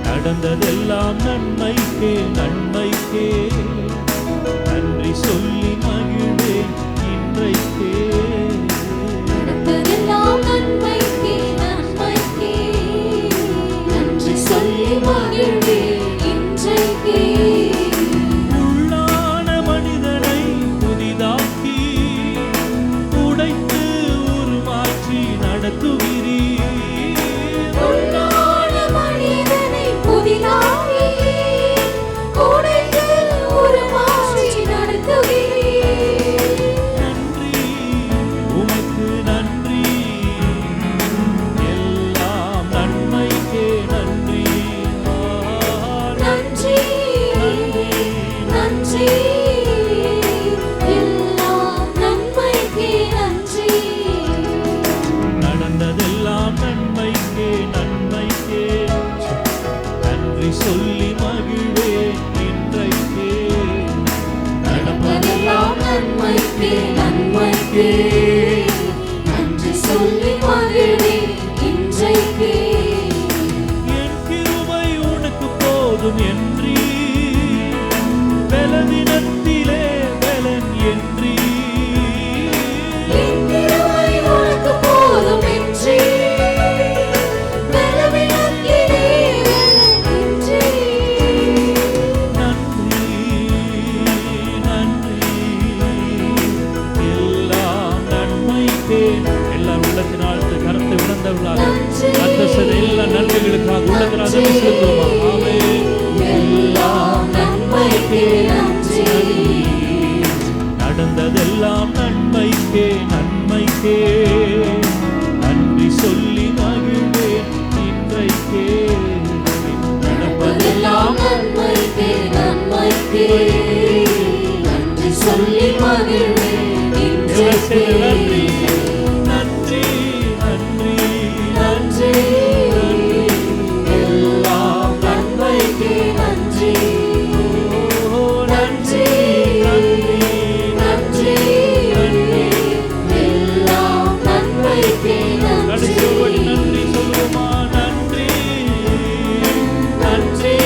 நடந்ததெல்லாம் நன்மைக்கே நன்மைக்கே நன்றி சொல்லி மகிழ்வேன் இன்றைக்கே. நடந்ததெல்லாம் நன்மைக்கே நன்மைக்கே நன்றி சொல்லி மகிழ்வேன் இன்றைக்கே. உள்ளான மனிதனை புதிதாக்கி உடைத்து உருமாற்றி நடத்துகிறீர். சொல்லி மகிழ்வேன் இன்றைக்கே. நடப்பதெல்லாம் நன்மைக்கே நன்மைக்கே நன்றி சொல்லி மகிழ்வேன் இன்றைக்கே. என் கிருபை உனக்கு போதும் என்றீ, பலவீனத்திலே பலன் என்றீ. என் கிருபை உனக்கு போதும் என்றீ, எல்லாரும் உள்ளத்தினால் கரத்தை உணர்ந்தவர்களாக எல்லா நன்மைகளுக்காக உள்ளத்தினால் செலுத்துவோமா? ஆமென். எல்லாம் நன்மைக்கே நன்றி. நடந்ததெல்லாம் நன்மைக்கே நன்மைக்கே நன்றி சொல்லி மகிழ்வேன் இன்றைக்கே. நடப்பதெல்லாம் நன்மைக்கே நன்மைக்கே நன்றி சொல்லி மகிழ்வேன் இன்றைக்கே. நன்றி நன்றி நன்றி எல்லாம் நன்மைக்கே நன்றி. நன்றி நன்றி எல்லாம் நன்மைக்கே நன்றி. நன்றி சொல்லுமா? நன்றி நன்றி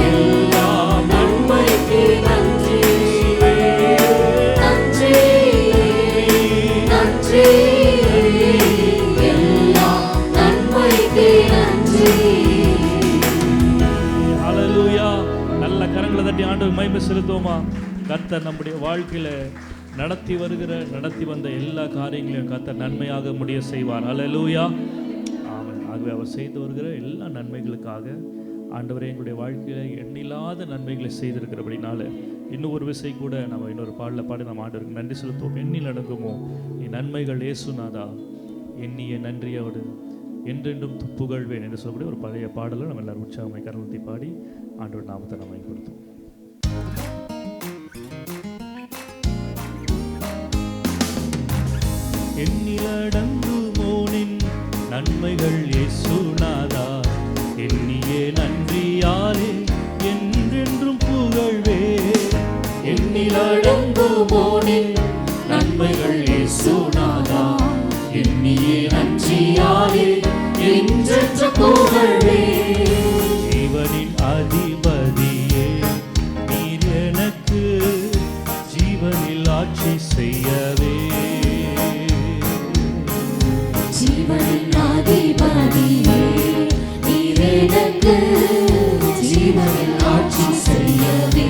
எல்லாம் நன்மைக்கே நன்றி. நன்றி நன்றி எல்லாம் நன்மைக்கே நன்றி. ஹல்லேலூயா. நல்ல கரங்களை தட்டி ஆண்டவருக்கு மகிமை செலுத்துவோமா? கர்த்தர் நம்முடைய வாழ்க்கையில நடத்தி வந்த எல்லா காரியங்களையும் கர்த்தர் நன்மையாக முடிய செய்வார். ஹல்லேலூயா. ஆமென். ஆகவே அவர் செய்து வருகிற எல்லா நன்மைகளுக்காக ஆண்டவரே எங்களுடைய வாழ்க்கையில் எண்ணில்லாத நன்மைகளை செய்திருக்கிறபடினால இன்னும் ஒரு விசை கூட நம்ம இன்னொரு பாடல பாடி நம்ம ஆண்டவருக்கு நன்றி செலுத்துவோம். எண்ணில் அடங்குமோ என் நன்மைகள் ஏசுநாதா, எண்ணிய நன்றியோடு என்றென்றும் புகழ்வேன் என்று சொல்லக்கூடிய ஒரு பழைய பாடலை நம்ம எல்லாரும் உற்சாகமாய் கரத்தை பாடி ஆண்டவர் நாமத்தை நம்ம கொடுத்தோம். எண்ணில் அடங்குமோனின் நன்மைகள் இயேசுநாதா, எண்ணியே நன்றியாலே என்றென்றும் புகழ்வே. எண்ணில் அடங்குமோனின் நன்மைகள் இயேசுநாதா, எண்ணியே நன்றியாலே என்றென்றும் புகழ்வே. ஜீவனின் அதிபதியே நீர் எனக்கு ஜீவனில் ஆட்சி செய்யவே. ஜீவனின் அதிபதியே நீர் எனக்கு ஜீவனில் ஆட்சி செய்யவே.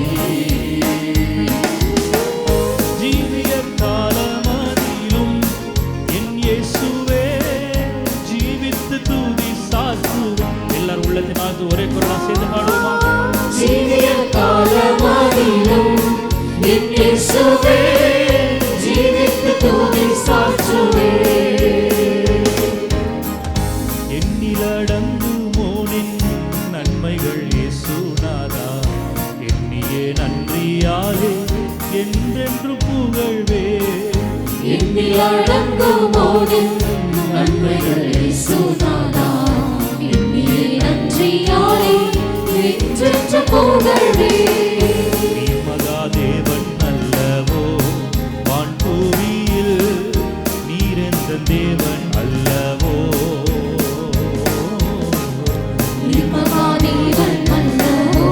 ஜீவிய காலமதிலும் என் இயேசுவே ஜீவித்து தூதி சாத்துவேன். எல்லாரும் உள்ளத்தினால் ஒரே குரலா சேர்ந்து பாடுவோமா? ஜீவிய காலமதிலும் என் இயேசுவே ஜீவித்து அடங்குமோனின் நன்மைகள் இயேசுநாதா எண்ணியே நன்றியாலே என்றென்று புகழ்வே. நீ மகாதேவன் அல்லவோ வான்பூமியில் நீரெந்த தேவன் அல்லவோ. நீ மகாதேவன் அல்லவோ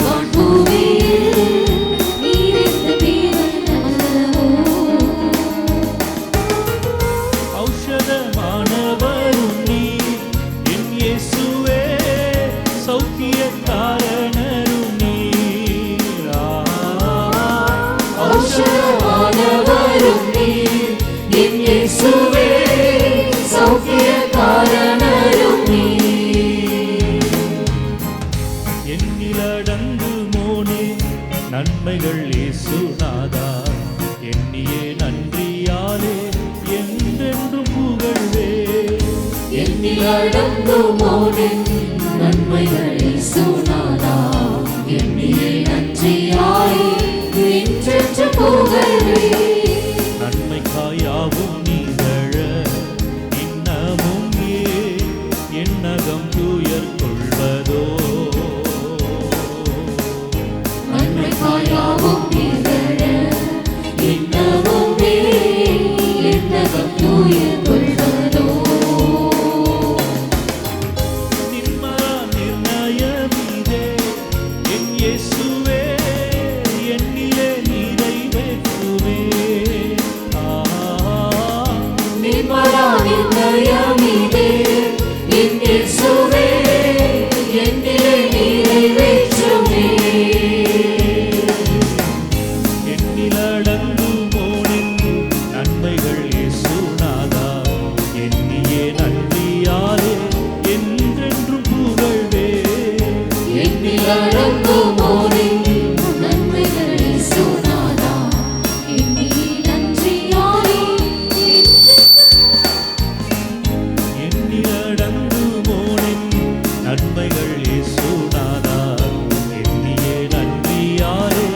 வான்பூமியில் நீரெந்த தேவன் அல்லவோ. ஔஷதமானவரும் நீ என் இயேசுவே சௌக்கிய காரணரும் நீ. ஔஷதமானவரும் நீ என் இயேசுவே சௌக்கிய காரணரும் நீ. எண்ணிலடங்குமோனே நன்மைகள் இயேசுநாதா எண்ணியே நன்றியாலே என்றென்றும் புகழ்வே. எண்ணில் அடங்குமோனின் நன்மைகள் இயேசுநாதா எண்ணியே நன்றியாலே என்றென்று புகழ்வே. நன்மைக்காயாவும் நீதழ இன்னமும் எண்ணகம் துயர் கொள்வதோ. நன்மைக்காயாவும் நிகழ இன்னமும் எண்ணகம் துயர் கொள்வதோ. நிர்மலா நிர்ணயமிதே என் இயேசுவே எண்ணிலே நிறைவேற்றுவே. நிர்மலா நிர்ணயமிதே என் இயேசுவே எண்ணிலே நிறைவேற்றுமே. எண்ணிலடங்குமோனின் நன்மைகள் இயேசுநாதா எண்ணியே நன்றியாலே என்றென்றும் புகழ்வே. எண்ணில் அடங்குமோனின் நன்மைகள் இயேசுநாதா எண்ணியே நன்றியாலே எண்ணிலடங்குமோனின் நன்மைகள் இயேசுநாதா எண்ணியே நன்றியாலே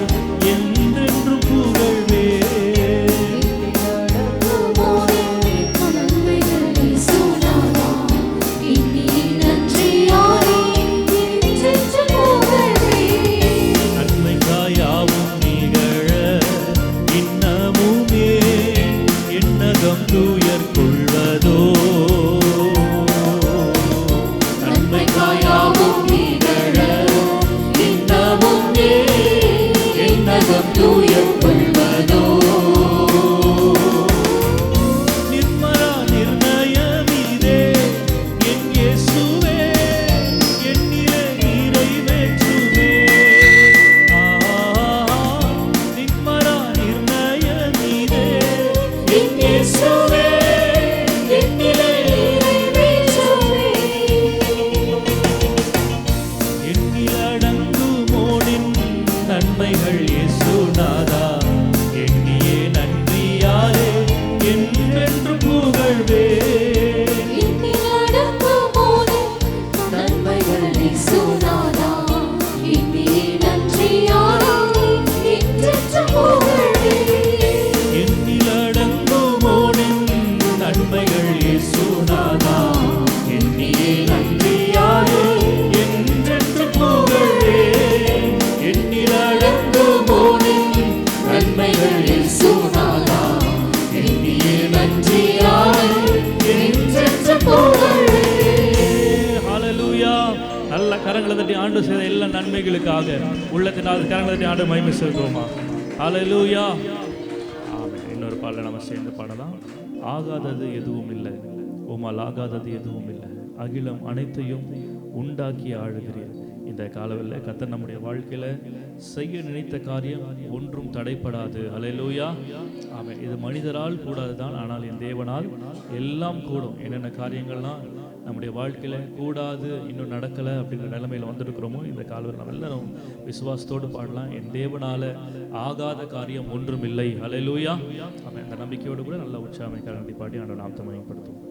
என்றென்றும் புகழ்வே. நன்மைக்காயாவும் நிகழ இன்னமுமே எண்ணகம் துயர் கொள்வதோ. நன்மைக்காயாவும் நிகழ இன்னமும் எண்ணகம் துயர் கொள்வதோ. நிர்மலா நிர்ணயமிதே என் இயேசுவே எண்ணிலே நிறைவேற்றுவே. நிர்மலா நிர்ணயமிதே என் இயேசுவே எண்ணிலே நிறைவேற்றுமே. எண்ணிலடங்குமோனின் நன்மைகள் இயேசுநாதா எண்ணியே நன்றியாலே என்றென்றும் புகழ்வே. எண்ணில் அடங்குமோனின் நன்மைகள் இயேசுநாதா எண்ணியே நன்றியாலே என்றென்று புகழ்வே. எண்ணிலடங்குமோனின் நன்மைகள் இயேசுநாதா எண்ணியே நன்றியாலே என்றென்றும் புகழ்வே. எண்ணிலடங்குமோனின் நன்மைகள் இயேசுநாதா எண்ணியே நன்றியாலே என்றென்று புகழ்வே. ஹalleluya. நல்ல கரங்களை தட்டி ஆண்டு செய்த எல்லா நன்மைகளுக்காக உள்ளத்தினால் கரங்களை தட்டி ஆண்டு மகிமை செலுத்துவோமா. ஹalleluya. ஆமென். இன்னொரு பாடல நம்ம சேர்ந்து பாடலாம். ஆகாதது எதுவும் இல்லை உம்மால் ஆகாதது எதுவும் இல்லை அகிலம் அனைத்தையும் உண்டாக்கி ஆளுகிறீர். இந்த காலவெல்ல கர்த்தர் நம்முடைய வாழ்க்கையில செய்ய நினைத்த காரியம் ஒன்றும் தடைப்படாது. ஹல்லேலூயா. ஆமென். இது மனிதரால் கூடாதுதான், ஆனால் என் தேவனால் எல்லாம் கூடும். என்னென்ன காரியங்கள்லாம் நம்முடைய வாழ்க்கையில கூடாது இன்னும் நடக்கலை அப்படின்ற நிலைமையில வந்திருக்கிறோமோ இந்த காலவெல்ல நம்ம எல்லாரும் விசுவாசத்தோடு பாடலாம். என் தேவனால ஆகாத காரியம் ஒன்றும் இல்லை. ஹல்லேலூயா. ஆமென். அந்த நம்பிக்கையோடு கூட நல்ல உற்சாகமை கரண்டி பாடி ஆண்டவரை நாமத்தை மகிமைப்படுத்துவோம்.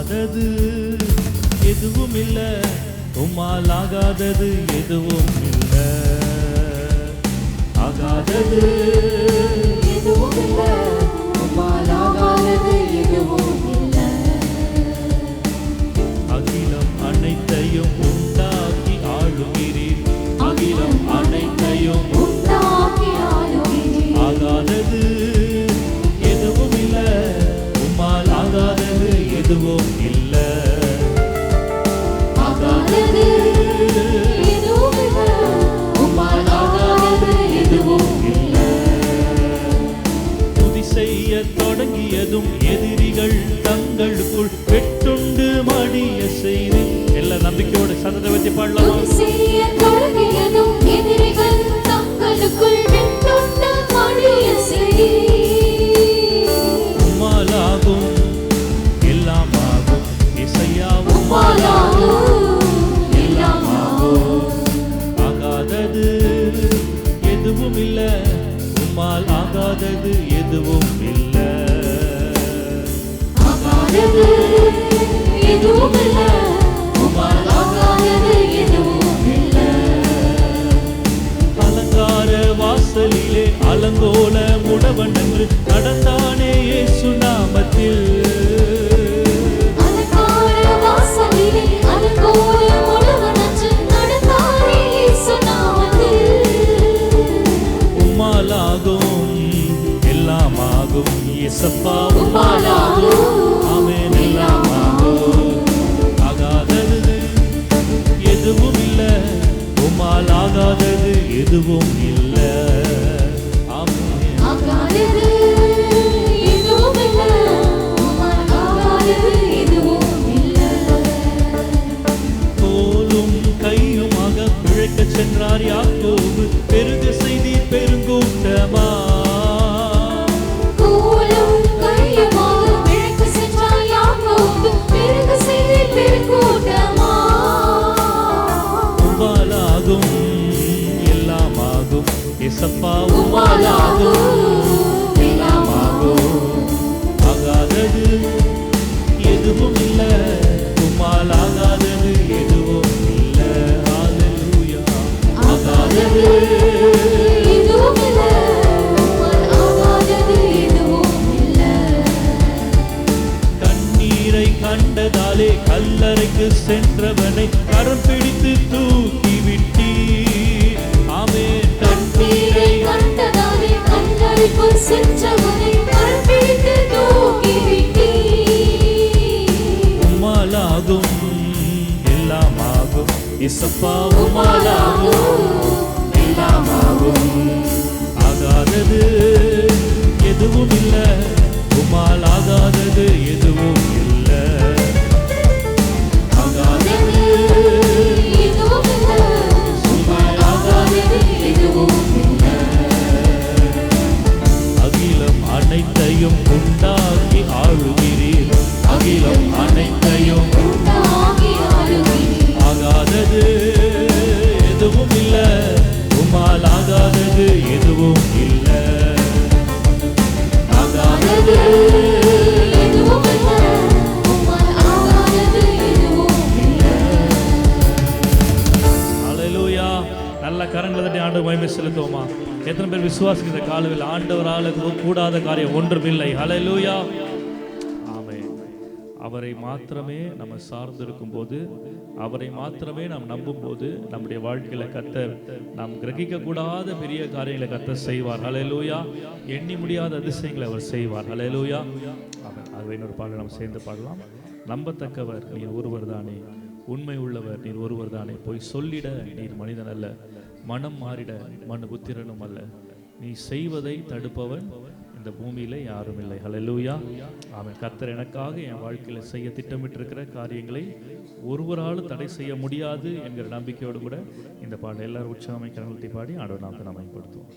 ஆகாதது எதுவும் இல்ல, உம்மால் ஆகாதது எதுவும் இல்ல. ஆகாதது எதுவும் இல்ல, உம்மால் ஆகாதது எதுவும் இல்ல. அகிலம் அனைத்தையும் உண்டாக்கி ஆளுகிறீர், அகிலம் அனைத்தையும் உண்டாக்கி ஆளுகிறீர். ஆகாதது எதுவும் இல்ல, உம்மால் ஆகாதது எதுவும் இல்ல. ஆகாதது எதுவும் இல்ல, உம்மால் ஆகாதது எதுவும் இல்ல. துதி செய்ய தொடங்கியதும் எதிரிகள் தங்களுக்குள் வெட்டுண்டு மடிய செய்து, எல்லா நம்பிக்கையோட சத்தத்தை வச்சு பாடலாம். துதி செய்ய தொடங்கியதும் எதிரிகள் தங்களுக்குள் வெட்டுண்டு மடிய செய்து. உம்மாலாகும் எல்லாம் ஆகும் இசையா, உம்மால் ஆகும் எல்லாம் ஆகும். ஆகாதது எதுவும் இல்ல, உம்மால் ஆகாதது எதுவும் இல்ல. ஆகாதது எதுவும் இல்ல, உம்மால் ஆகாதது எதுவும் இல்ல. அலங்கார வாசலிலே அலங்கோல முடவன் என்று நடந்தானே இயேசு நாமத்தில். அலங்கார வாசலிலே அலங்கோல முடவனன்று நடந்தானே இயேசு நாமத்தில். உம்மாலாகும் எல்லாம் ஆகும் இயேசப்பா, உம்மால் ஆகும் ஆமென் எல்லாம் ஆகும். ஆகாதது எதுவும் இல்ல, உம்மால் ஆகாதது எதுவும் இல்ல. ஆமென். ஆகாதது எதுவும் இல்ல, உம்மால் ஆகாதது எதுவும் இல்ல. கோலும் கையுமாக பிழைக்கச் சென்றார் யாக்கோபு, பெருக செய்தி பெருங்கூட்டமா. கோலும் கையுமாக பிழைக்க சென்றார் யாக்கோபு, பெருக செய்தி பெருங்கூட்டமா. உம்மாலாகும் எல்லாம் ஆகும் இயேசப்பா, உம்மால் ஆகும் எல்லாம் ஆகும். ஆகாதது எதுவும் இல்ல, உம்மால் ஆகாதது எதுவும் இல்ல. ஹalleluya. ஆகாதது எதுவும் இல்ல, உம்மால் ஆகாதது எதுவும் இல்ல. கண்ணீரை கண்டதாலே கல்லறைக்கு சென்றவனை கரம் பிடித்து தூக்கி விட்டீர். ஆமென். கண்ணீரை கண்டதாலே கல்லறைக்குள் சென்றவனை கரம் பிடித்து தூக்கி விட்டீர். உம்மாலாகும் எல்லாம் ஆகும் இயேசப்பா, உம்மால் ஆகும் எல்லாம் ஆகும். ஆகாதது எதுவும் இல்ல, உம்மால் ஆகாதது எதுவும் இல்ல. ஆகாதது எதுவும் இல்ல, உம்மால் ஆகாதது எதுவும் இல்ல. அகிலம் அனைத்தையும் உண்டாக்கி ஆளுகிறீர், அகிலம் அனைத்தையும் உண்டாக்கி ஆளுகிறீர். ஆகாதது எதுவும் இல்ல, உம்மால் ஆகாதது எதுவும் இல்ல. ஆகாதது எதுவும் இல்ல, உம்மால் ஆகாதது எதுவும் இல்ல. ஹalleluya. நல்ல கரங்களை தட்டி ஆண்டவர் மகிமை செலுத்துவோமா? எத்தனை பேர் விசுவாசிக்கிற காலவில் ஆண்டவரால் கூடாத காரியம் ஒன்றுமில்லை? ஹalleluya. ஆமென். அவரை மாத்திரமே நம்ம சார்ந்திருக்கும் போது, அவரை மாத்திரமே நாம் நம்பும் போது, நம்முடைய வாழ்க்கையில கர்த்தர் நாம் கிரகிக்க கூடாத பெரிய காரியங்களை கர்த்தர் செய்வார். ஹalleluya. எண்ணி முடியாத அதிசயங்களை அவர் செய்வார். ஹalleluya. ஆமென். அது இன்னொரு பாடல் நாம் சேர்ந்து பாடலாம். நம்பத்தக்கவர் நீர் ஒருவர் தானே, உண்மை உள்ளவர் நீர் ஒருவர் தானே, போய் சொல்லிட நீர் மனிதன் அல்ல, மனம் மாறிட மனு புத்திரனும் அல்ல, நீ செய்வதை தடுப்பவன் இந்த பூமியில யாரும் இல்லை. ஹல்லேலூயா. ஆமென். கர்த்தர் எனக்காக என் வாழ்க்கையில செய்ய திட்டமிட்டிருக்கிற காரியங்களை ஒருவராலும் தடை செய்ய முடியாது என்கிற நம்பிக்கையோடு கூட இந்த பாடல் எல்லாரும் உற்சாகமை கரங்களை பாடி ஆண்டவர் நாமத்தை நாம் பயன்படுத்துவோம்.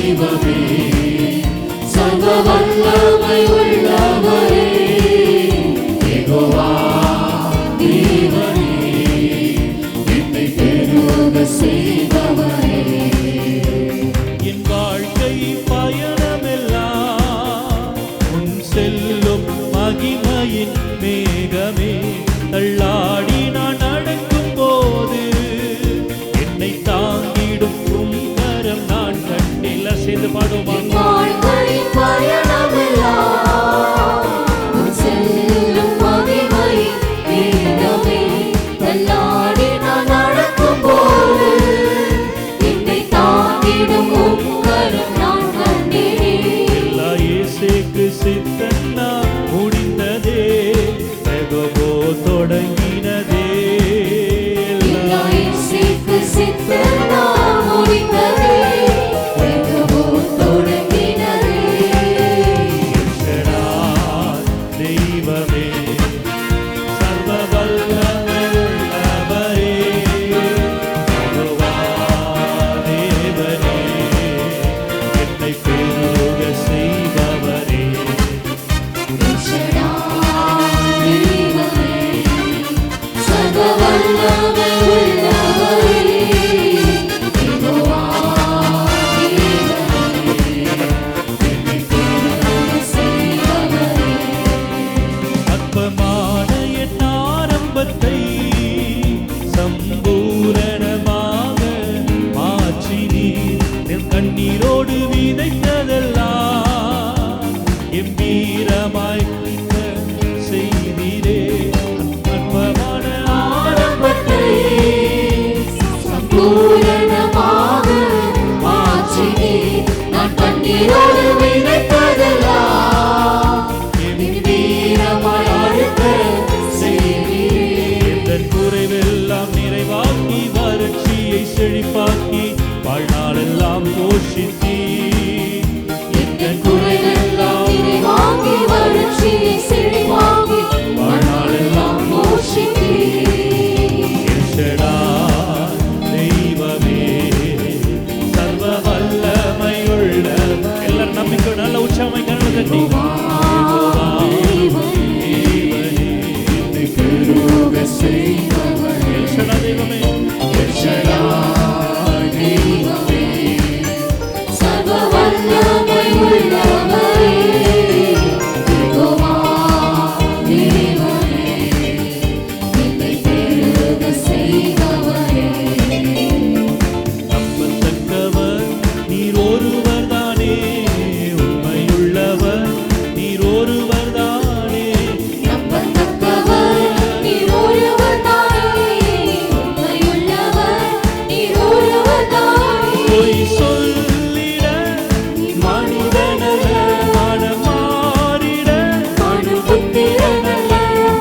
தெய்வமே சர்வ வல்லமை உள்ளவரே யெகோவா தேவனே என்னை பெருக செய்பவரே என் வாழ்க்கை பயணமெல்லாம் உன் செல்லும் மகிமையின் மேகமே தள்ளாடி நான் நடக்கும் போது என்னை தாங்கிடும் உம் கரம் நான் கண்டில சேர்ந்து பாடுமா வாழ்க்கை பயணமெல்லாம் உன் செல்லும் மகிமை மேகமே தள்ளாடி நான் நடக்கும் போது என்னை தாங்கிடும் உம் கரம் நான் கண்டேன் எல்லா இயேசுக்கு சித்தன்னா முடிந்ததே யெகோவா தொடங்கினதே எல்லா இயேசுக்கு சித்தனா முடிந்ததே யெகோவா தொடங்கினதே தெய்வமே சர்வ வல்லமை உள்ளவரே யெகோவா தேவனே என்னை பெருக செய்பவரே தெய்வமே சர்வ வல்லமை உள்ளவரே யெகோவா தேவனே என்னை பெருக செய்பவரே அற்பமான என் ஆரம்பத்தை சம்பூரணமாக மாற்றி நீர் கண்ணீரோடு விதைத்ததெல்லாம் எம்பீரமாய் செய்தீரே அற்பமான ஆரம்பத்தை சம்பூரணமாக மாற்றினீர் நான் கண்ணீரோடு விதைத்ததெல்லாம் என் வீரமாய் அழுத்த செய்தீர் என் குறைவெல்லாம் நிறைவாக்கி வறட்சியை செழிப்பாக்கி வாழ்நாளெல்லாம் போஷித்தீ என் குறைவெல்லாம் நிறைவாக்கி வறட்சியை செழிப்பாக்கி வாழ்நாளெல்லாம் போஷித்தீர் தெய்வமே சர்வ வல்லமை உள்ள எல்லாரும் நம்பிக்கை நல்ல உற்சாகமை கரங்களை தட்டி பெருக செய்பவரே தெய்வமே தெய்வமே சர்வ வல்லமை உள்ளவரே யெகோவா தேவனே என்னை பெருக செய்பவரே நம்பத்தக்கவர் நீர் ஒருவர் தானே உண்மையுள்ளவர் நீர் ஒருவர் தானே நம்பத்தக்கவர் நீர் ஒருவர் தானே உண்மையுள்ளவர் நீர் ஒருவர் தானே பொய் சொல்லிட மனிதனல்ல மனமாறிட மனுபுத்திரனல்ல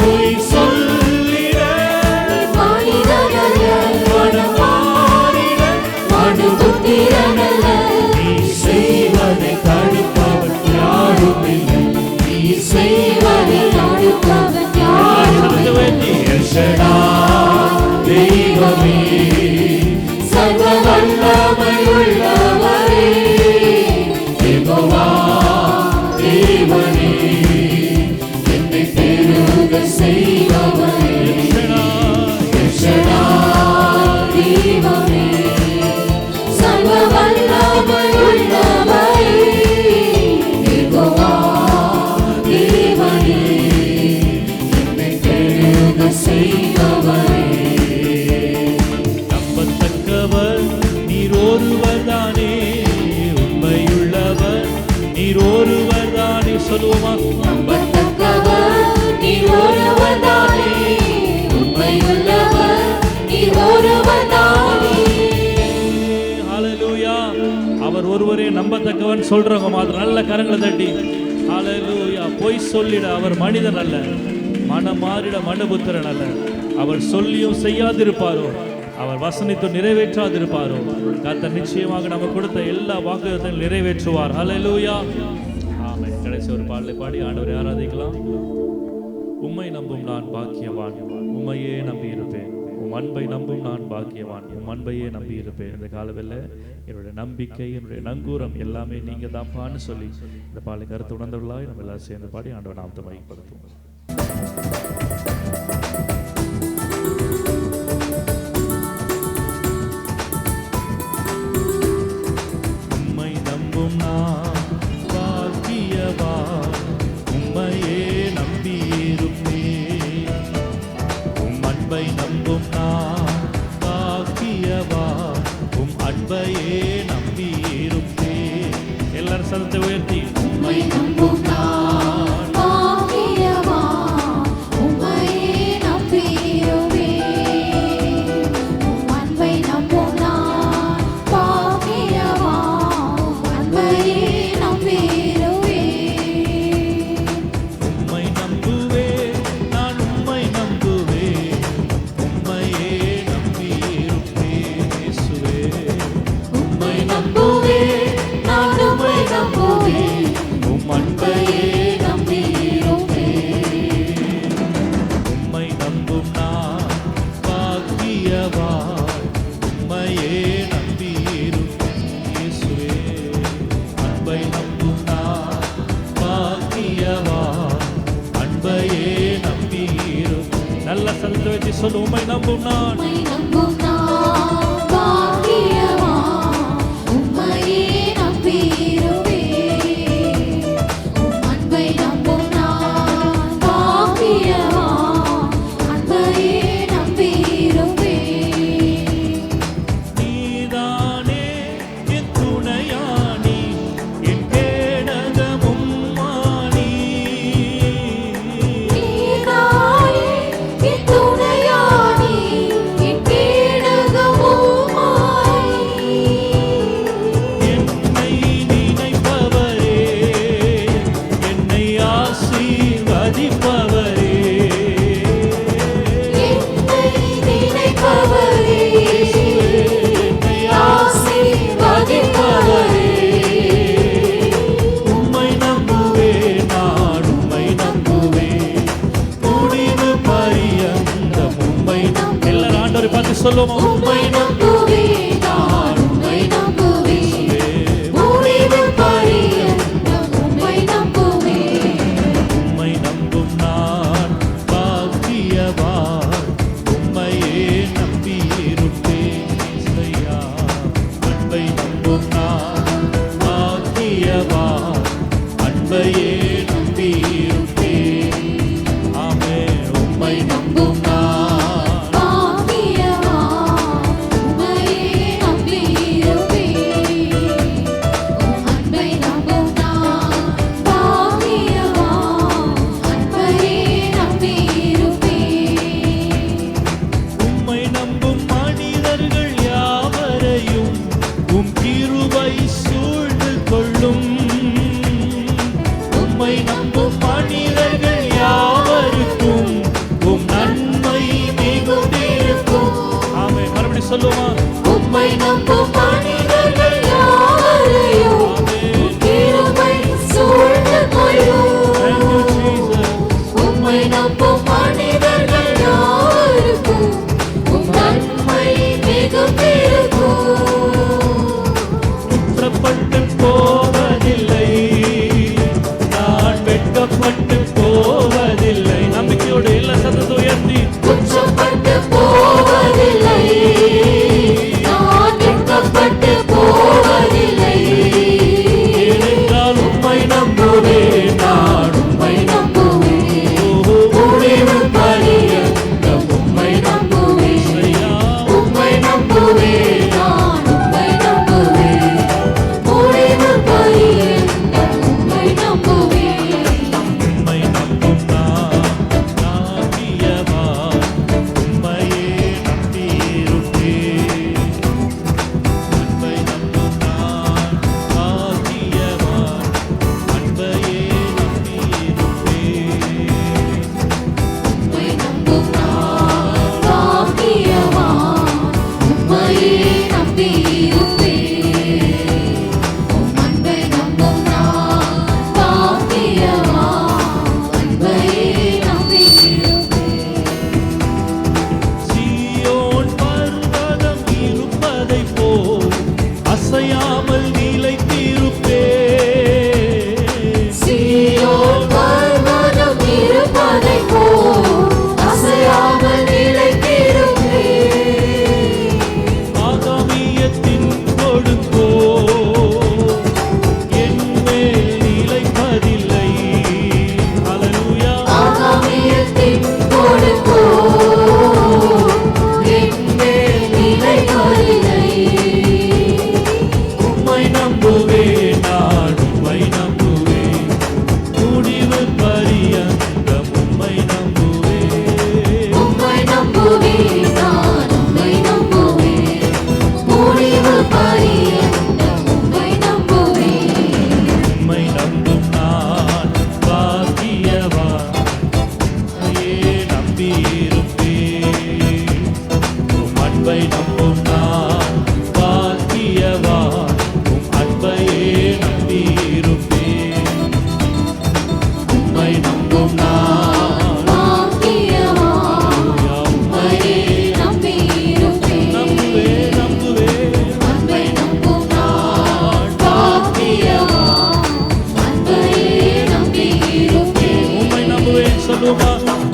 பொய் சொல்லிட மனிதனல்ல மனமாறிட மனுபுத்திரனல்ல நீ செய்வதை தடுப்பவர் யாரும் இல்லை நீ செய்வதை தடுப்பவன் யாரும் இல்லை. தெய்வமே சர்வ வல்லமை உள்ளவரே யெகோவா தேவனே என்னை பெருக செய்பவரே தெய்வமே சர்வ வல்லமை உள்ளவரே யெகோவா தேவனே என்னை பெருக செய்பவரே நம்பத்தக்கவர் நீர் ஒருவர் தானே உண்மையுள்ளவர் நீர் ஒருவர் தானே சொல்லுவோமா நம்பத்தக்கவர் நீர் ஒருவர் தானே உண்மையுள்ளவர் நீர் ஒருவர் தானே ஹalleluya அவர் ஒருவரே நம்பத்தக்கவன் சொல்றவங்க மாதிரி நல்ல கரங்களை தட்டி ஹalleluya பொய் சொல்லிட அவர் மனிதன் அல்ல மனம் மாறிட மனுபுத்திரன் அல்ல அவர் சொல்லியும் செய்யாதிருப்பாரோ அவர் வசனித்து நிறைவேற்றாதிருப்பாரோ கர்த்தர் நிச்சயமாக நம்ம கொடுத்த எல்லா வாக்குறுதிகளையும் நிறைவேற்றுவார் ஹalleluya ஆமென் கடைசி ஒரு பாடலை பாடி ஆண்டவரை ஆராதிக்கலாம் உம்மை நம்பும் நான் பாக்கியவான் உம்மையே நம்பி இருப்பேன் அன்பை நம்பும் நான் பாக்கியவான், உம் அன்பையே நம்பி இருப்பேன். இந்த காலவில் என்னுடைய நம்பிக்கை, என்னுடைய நங்கூரம் எல்லாமே நீங்க தான்ப்பான்னு சொல்லி இந்த பாலை கருத்து உணர்ந்தவர்களாய் நம்ம எல்லாரும் சேர்ந்து பாடி ஆண்டவர் நாமத்தை மையப்படுத்துவோம். உம்மை நம்பும் நான் பாக்கியவான், உம்மையே நம்பியிருப்பேன். உம் அன்பை நம்பும் நான் பாக்கியவான், உம் அன்பையே நம்பியிருப்பேன். எல்லாரும் சத்தத்தை உயர்த்தி உம்மை நம்பும் நான் பாக்கியவான், உம்மையே நம்பியிருப்பேன். உம் அன்பை நம்பும் நான் பாக்கியவான், உம் அன்பையே நம்பியிருப்பேன். உம்மை நம்புவேன், நான் உம்மை நம்புவேன், உம்மையே நம்பியிருப்பேன். இயேசுவே உம்மை நம்புவேன், நான் உம்மை நம்புவேன், உம் அன்பையே நம்பியிருப்பேன். உம்மை நம்பும் நான் பாக்கியவான், உம்மையே நம்பியிருப்பேன். இயேசுவே அன்பை நம்பும் நான் பாக்கியவான், அன்பையே நம்பியிருப்பேன். நல்ல சத்தத்தை வச்சு சொல்லு, உம்மை நம்பும் நான் உம்மை நம்பும் நான் பாக்கியவான், உம்மையே நம்பியிருப்பேன். உம் அன்பை நம்பும் நான் பாக்கியவான், அன்பையே நம்பியிருப்பேன். நீதானே என் துணையானி, என் கேடகமும் மானி. நீதானே என் துணையானி, என் கேடகமும் மானி. என்னை நினைப்பவரே, என்னை ஆசீர்வதிப்பவரே. என்னை நினைப்பவரே, என்னை ஆசீர்வதிப்பவரே. உம்மை நம்புவேன், நான் உம்மை நம்புவேன், முடிவு பரியந்தம் உம்மை எல்லாரும் ஆண்டவரை பார்த்து சொல்லுவோம். உம்மை நம்புவேன், நான் உம்மை நம்புவேன், முடிவு பரியந்தம் உம்மை நம்புவேன். உம்மை நம்பும் நான் பாக்கியவான், உம்மையே நம்பியிருப்பேன். இசையா அன்பை நம்பும் நான் பாக்கியவான், அன்பையே நம்பியிருப்பேன். ஆமே உம்மை நம்பும் நான் பாக்கியவான், உம்மையே நம்பியிருப்பேன். உம் அன்பை நம்பும் நான் பாக்கியவான், அன்பையே நம்பியிருப்பேன். உம்மை நம்பும் மனிதர்கள் யாவரையும் உம் கிருபை சூழ்ந்து கொள்ளும். உம்மை நம்பும் மனிதர்கள் யாவருக்கும் உம் நன்மை மிகுந்திருக்கும். ஆமென். மறுபடியும் சொல்லுமா, உம்மை நம்பும் மனிதர்கள் யாவரையும் உம் கிருபை சூழ்ந்து கொள்ளும். Thank you, Jesus. உம்மை நம்பும் மனிதர்கள் யாவருக்கும் உம் நன்மை மிகுந்திருக்கும். குற்றப்பட்டு போவதில்லை, நான் வெட்கப்பட்டு போவதில்லை. நம்பிக்கையோடு எல்லா சத்தத்தை உயர்த்தி குற்றப்பட்டு போவதில்லை, நான் வெட்கப்பட்டு போவதில்லை. ஏனென்றால் உம்மை நம்புவேன், நான் உம்மை உம்மை நம்புவேன், நம்புவேன். முடிவு பரியந்தம்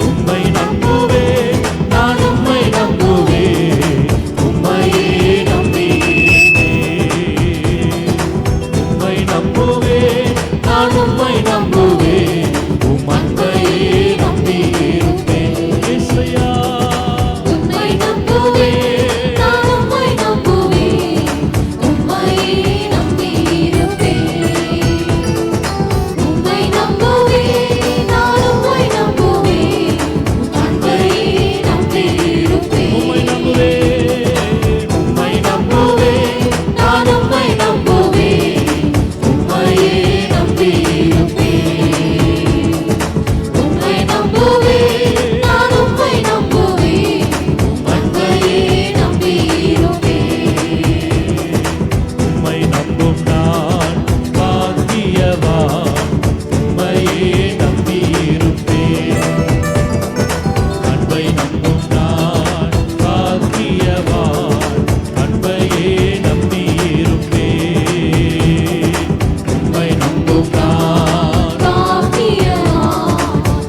உம்மை நம்புவேன், நான் உம்மை நம்புவேன், உம்மையே நம்பியிருப்பேன். உம்மை நம்புவேன், நான் உம்மை நம்புவேன், உம் அன்பையே நம்பியிருப்பேன். இயேசுயா உம்மை நம்புவேன், நான் உம்மை நம்புவேன், உம்மையே நம்பியிருப்பேன். உம்மை நம்புவேன், நான் உம்மை நம்புவேன், அன்பையே நம்பியிருப்பேன். உம்மை நம்புவேன், உம்மை நம்புவேன், நான் உம்மை நம்புவேன், உம்மையே நம்பியிருப்பேன். உம்மை நம்புவேன், நான் உம்மை நம்புவேன், அன்பையே நம்பியிருப்பேன். உம்மை நம்பும் நான் பாக்கியவான், உம்மையே நம்பியிருப்பேன். அன்பை நம்பும் நான் பாக்கியவான், அன்பையே நம்பியிருப்பேன். உம்மை நம்பும் நான் பாக்கியவான்,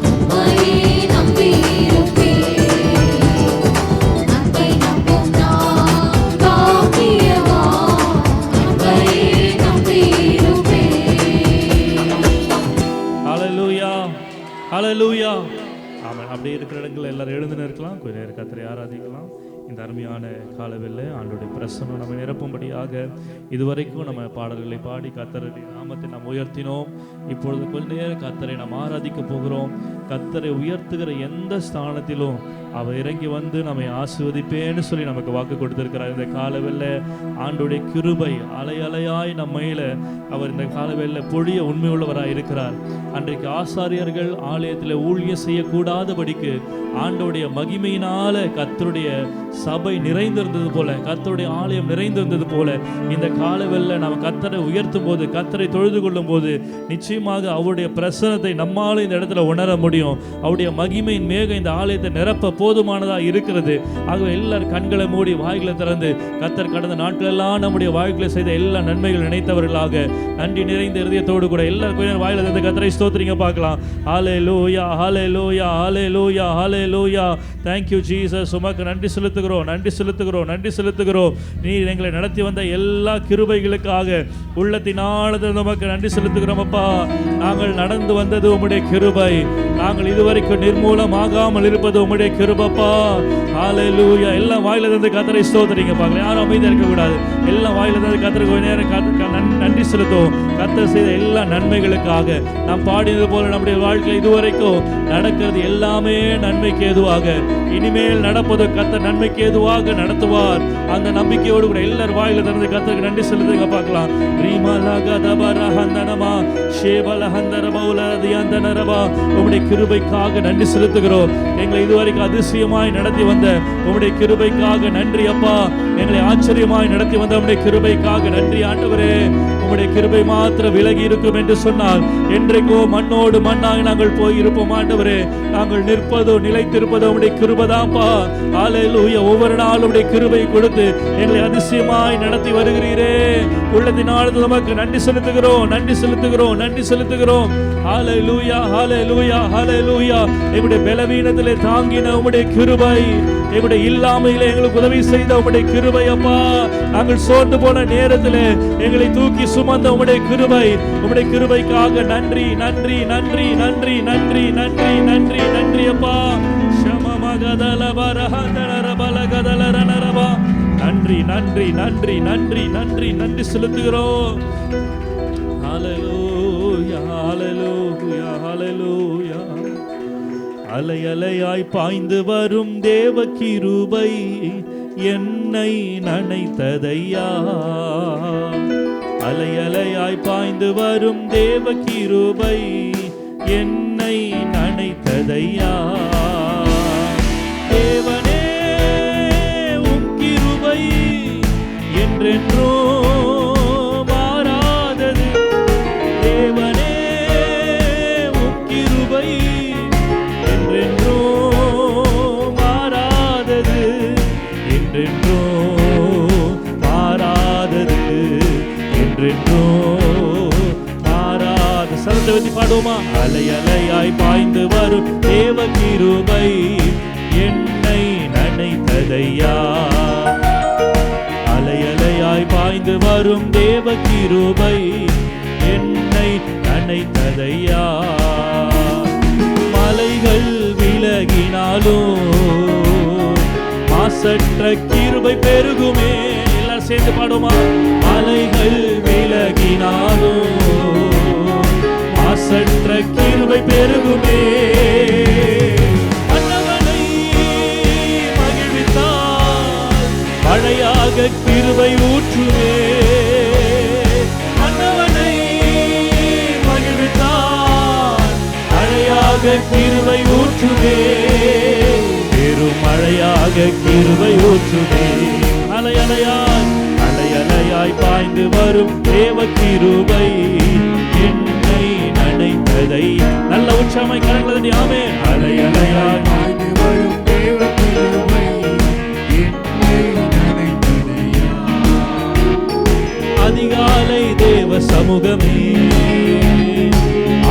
உம்மையே நம்பியிருப்பேன். அன்பை நம்பும் நான் பாக்கியவான், அன்பையே நம்பியிருப்பேன். ஹalleluya ஹalleluya ஆமென். அப்படியே இருக்கிற இடங்கள் எல்லாரும் எழுந்து நிற்கலாம். கொஞ்ச நேரம் கர்த்தரை ஆராதிக்கலாம். இந்த அருமையான காலவெல்லை ஆண்டவருடைய பிரசன்னம் நம்ம நிரப்பும்படியாக இதுவரைக்கும் நம்ம பாடல்களை பாடி கர்த்தருடைய நாமத்தை நாம் உயர்த்தினோம். இப்பொழுது கொஞ்ச நேரம் கர்த்தரை நாம் ஆராதிக்க போகிறோம். கர்த்தரை உயர்த்துகிற எந்த ஸ்தானத்திலும் அவர் இறங்கி வந்து நம்மை ஆசீர்வதிப்பேன்னு சொல்லி நமக்கு வாக்கு கொடுத்திருக்கிறார். இந்த காலவெல்லை ஆண்டவருடைய கிருபை அலை அலையாய் நம்ம மேல அவர் இந்த காலவெல்லை பொழிய உண்மையுள்ளவராய் இருக்கிறார். அன்றைக்கு ஆசாரியர்கள் ஆலயத்தில் ஊழியம் செய்யக்கூடாதபடிக்கு ஆண்டவருடைய மகிமையினால கர்த்தருடைய சபை நிறைந்திருந்தது போல, கர்த்தருடைய ஆலயம் நிறைந்திருந்தது போல இந்த காலவெல்லை நம்ம கர்த்தரை உயர்த்தும் போது, கர்த்தரை தொழுது கொள்ளும் போது நிச்சயமாக அவருடைய பிரசன்னத்தை நம்மால இந்த இடத்துல உணர முடியும். அவருடைய மகிமையின் மேகம் இந்த ஆலயத்தை நிரப்ப போதுமானதாக இருக்கிறது. ஆகவே எல்லாரும் கண்களை மூடி வாய்களை திறந்து கர்த்தர் கடந்த நாட்களெல்லாம் நம்முடைய வாழ்க்கையில செய்த எல்லா நன்மைகள் நினைத்தவர்களாக நன்றி நிறைந்த இருதயத்தோடு கூட எல்லாரும் கொஞ்ச நேரம் வாயில திறந்து கர்த்தரை ஸ்தோத்திரிங்க பார்க்கலாம். ஹalleluya ஹalleluya ஹalleluya ஹalleluya. Thank you Jesus. உமக்கு நன்றி செலுத்துகிறோம், நன்றி செலுத்துகிறோம், நன்றி செலுத்துகிறோம். நீர் எங்களை நடத்தி வந்த எல்லா கிருபைகளுக்காக உள்ளத்தினால உமக்கு நன்றி செலுத்துகிறோம் அப்பா. நாங்கள் நடந்து வந்தது உம்முடைய கிருபை, நாங்கள் இதுவரைக்கும் நிர்மூலமாகாமல் இருப்பது உம்முடைய கிருபைப்பா. ஹalleluya. எல்லாம் வாயில இருந்து கர்த்தரை ஸ்தோத்திரிங்க பார்க்கலாம். யாரும் அமைதியா இருக்க கூடாது. எல்லாம் வாயில இருந்து கர்த்தருக்கு கொஞ்ச நேரம் நன்றி செலுத்துவோம். கர்த்தர் செய்த எல்லா நன்மைகளுக்காக நாம் பாடினது போல நம்முடைய வாழ்க்கை இதுவரைக்கும் நடக்கிறது எல்லாமே நன்மைக்கு ஏதுவாக, இனிமேல் நடப்பது கர்த்தர் நன்மைக்கு ஏதுவாக நடத்துவார். அந்த நம்பிக்கையோடு கூட எல்லாரும் வாயில திறந்து கர்த்தருக்கு நன்றி செலுத்துங்க பார்க்கலாம். உம்முடைய கிருபைக்காக நன்றி செலுத்துகிறோம். எங்களை இதுவரைக்கும் அதிசயமாய் நடத்தி வந்த உம்முடைய கிருபைக்காக நன்றி அப்பா. எங்களை ஆச்சரியமாய் நடத்தி வந்த உம்முடைய கிருபைக்காக நன்றி ஆண்டவரே. உம்முடைய கிருபை மாத்திரம் விலகி இருக்கும் என்று சொன்னால் என்றைக்கோ மண்ணோடு மண்ணாக நாங்கள் போய் இருப்போம் ஆண்டவரே. நாங்கள் நிற்பதோ நிலைத்திருப்பதோ உம்முடைய கிருபைதான்ப்பா. ஹalleluya. ஒவ்வொரு நாளும் உம்முடைய கிருபை கொடுத்து எங்களை அதிசயமாய் நடத்தி வருகிறீரே. உள்ளத்தினால நமக்கு நன்றி செலுத்துகிறோம், நன்றி செலுத்துகிறோம், நன்றி செலுத்துகிறோம். ஹalleluya ஹalleluya ஹalleluya. எங்களுடைய பலவீனத்திலே தாங்கின உம்முடைய கிருபை, எங்களுடைய இல்லாமையிலே எங்களுக்கு உதவி செய்த உம்முடைய கிருபை அப்பா. நாங்கள் சோர்ந்து போன நேரத்திலே எங்களை தூக்கி சுமந்த உம்முடைய கிருபை, உம்முடைய கிருபைக்காக நன்றி நன்றி நன்றி நன்றி நன்றி நன்றி நன்றி நன்றி அப்பா. நன்றி நன்றி நன்றி நன்றி நன்றி நன்றி செலுத்துகிறோம். ஹalleluya ஹalleluya ஹalleluya. அலை அலையாய் பாய்ந்து வரும் தேவ கிருபை என்னை நனைத்ததையா. அலை அலையாய் பாய்ந்து வரும் தேவ கிருபை என்னை நனைத்ததையா. தேவனே உம் கிருபை என்றென்றோ மாறாதது. தேவனே உம் கிருபை என்றென்றோ மாறாதது, என்றென்றோ மாறாதது, என்றென்றோ மாறாத. சரத்தை வச்சு பாடு. பாடுமா? அலை அலையாய் பாய்ந்து வரும் தேவ கிருபை என்னை நனைத்ததையா. அலை அலையாய் பாய்ந்து வரும் தேவ கிருபை என்னை நனைத்ததையா. மலைகள் விலகினாலும் மாசற்ற கிருபை பெருகுமே. எல்லாம் சேர்ந்து பாடுமா? மலைகள் விலகினாலும் மாசற்ற கிருபை பெருகுமே. மன்னவனை மகிழ்வித்தால் மழையாக கிருபை ஊற்றுமே. மன்னவனை மகிழ்வித்தால் மழையாக கிருபை ஊற்றுமே. பெருமழையாக கிருபை ஊற்றுமே. அலை அலையாய் அலை அலையாய் பாய்ந்து வரும் தேவ கிருபை என்னை நனைத்ததை. நல்ல உற்சாகமாய் கரங்களை தட்டி ஆமென். அலை அலையாய் பாய்ந்து வரும் தேவ கிருபை என்னை நனைத்ததையா. அதிகாலை தேவ சமூகமே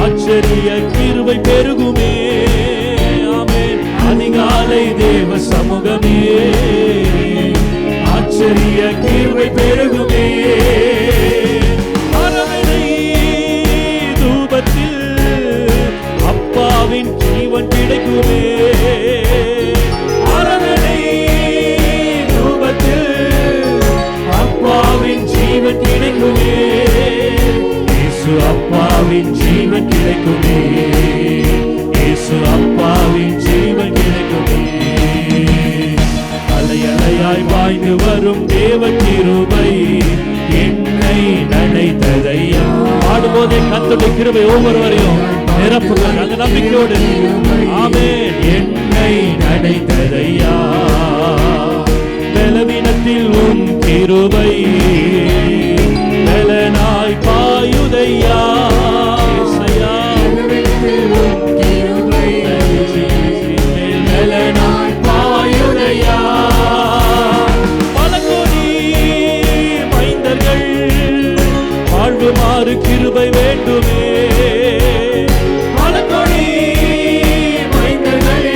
ஆச்சரிய கிருபை பெருகுமே. ஆமென். அதிகாலை தேவ சமூகமே ஆச்சரிய கிருபை பெருகுமே. அரவணை தூபத்தில் அப்பாவின் ஜீவன் கிடைக்குமே. அரவணை தூபத்தில் அப்பாவின் ஜீவன் கிடைக்குமே. இயேசு அப்பாவின் ஜீவன் கிடைக்குமே. இயேசு அப்பாவின் ஜீவன் கிடைக்குமே. அலை அலையாய் பாய்ந்து வரும் தேவ கிருபை என்னை நனைத்ததையா. பாடும்போதே கர்த்தருடைய கிருபை ஒவ்வொருவரையும் நிரப்புங்கள் அந்த நம்பிக்கையோடு. ஆமென். என்னை நனைத்ததையா. பலவீனத்தில் உன் கிருபை பலனாய் பாயுதையா. இயேசையா. பலவீனத்தில் உம் கிருபை பலனாய் பாயுதையா. பல கோடி மைந்தர்கள் வாழ்வுமாறு கிருபை வேண்டுமே. பல கோடி மைந்தர்கள்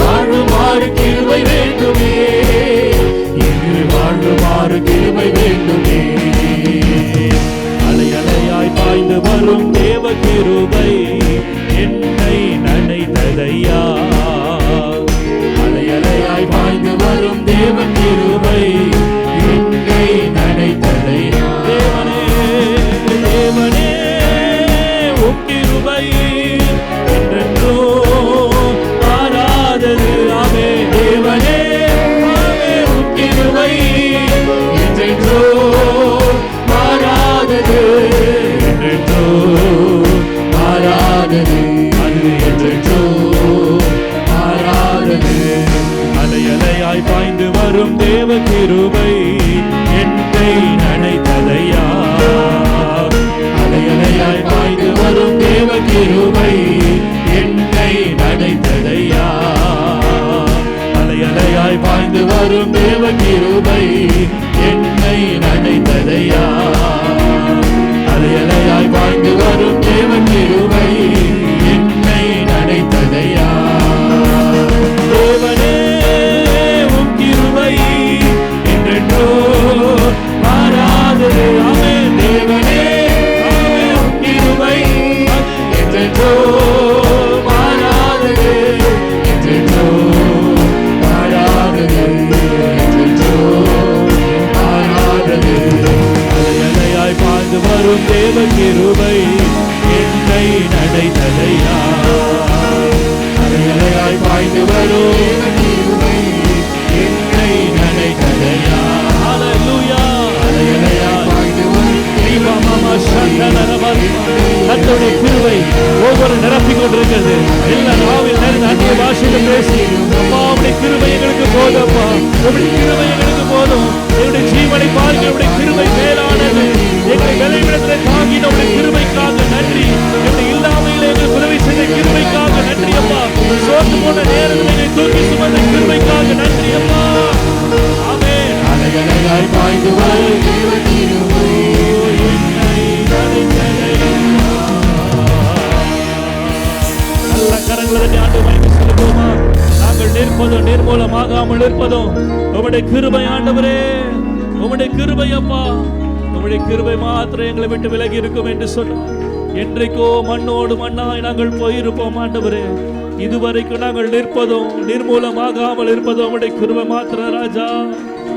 வாழ்வுமாறு கிருபை வேண்டுமே. இன்று வாழ்வுமாறு கிருபை வேண்டுமே. அலை அலையாய் பாய்ந்து வரும் தேவ கிருபை என்னை நனைத்ததையா. அலை அலையாய் பாய்ந்து வரும் தேவ கிருபை என்னை நனைத்ததையா. தேவனே தேவனே உம் கிருபை என்றென்றோ மாறாதது. ஆமென். தேவனே ஆமென். உம் கிருபை என்றென்றோ மாறாதது. என்றென்றோ மாறாதது. அது என்றென்றோ மாறாதது. அலை அலையாய் பாய்ந்து வரும் தேவ கிருபை என்னை நனைத்ததையா. அலை அலையாய் பாய்ந்து வரும் தேவ கிருபை என்னை நனைத்ததையா. அலை அலையாய் பாய்ந்து வரும் தேவ கிருபை என்னை நனைத்ததையா. அலை அலையாய் பாய்ந்து வரும் தேவ கிருபை என்னை நனைத்ததையா. தேவனே உம் கிருபை என்றென்றோ மாறாதது. ஆமென். தேவனே ஆமென். உம் கிருபை என்றென்றோ மாறாதது. என்றென்றோ மாறாதது. என்றென்றோ மாறாதது. அலை அலையாய் பாய்ந்து வரும் தேவ கிருபை என்னை நனைத்ததையா. அலை அலையாய் பாய்ந்து வரும் தேவ கிருபை என்னை நனைத்ததையா. ஹல்லேலூயா. அலை அலையாய் பாய்ந்து வரும் தீபா மாமா சந்தனரவர் கர்த்தருடைய கிருபை ஒவ்வொரு நிரப்பிக் கொண்டிருக்கிறது. எல்லா நாவில் நிறைந்த அந்நிய பாஷையில் பேசி அப்பா உம்முடைய கிருபை எங்களுக்கு போதும்ப்பா. உம்முடைய கிருபை எங்களுக்கு போதும். எங்களுடைய ஜீவனை பார்க்க உம்முடைய கிருபை மேலானது. எங்களை விளைவிடத்தில் தாங்கின உம்முடைய கிருபைக்காக நன்றி. எங்களுடைய இல்லாமையில் எங்களுக்கு உதவி செய்த கிருபைக்காக நன்றி அப்பா. சோர்ந்து போன நேரத்தில் எங்களை தூக்கி சுமந்த கிருபைக்காக நன்றி அப்பா. ஆமென். அலை அலையாய் பாய்ந்து வரும் தேவ கிருபை என்னை நனைத்ததையா. கரங்களை தட்டி ஆண்டவரை மகிமை செலுத்துவோமா? நாங்கள் நிற்பதும் நிர்மூலமாகாமல் இருப்பதும் உம்முடைய கிருபை ஆண்டவரே, உம்முடைய கிருபை அப்பா. உம்முடைய கிருபை மாத்திரம் எங்களை விட்டு விலகி இருக்கும் என்று சொன்னார். என்றைக்கோ மண்ணோடு மண்ணாய் நாங்கள் போயிருப்போம் ஆண்டவரே. இதுவரைக்கும் நாங்கள் நிற்பதும் நிர்மூலமாகாமல் இருப்பதும் உம்முடைய கிருபை மாத்திரம் ராஜா,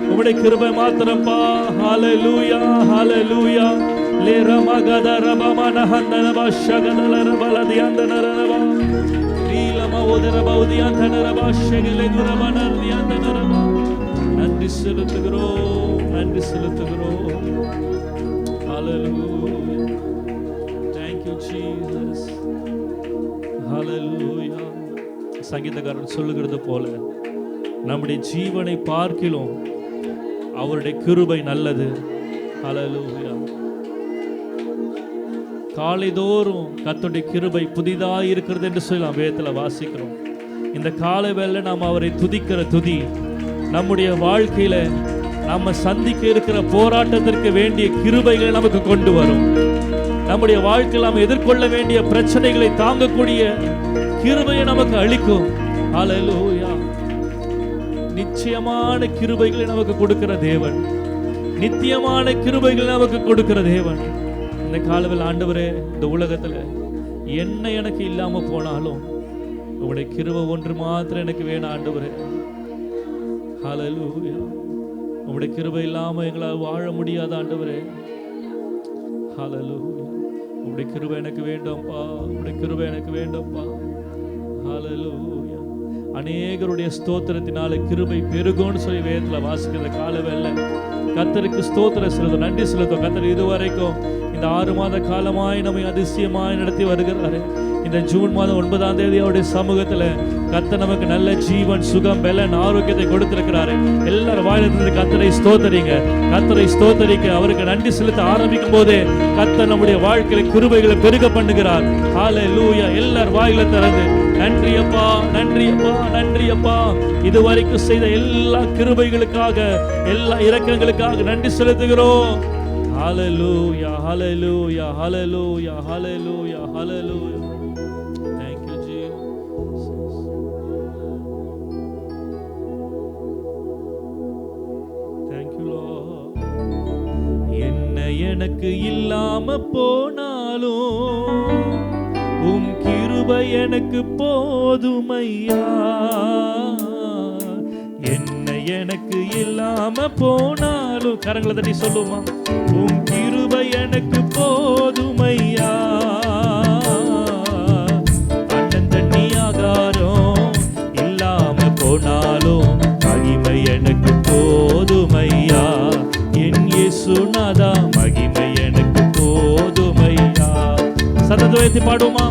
உம்முடைய கிருபை மாத்திரப்பா. ஹல்லேலூயா ஹல்லேலூயா. லேரமகத ரபமன ஹந்தனப ஷகதலரபலதி அந்தனரபா நீலம உதரபௌதி அந்தனரப ஷகலே துரபனர்தி அந்தனரபா. நன்றி செலுத்துகிறோம், நன்றி செலுத்துகிறோம். ஹல்லேலூயா. Thank you Jesus. ஹல்லேலூயா. சங்கீதக்காரர் சொல்லுகிறது போல நம்முடைய ஜீவனை பார்க்கிலும் அவருடைய கிருபை நல்லது. ஹல்லேலூயா. காலைதோறும் கர்த்தருடைய கிருபை புதிதாக இருக்கிறது என்று சொல்லி நாம் வேதத்தில் வாசிக்கிறோம். இந்த காலை வேளை நாம் அவரை துதிக்கிற துதி நம்முடைய வாழ்க்கையில நம்ம சந்திக்க இருக்கிற போராட்டத்திற்கு வேண்டிய கிருபைகளை நமக்கு கொண்டு வரும். நம்முடைய வாழ்க்கையில் நாம் எதிர்கொள்ள வேண்டிய பிரச்சனைகளை தாங்கக்கூடிய கிருபையை நமக்கு அளிக்கும். ஹல்லேலூயா. நிச்சயமான கிருபைகளை நமக்கு கொடுக்கிற தேவன், நித்தியமான கிருபைகளை நமக்கு கொடுக்கிற தேவன். இந்த காலவில் ஆண்டவரே, இந்த உலகத்துல என்ன எனக்கு இல்லாம போனாலும் உங்களுடைய கிருபை ஒன்று மாத்திரம் எனக்கு வேணும் ஆண்டவரே. ஹல்லேலூயா. உங்களுடைய கிருபை இல்லாம எங்களால் வாழ முடியாத ஆண்டவரே. ஹல்லேலூயா. உங்களுடைய கிருபை எனக்கு வேண்டும்பா, உங்களுடைய கிருபை எனக்கு வேண்டும்பா. ஹல்லேலூயா. அநேகருடைய ஸ்தோத்திரத்தினால கிருபை பெருகும்னு சொல்லி வேதத்துல வாசிக்கிற காலவேளை கர்த்தருக்கு ஸ்தோத்திரம் செலுத்தும், நன்றி செலுத்தும். கர்த்தர் இதுவரைக்கும் இந்த 6 மாத காலமாய் நம்மை அதிசயமாய் நடத்தி வருகிறாரு. இந்த ஜூன் மாதம் 9ஆம் தேதி அவருடைய சமூகத்துல கர்த்தர் நமக்கு நல்ல ஜீவன், சுகம், பலன், ஆரோக்கியத்தை கொடுத்திருக்கிறாரு. எல்லாரும் வாயிலிருந்து கர்த்தரை ஸ்தோத்தரிங்க. கர்த்தரை ஸ்தோத்தரிக்க, அவருக்கு நன்றி செலுத்த ஆரம்பிக்கும் போதே கர்த்தர் நம்முடைய வாழ்க்கையில கிருபைகளை பெருக பண்ணுகிறார். ஹல்லேலூயா. எல்லாரும் வாயில திறந்து நன்றி அப்பா, நன்றி அப்பா, நன்றி அப்பா. இதுவரைக்கும் செய்த எல்லா கிருபைகளுக்காக, எல்லா இரக்கங்களுக்காக நன்றி செலுத்துகிறோம். ஹல்லேலூயா ஹல்லேலூயா ஹல்லேலூயா ஹல்லேலூயா ஹல்லேலூயா. Thank you Jesus. Thank you Lord. என்ன எனக்கு இல்லாம போனாலும் உம் கிருபை எனக்கு போதுமையா. என்ன எனக்கு இல்லாம போனாலும் கரங்களை தட்டி சொல்லுமா, உம் கிருபை எனக்கு போதுமையா. அண்ணன் தண்ணி ஆகாரம் இல்லாம போனாலும் மகிமை எனக்கு போதுமையா. என் இயேசுநாதா மகிமை எனக்கு போதுமையா. சத்தத்தை உயர்த்தி பாடுமா.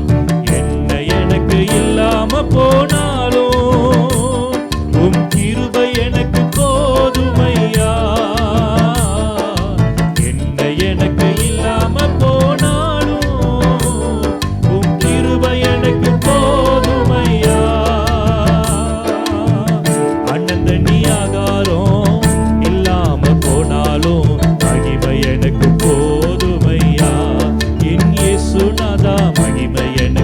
என்ன எனக்கு இல்லாம போனாலும் உம் கிருபை எனக்கு போதுமையா. என்ன எனக்கு இல்லாம போனாலும் உம் கிருபை எனக்கு போதுமையா. அண்ணன் தண்ணி ஆகாரம் இல்லாம போனாலும் மகிமை எனக்கு போதுமையா. என் இயேசுநாதா மகிமை எனக்கு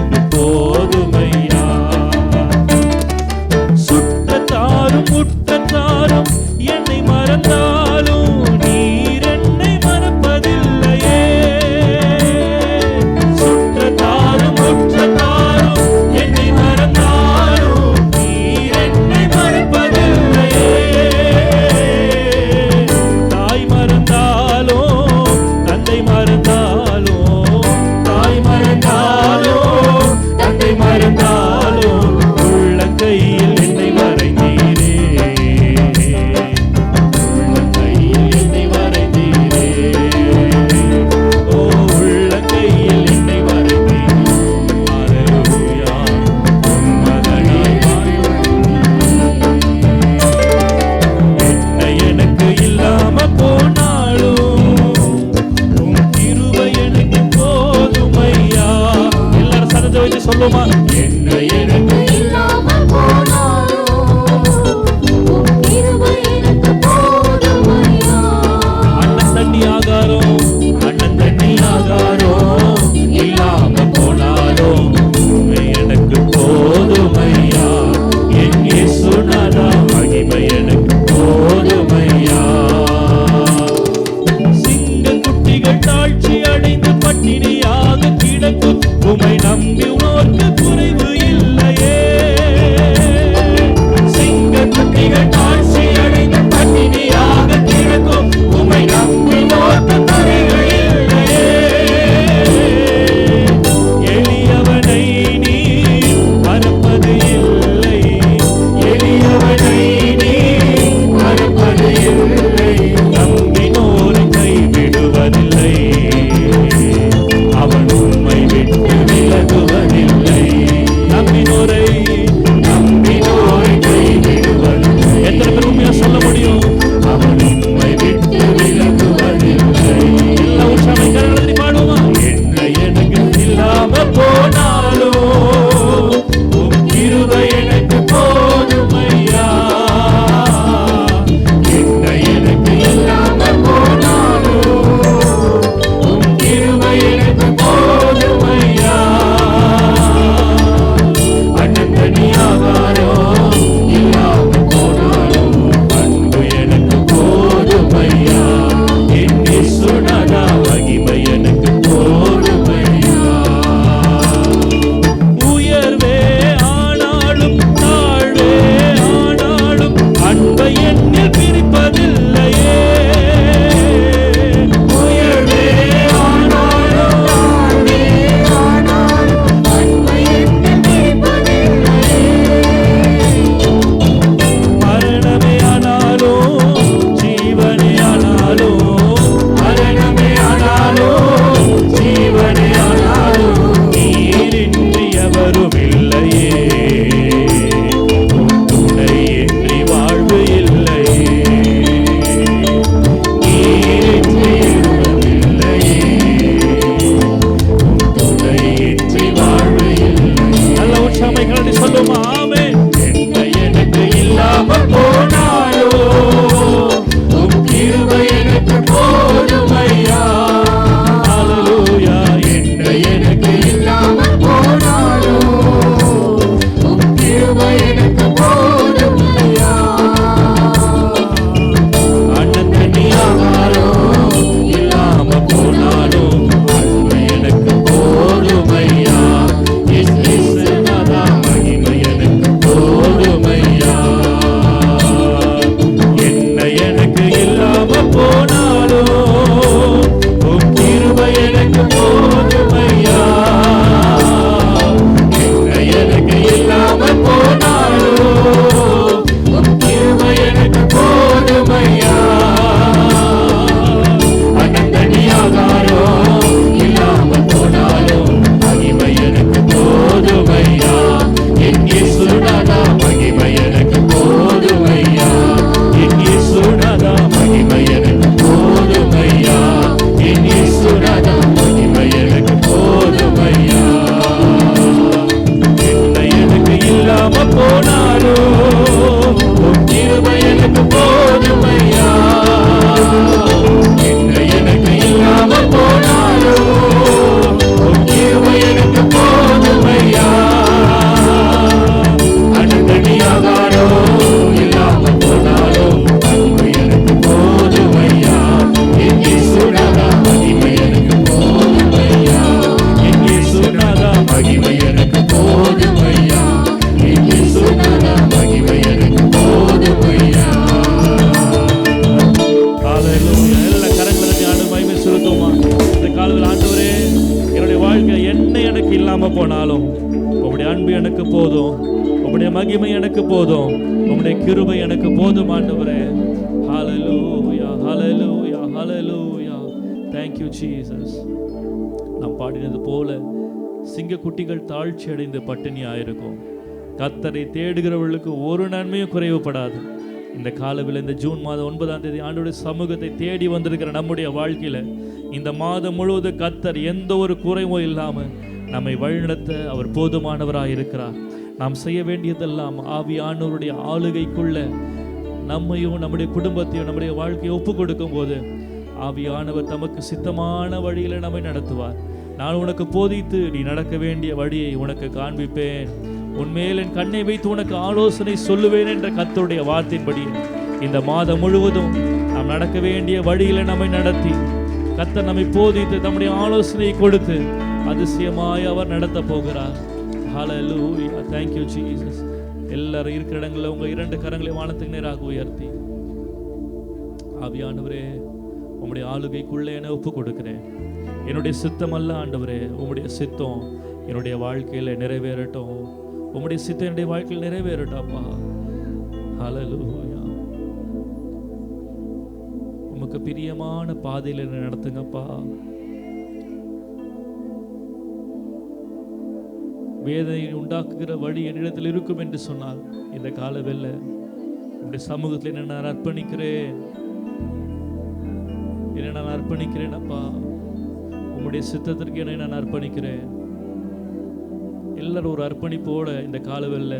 எனக்கு போதும், உம்முடைய கிருபை எனக்கு போதும் ஆண்டவரே. ஹalleluya ஹalleluya ஹalleluya. Thank you Jesus. நாம் பாடினது போல சிங்கக்குட்டிகள் தாழ்ச்சி அடைந்து பட்டினியாயிருக்கும். கர்த்தரை தேடுகிறவர்களுக்கு ஒரு நன்மையும் குறைவுபடாது. இந்த காலவில் இந்த ஜூன் மாதம் 9ஆம் தேதி ஆண்டவருடைய சமூகத்தை தேடி வந்திருக்கிற நம்முடைய வாழ்க்கையில இந்த மாதம் முழுவதும் கர்த்தர் எந்த ஒரு குறைவும் இல்லாமல் நம்மை வழிநடத்த அவர் போதுமானவராக இருக்கிறார். நாம் செய்ய வேண்டியதெல்லாம் ஆவியானவருடைய ஆளுகைக்குள்ள நம்மையும் நம்முடைய குடும்பத்தையும் நம்முடைய வாழ்க்கையை ஒப்பு கொடுக்கும் போது ஆவியானவர் தமக்கு சித்தமான வழியில நம்மை நடத்துவார். நான் உனக்கு போதித்து நீ நடக்க வேண்டிய வழியை உனக்கு காண்பிப்பேன், உன்மேல் என் கண்ணை வைத்து உனக்கு ஆலோசனை சொல்லுவேன் என்ற கர்த்தருடைய வார்த்தையின்படி இந்த மாதம் முழுவதும் நாம் நடக்க வேண்டிய வழியில நம்மை நடத்தி கர்த்தர் நம்மை போதித்து நம்முடைய ஆலோசனையை கொடுத்து அதிசயமாய் அவர் நடத்த போகிறார். ஹalleluya. Thank you Jesus. எல்லாரும் இருக்கிற இடங்களில் உங்க 2 கரங்களை வானத்துக்கு நேராக உயர்த்தி, ஆவியானவரே உம்முடைய ஆளுகைக்குள்ளே என்னை ஒப்பு கொடுக்கிறேன். என்னுடைய சித்தம் அல்ல ஆண்டவரே, உம்முடைய சித்தம் என்னுடைய வாழ்க்கையில் நிறைவேறட்டும். உம்முடைய சித்தம் என்னுடைய வாழ்க்கையில் நிறைவேறட்டும் அப்பா. ஹalleluya. உமக்கு பிரியமான பாதையில் என்னை நடத்துங்கப்பா. வேதனை உண்டாக்குகிற வழி என்னிடத்தில் இருக்கும் என்று சொன்னால் இந்த காலவெல்ல உம்முடைய சமூகத்தில் என்னை நான் அர்ப்பணிக்கிறேன், என்னை நான் அர்ப்பணிக்கிறேன் அப்பா. உம்முடைய சித்தத்திற்கு என்னை நான் அர்ப்பணிக்கிறேன். எல்லாரும் ஒரு அர்ப்பணிப்போட இந்த காலவெல்ல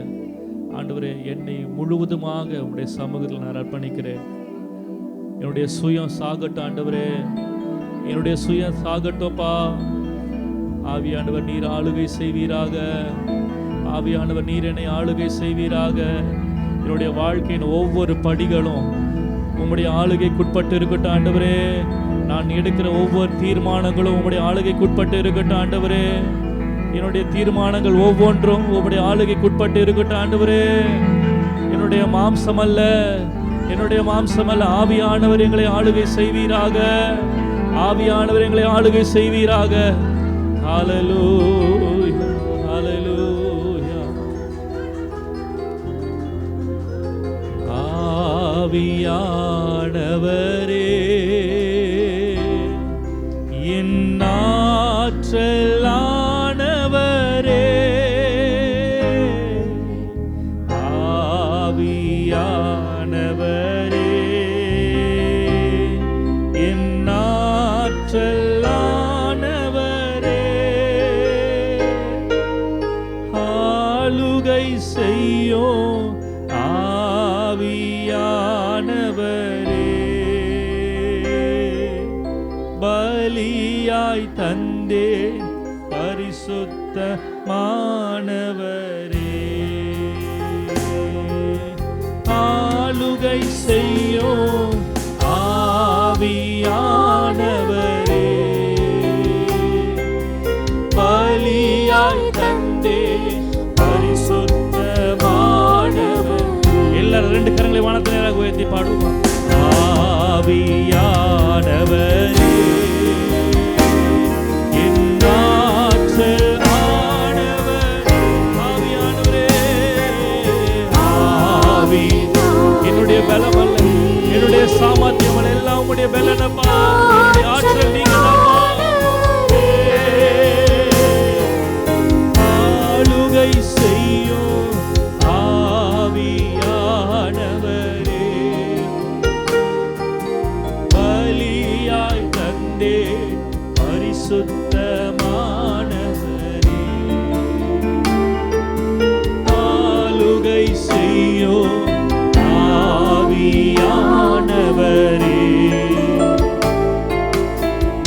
ஆண்டவரே என்னை முழுவதுமாக உம்முடைய சமூகத்தில் நான் அர்ப்பணிக்கிறேன். என்னுடைய சுயம் சாகட்டும் ஆண்டவரே, என்னுடைய சுயம் சாகட்டோப்பா. ஆவியானவர் நீர் ஆளுகை செய்வீராக. ஆவியானவர் நீர் என்னை ஆளுகை செய்வீராக. என்னுடைய வாழ்க்கையின் ஒவ்வொரு படிகளும் உம்முடைய ஆளுகைக்குட்பட்டு இருக்கட்டும் ஆண்டவரே. நான் எடுக்கிற ஒவ்வொரு தீர்மானங்களும் உம்முடைய ஆளுகைக்குட்பட்டு இருக்கட்டும் ஆண்டவரே. என்னுடைய தீர்மானங்கள் ஒவ்வொன்றும் உம்முடைய ஆளுகைக்குட்பட்டு இருக்கட்டும் ஆண்டவரே. என்னுடைய மாம்சம் அல்ல, என்னுடைய மாம்சம் அல்ல, ஆவியானவர் எங்களை ஆளுகை செய்வீராக. ஆவியானவர் எங்களை ஆளுகை செய்வீராக. ஹalleluya ஹalleluya. ஆவியானவரே என் ஆற்றலானவரே, ஆவியானவரே என் ஆற்றலானவரே, ஆளுகை செய்யும் ஆவியானவரே, பலியாய் தந்தேன் பரிசுத்தமானவரே, ஆளுகை செய்யும் ஆவியானவரே, பலியாய் தந்தேன் பரிசுத்தமானவர். எல்லாரும் 2 கரங்களை வானத்தில் நேராக உயர்த்தி பாடுவோம். ஆவியானவரே என் ஆற்றல் ஆனவரே, ஆவியானவரே, ஆவி என்னுடைய பலம் அல்ல, என்னுடைய சாமர்த்தியம் அல்ல, எல்லாம் உம்முடைய பலனப்பா. என்னுடைய ஆற்றல் நீங்க தான்ப்பா. ஆளுகை செய்யும் ஆவியானவரே, பலியாய் தந்தே பரிசுத்தமானவரே, ஆளுகை செய்யும் ஆவியானவரே,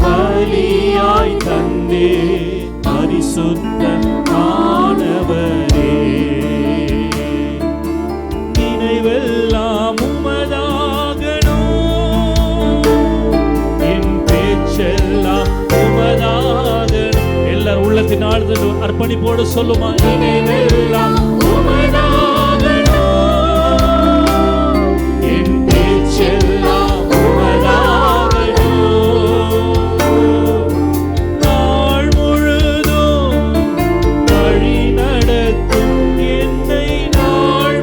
பலியாய் தந்தே பரிசுத்தமானவரே, நினைவெல்லாம் உமதாகணும், என் பேச்செல்லாம் உமதாகணும். எல்லாரும் உள்ளத்தின் ஆழ்ந்து அர்ப்பணிப்போடு சொல்லுமா. நினைவெல்லாம் உமதாகணும், என் பேச்செல்லாம் உமதாகணும், நாள் முழுதும் வழி நடத்தும் என்னை நாள்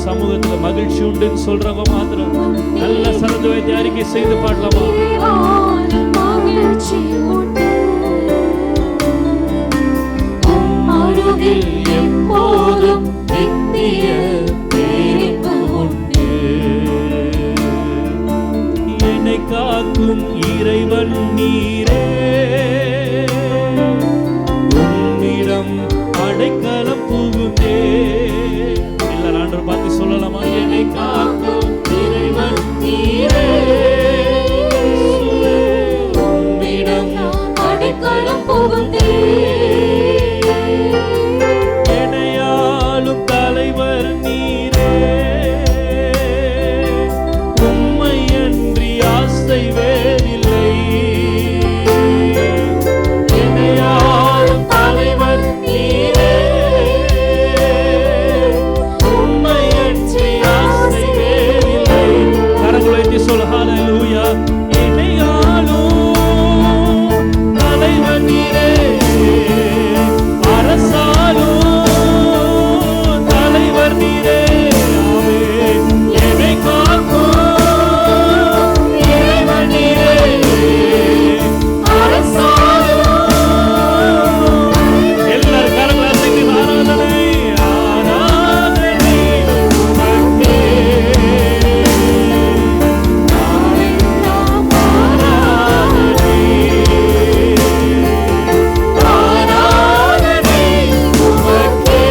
சமூகத்துல மகிழ்ச்சி உண்டுன்னு சொல்றவங்க மாத்திரம் நல்ல சரந்து வைத்து அறிக்கை செய்து பாடலாமா? மகிழ்ச்சி உண்டு அருகில் எப்போதும் நித்திய பேரின்பு உண்டு. என்னை காக்கும் இறைவன் நீரே, உம்மிடம் அடைக்கலம் புகுந்தே. எல்லாரும் ஆண்டவர் பார்த்து சொல்லலாமா? என்னை காக்கும் இறைவன் நீரே, உம்மிடம் அடைக்கலம் புகுந்தே. எனையாளும் தலைவர் நீரே, உம்மை அன்றி ஆசை வேறில்லை. எனையாளும் தலைவர் நீரே, உம்மை அன்றி ஆசை வேறில்லை. கரங்களை உயர்த்தி சொல்ல ஹல்லேலூயா. எனையாளும் தலைவர் நீரே, அரசாளும் தலைவர் நீரே, ஆமென். என்னை காக்கும் இறைவன் நீரே, அரசாளும். எல்லாரும் கரங்களை அசைத்து ஆராதனை ஆராதனை உமக்கே. நாளெல்லாம் ஆராதனை ஆராதனை உமக்கே.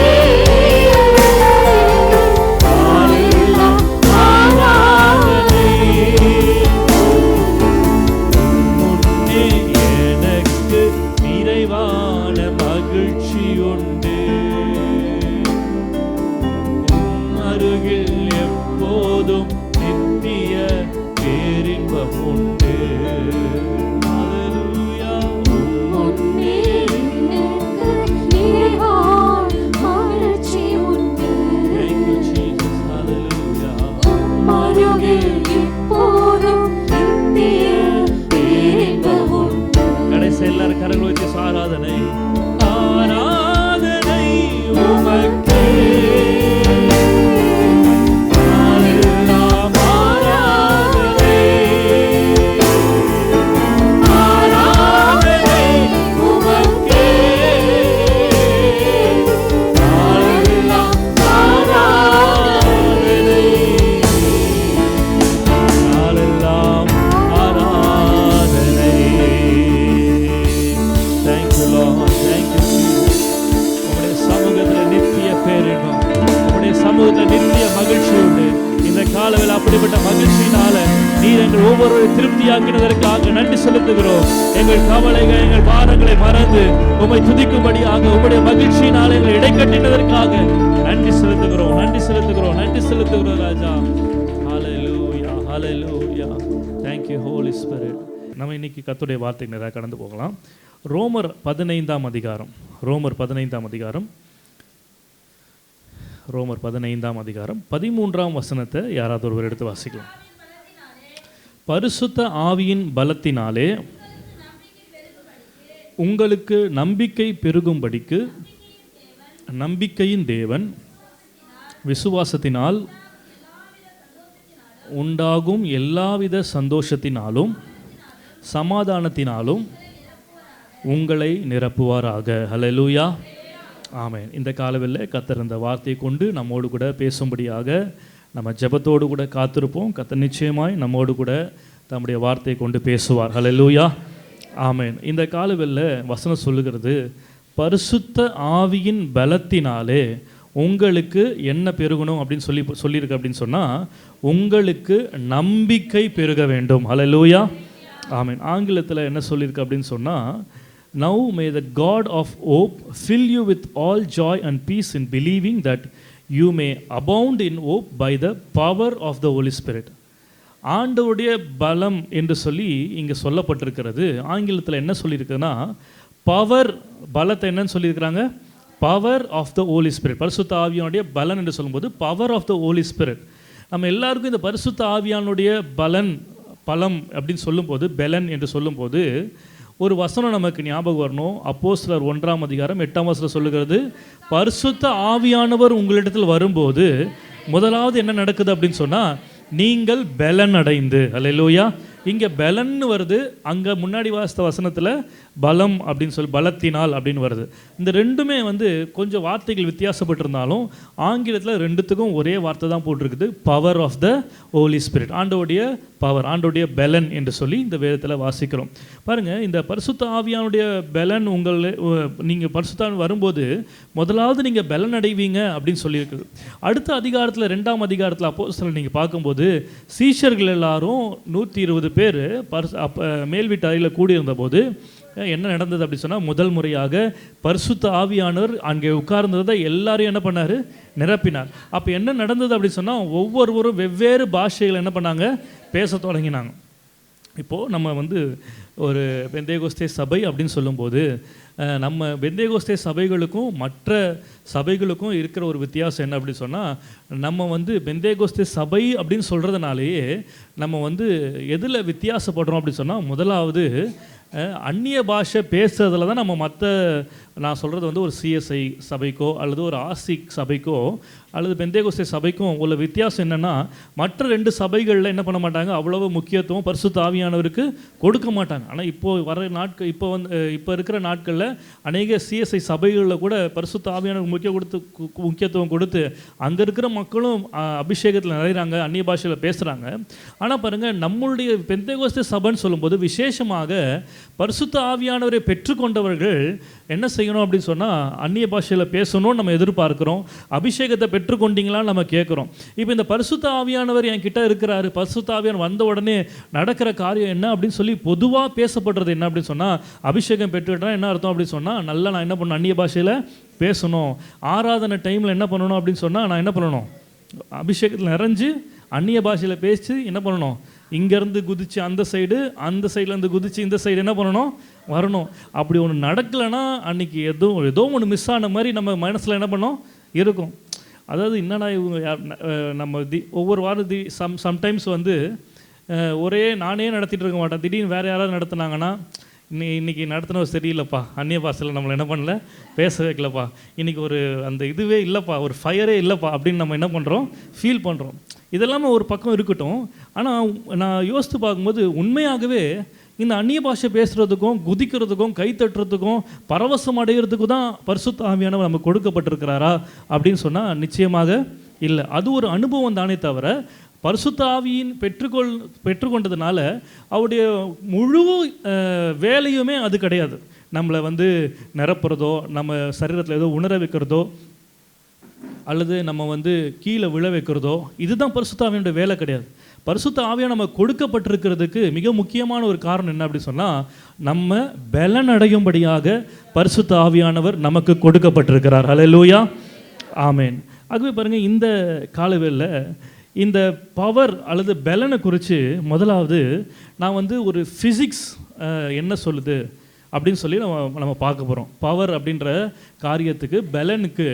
நாளெல்லாம் ஆராதனை முன்னே எனக்கு நிறைவான மகிழ்ச்சி உண்டு, உம் அருகில் எப்போதும் நித்திய பேரின்பம் உண்டு. ஹல்லேலூயா. முன்னே எனக்கு நிறைவான மகிழ்ச்சி உண்டு. Thank you, Jesus. Hallelujah. அருகில் எப்போதும் நித்திய பேரின்பு உண்டு. கடைசி எல்லாரும் கரங்களை வச்சு ஆராதனை ஆராதனை உமக்கே. நாளெல்லாம் ஆராதனை ஆராதனை உமக்கே. நாளெல்லாம் ஆராதனை நாளெல்லாம் ஆராதனை. Thank you, Lord. Thank you, Jesus. உம்முடைய சமூகத்தில் நித்திய பேரின்பம், உம்முடைய சமூகத்தில் நித்திய மகிழ்ச்சி உண்டு. இந்த காலவில் அப்படிப்பட்ட மகிழ்ச்சியினால நீர் எங்கள் ஒவ்வொரு திருப்தியாக்கினதற்காக நன்றி செலுத்துகிறோம். எங்கள் கவலைகள், எங்கள் பாரங்களை மறந்து உம்மை துதிக்கும்படியாக உம்முடைய மகிழ்ச்சியினால எங்களை இடைக்கட்டினதற்காக நன்றி செலுத்துகிறோம், நன்றி செலுத்துகிறோம், நன்றி செலுத்துகிறோம் ராஜா. ஹalleluya, ஹalleluya. Thank you, Holy Spirit. நம்ம இன்னைக்கு கர்த்தருடைய வார்த்தை நேரா கடந்து போகலாம். ரோமர் 15ஆம் அதிகாரம், ரோமர் 15ஆம் அதிகாரம், ரோமர் 15ஆம் அதிகாரம் 13ஆம் வசனத்தை யாராவது ஒருவர் எடுத்து வாசிக்கலாம். பரிசுத்த ஆவியின் பலத்தினாலே உங்களுக்கு நம்பிக்கை பெருகும்படிக்கு நம்பிக்கையின் தேவன் விசுவாசத்தினால் உண்டாகும் எல்லாவித சந்தோஷத்தினாலும் சமாதானத்தினாலும் உங்களை நிரப்புவாராக. ஹல்லேலூயா. ஆமென். இந்த காலவெல்ல கர்த்தர் இந்த வார்த்தையை கொண்டு நம்மோடு கூட பேசும்படியாக நம்ம ஜெபத்தோடு கூட காத்திருப்போம். கர்த்தர் நிச்சயமாய் நம்மோடு கூட தம்முடைய வார்த்தையை கொண்டு பேசுவார். ஹல்லேலூயா. ஆமென். இந்த காலவெல்ல வசனம் சொல்லுகிறது, பரிசுத்த ஆவியின் பலத்தினாலே உங்களுக்கு என்ன பெருகணும் அப்படின்னு சொல்லியிருக்கு அப்படின்னு சொன்னால், உங்களுக்கு நம்பிக்கை பெருக வேண்டும். ஹல்லேலூயா. ஆமென். ஆங்கிலத்தில் என்ன சொல்லியிருக்கு அப்படின்னு சொன்னால், now may the God of hope fill you with all joy and peace in believing that you may abound in hope by the power of the Holy Spirit. ஆண்டவருடைய பலம் என்று சொல்லி இங்கே சொல்லப்பட்டிருக்கிறது. ஆங்கிலத்தில் என்ன சொல்லியிருக்குன்னா, பவர், பலத்தை என்னன்னு சொல்லியிருக்கிறாங்க, power of the Holy Spirit. பரிசுத்த ஆவியானுடைய பலன் என்று சொல்லும்போது power of the Holy Spirit. நம்ம எல்லாருக்கும் இந்த பரிசுத்த ஆவியானுடைய பலம் அப்படின்னு சொல்லும்போது, பெலன் என்று சொல்லும்போது ஒரு வசனம் நமக்கு ஞாபகம் வரணும். அப்போஸ்தலர் 1ஆம் அதிகாரம் 8ஆம் வசனம் சொல்லுகிறது, பரிசுத்த ஆவியானவர் உங்களிடத்தில் வரும்போது முதலாவது என்ன நடக்குது அப்படின்னு சொன்னால், நீங்கள் பலன் அடைந்து. அல்லேலூயா. இங்கே பலன்னு வருது, அங்கே முன்னாடி வாசித்த வசனத்தில் பலம் அப்படின்னு சொல்லி பலத்தினால் அப்படின்னு வருது. இந்த ரெண்டுமே வந்து கொஞ்சம் வார்த்தைகள் வித்தியாசப்பட்டிருந்தாலும் ஆங்கிலத்தில் ரெண்டுத்துக்கும் ஒரே வார்த்தை தான் போட்டிருக்குது, power of the Holy Spirit. ஆண்டோடைய பவர், ஆண்டோடைய பலன் என்று சொல்லி இந்த வேதத்தில் வாசிக்கிறோம். பாருங்கள், இந்த பரிசுத்த ஆவியானுடைய பலன் நீங்கள் பரிசுத்த வரும்போது முதலாவது நீங்கள் பலன் அடைவீங்க அப்படின்னு சொல்லியிருக்குது. அடுத்த அதிகாரத்தில் 2ஆம் அதிகாரத்தில் அப்போஸ்தலர் நீங்கள் பார்க்கும்போது சீஷர்கள் எல்லாரும் 120 பேர் மேல் வீட்டு அறையில் கூடியிருந்த போது என்ன நடந்தது அப்படி சொன்னால், முதல் முறையாக பரிசுத்த ஆவியானவர் அங்கே உட்கார்ந்ததை எல்லாரையும் என்ன பண்ணார், நிரப்பினார். அப்போ என்ன நடந்தது அப்படி சொன்னால், ஒவ்வொருவரும் வெவ்வேறு பாஷைகள் என்ன பண்ணாங்க, பேச தொடங்கினாங்க. இப்போது நம்ம வந்து ஒரு பெந்தேகோஸ்தே சபை அப்படின்னு சொல்லும்போது நம்ம பெந்தேகோஸ்தே சபைகளுக்கும் மற்ற சபைகளுக்கும் இருக்கிற ஒரு வித்தியாசம் என்ன அப்படின்னு சொன்னால், நம்ம வந்து பெந்தேகோஸ்தே சபை அப்படின்னு சொல்கிறதுனாலேயே நம்ம வந்து எதில் வித்தியாசப்படுறோம் அப்படின்னு சொன்னால், முதலாவது அந்நிய பாஷை பேசுறதுல தான் நம்ம நான் சொல்கிறது வந்து ஒரு சிஎஸ்ஐ சபைக்கோ அல்லது ஒரு ஆசிக் சபைக்கோ அல்லது பெந்தேகோஸ்தே சபைக்கும் உள்ள வித்தியாசம் என்னென்னா, மற்ற 2 சபைகளில் என்ன பண்ண மாட்டாங்க, அவ்வளவு முக்கியத்துவம் பரிசுத்த ஆவியானவருக்கு கொடுக்க மாட்டாங்க. ஆனால் இப்போ இருக்கிற நாட்களில் அநேக சிஎஸ்ஐ சபைகளில் கூட பரிசுத்த ஆவியானவருக்கு முக்கியத்துவம் கொடுத்து அங்கே இருக்கிற மக்களும் அபிஷேகத்தில் நிறைகிறாங்க, அந்நிய பாஷையில் பேசுகிறாங்க. ஆனால் பாருங்கள், நம்மளுடைய பெந்தேகோஸ்தே சபைன்னு சொல்லும்போது விசேஷமாக பரிசுத்த ஆவியானவரை பெற்றுக்கொண்டவர்கள் என்ன செய்யணும் அப்படின்னு சொன்னால், அந்நிய பாஷையில் பேசணும்னு நம்ம எதிர்பார்க்குறோம். அபிஷேகத்தை பெற்றுக்கொண்டீங்களான்னு நம்ம கேட்குறோம். இப்போ இந்த பரிசுத்த ஆவியானவர் என் கிட்ட இருக்கிறாரு, பரிசுத்த ஆவியானவர் வந்த உடனே நடக்கிற காரியம் என்ன அப்படின்னு சொல்லி பொதுவாக பேசப்படுறது என்ன அப்படின்னு சொன்னால், அபிஷேகம் பெற்றுக்கிட்டா என்ன அர்த்தம் அப்படின்னு சொன்னால், நல்லா நான் என்ன பண்ணணும், அந்நிய பாஷையில் பேசணும். ஆராதனை டைமில் என்ன பண்ணணும் அப்படின்னு சொன்னால், நான் என்ன பண்ணணும், அபிஷேகத்தில் நிறைஞ்சு அந்நிய பாஷையில் பேசி என்ன பண்ணணும், இங்கேருந்து குதிச்சு அந்த சைட்லேருந்து குதிச்சு இந்த சைடு என்ன பண்ணணும், வரணும். அப்படி ஒன்று நடக்கலைன்னா அன்றைக்கி ஏதோ ஒன்று மிஸ் ஆன மாதிரி நம்ம மனசில் என்ன பண்ணோம் இருக்கும். அதாவது என்னன்னா இவங்க நம்ம ஒவ்வொரு வாரம் சம்டைம்ஸ் வந்து ஒரே நானே நடத்திட்டு இருக்க மாட்டேன், திடீர்னு வேறு யாராவது நடத்துனாங்கன்னா, இன்றைக்கி நடத்தினவர் சரியில்லைப்பா, அந்நிய பாஷையில் நம்மளை என்ன பண்ணல, பேச வைக்கலப்பா, இன்றைக்கி ஒரு அந்த இதுவே இல்லைப்பா, ஒரு ஃபயரே இல்லைப்பா அப்படின்னு நம்ம என்ன பண்ணுறோம், ஃபீல் பண்ணுறோம். இதெல்லாமே ஒரு பக்கம் இருக்கட்டும். ஆனால் நான் யோசித்து பார்க்கும்போது உண்மையாகவே இந்த அந்நிய பாஷை பேசுகிறதுக்கும் குதிக்கிறதுக்கும் கை தட்டுறதுக்கும் பரவசம் அடைகிறதுக்கும் தான் பரிசுத்த ஆவியானவர் நமக்கு கொடுக்கப்பட்டிருக்கிறாரா அப்படின்னு சொன்னால் நிச்சயமாக இல்லை. அது ஒரு அனுபவம் தானே தவிர பரிசுத்த ஆவியின் பெற்றுக்கொண்டதுனால அவருடைய முழு வேலையுமே அது கிடையாது. நம்மளை வந்து நிரப்புறதோ, நம்ம சரீரத்தில் ஏதோ உணர வைக்கிறதோ, அல்லது நம்ம வந்து கீழே விழ வைக்கிறதோ, இதுதான் பரிசுத்த ஆவியோட வேலை கிடையாது. பரிசுத்த ஆவியா நம்ம கொடுக்கப்பட்டிருக்கிறதுக்கு மிக முக்கியமான ஒரு காரணம் என்ன அப்படின்னு சொன்னால், நம்ம பலன் அடையும்படியாக பரிசுத்த ஆவியானவர் நமக்கு கொடுக்கப்பட்டிருக்கிறார். ஹல்லேலூயா, ஆமேன். ஆகவே பாருங்கள், இந்த காலவேளையில் இந்த பவர் அல்லது பலனை குறித்து முதலாவது நான் வந்து ஒரு ஃபிசிக்ஸ் என்ன சொல்லுது அப்படின்னு சொல்லி நம்ம பார்க்க போகிறோம். பவர் அப்படின்ற காரியத்துக்கு, பலனுக்கு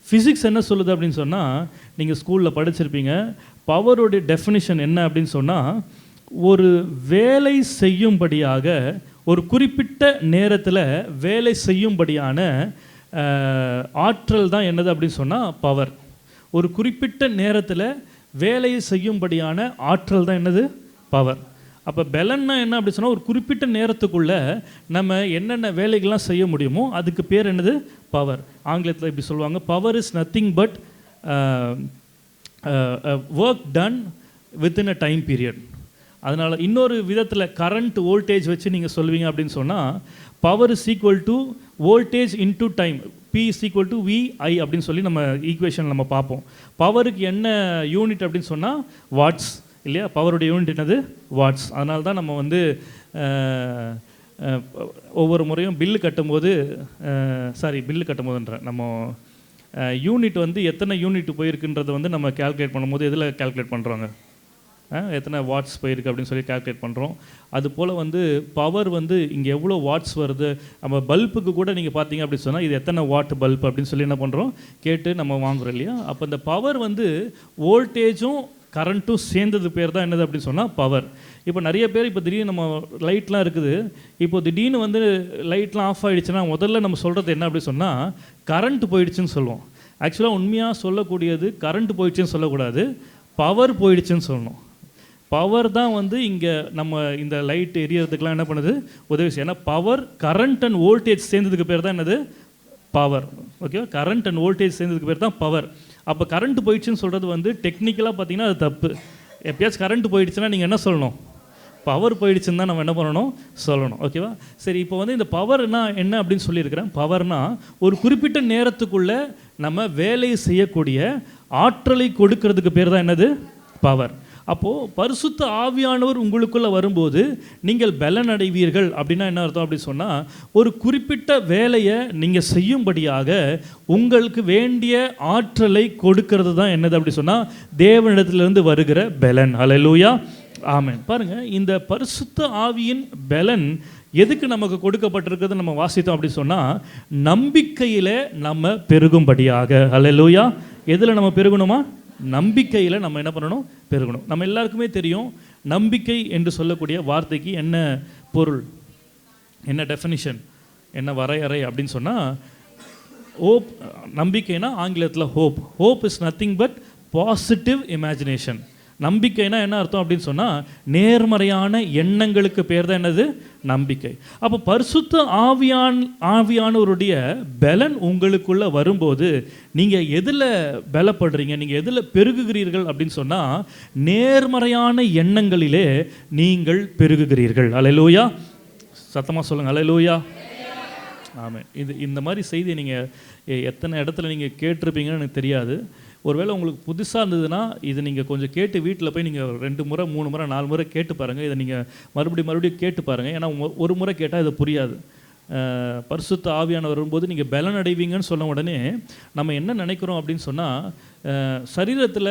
ஃபிசிக்ஸ் என்ன சொல்லுது அப்படின்னு சொன்னால், நீங்கள் ஸ்கூலில் படிச்சிருப்பீங்க. பவருடைய டெஃபினிஷன் என்ன அப்படின்னு சொன்னால், ஒரு வேலை செய்யும்படியாக, ஒரு குறிப்பிட்ட நேரத்தில் வேலை செய்யும்படியான ஆற்றல் தான் என்னது அப்படின்னு சொன்னால் பவர். ஒரு குறிப்பிட்ட நேரத்தில் வேலையை செய்யும்படியான ஆற்றல் தான் என்னது, பவர். அப்போ பலன்னா என்ன அப்படி சொன்னால், ஒரு குறிப்பிட்ட நேரத்துக்குள்ளே நம்ம என்னென்ன வேலைகள்லாம் செய்ய முடியுமோ அதுக்கு பேர் என்னது, பவர். ஆங்கிலத்தில் இப்படி சொல்லுவாங்க, power is nothing but work done within a time period. அதனால் இன்னொரு விதத்தில் கரண்ட் வோல்டேஜ் வச்சு நீங்கள் சொல்லுவீங்க அப்படின்னு சொன்னால், power is equal to voltage into time, P is equal to VI அப்படின்னு சொல்லி நம்ம ஈக்குவேஷன் நம்ம பார்ப்போம். பவருக்கு என்ன யூனிட் அப்படின்னு சொன்னால் வாட்ஸ் இல்லையா, பவருடைய யூனிட் என்னது, வாட்ஸ். அதனால தான் நம்ம வந்து ஒவ்வொரு முறையும் பில்லு கட்டும்போதுன்ற நம்ம யூனிட் வந்து எத்தனை யூனிட் போயிருக்குன்றதை வந்து நம்ம கால்குலேட் பண்ணும்போது எதில் கால்குலேட் பண்ணுறோங்க, எத்தனை வாட்ஸ் போயிருக்கு அப்படின்னு சொல்லி கால்குலேட் பண்ணுறோம். அதுபோல் வந்து பவர் வந்து இங்கே எவ்வளோ வாட்ஸ் வருது, நம்ம பல்புக்கு கூட நீங்கள் பார்த்தீங்க அப்படின்னு சொன்னால் இது எத்தனை வாட் பல்ப் அப்படின்னு சொல்லி என்ன பண்ணுறோம், கேட்டு நம்ம வாங்குகிறோம் இல்லையா. அப்போ இந்த பவர் வந்து வோல்டேஜும் கரண்ட்டும் சேர்ந்தது பேர் தான் என்னது அப்படின்னு சொன்னால் பவர். இப்போ நிறைய பேர் இப்போ திடீர்னு நம்ம லைட்லாம் இருக்குது, இப்போ திடீர்னு வந்து லைட்லாம் ஆஃப் ஆகிடுச்சுன்னா முதல்ல நம்ம சொல்கிறது என்ன அப்படின்னு சொன்னால் கரண்ட் போயிடுச்சுன்னு சொல்லுவோம். ஆக்சுவலாக உண்மையாக சொல்லக்கூடியது கரண்ட் போயிடுச்சுன்னு சொல்லக்கூடாது, பவர் போயிடுச்சுன்னு சொல்லணும். பவர் தான் வந்து இங்கே நம்ம இந்த லைட் எரியறதுக்கெலாம் என்ன பண்ணுது, உதவி செய்யும். ஏன்னா பவர், கரண்ட் அண்ட் வோல்டேஜ் சேர்ந்ததுக்கு பேர் தான் என்னது, பவர். ஓகேவா? கரண்ட் அண்ட் வோல்டேஜ் சேர்ந்ததுக்கு பேர் தான் பவர். அப்போ கரண்ட் போயிடுச்சுன்னு சொல்கிறது வந்து டெக்னிக்கலாக பார்த்தீங்கன்னா அது தப்பு. எப்பயாச்சும் கரண்ட் போயிடுச்சுன்னா நீங்கள் என்ன சொல்லணும், பவர் போயிடுச்சுன்னு தான் நம்ம என்ன பண்ணணும், சொல்லணும். ஓகேவா? சரி, இப்போ வந்து இந்த பவர்னா என்ன அப்படின்னு சொல்லியிருக்கிறேன். பவர்னா ஒரு குறிப்பிட்ட நேரத்துக்குள்ளே நம்ம வேலையை செய்யக்கூடிய ஆற்றலை கொடுக்கறதுக்கு பேர் தான் என்னது, பவர். அப்போது பரிசுத்த ஆவியானவர் உங்களுக்குள்ளே வரும்போது நீங்கள் பலன் அடைவீர்கள். அப்படின்னா என்ன அர்த்தம் அப்படி சொன்னால், ஒரு குறிப்பிட்ட வேலையை நீங்கள் செய்யும்படியாக உங்களுக்கு வேண்டிய ஆற்றலை கொடுக்கறது தான் என்னது அப்படி சொன்னால் தேவனிடத்திலிருந்து வருகிற பலன். ஹல்லேலூயா, ஆமென். பாருங்கள், இந்த பரிசுத்த ஆவியின் பலன் எதுக்கு நமக்கு கொடுக்கப்பட்டிருக்கிறது நம்ம வாசித்தோம் அப்படி சொன்னால், நம்பிக்கையில் நம்ம பெருகும்படியாக. ஹல்லேலூயா. எதில் நம்ம பெருகணுமா, நம்பிக்கையில் நம்ம என்ன பண்ணணும், பெருகணும். நம்ம எல்லாருக்குமே தெரியும் நம்பிக்கை என்று சொல்லக்கூடிய வார்த்தைக்கு என்ன பொருள், என்ன டெஃபினிஷன், என்ன வரையறை அப்படின்னு சொன்னால், ஹோப். நம்பிக்கைனா ஆங்கிலத்தில் hope. Hope is nothing but positive imagination. நம்பிக்கைனா என்ன அர்த்தம் அப்படின்னு சொன்னால், நேர்மறையான எண்ணங்களுக்கு பேர் தான் என்னது, நம்பிக்கை. அப்போ பரிசுத்த ஆவியானவருடைய பலன் உங்களுக்குள்ளே வரும்போது நீங்கள் எதில் பலப்படுறீங்க, நீங்கள் எதில் பெருகுகிறீர்கள் அப்படின்னு சொன்னால், நேர்மறையான எண்ணங்களிலே நீங்கள் பெருகுகிறீர்கள். அல்லேலூயா, சத்தமாக சொல்லுங்கள், அல்லேலூயா, ஆமாம். இந்த மாதிரி செய்தியை நீங்கள் எத்தனை இடத்துல நீங்கள் கேட்டிருப்பீங்கன்னு எனக்கு தெரியாது. ஒருவேளை உங்களுக்கு புதுசாக இருந்ததுன்னா இது நீங்கள் கொஞ்சம் கேட்டு வீட்டில் போய் நீங்கள் 2 முறை 3 முறை 4 முறை கேட்டு பாருங்கள். இதை நீங்கள் மறுபடியும் கேட்டு பாருங்கள். ஏன்னா ஒரு முறை கேட்டால் இது புரியாது. பரிசுத்த ஆவியானவர் வரும்போது நீங்கள் பலன் அடைவீங்கன்னு சொன்ன உடனே நம்ம என்ன நினைக்கிறோம் அப்படின்னு சொன்னால், சரீரத்தில்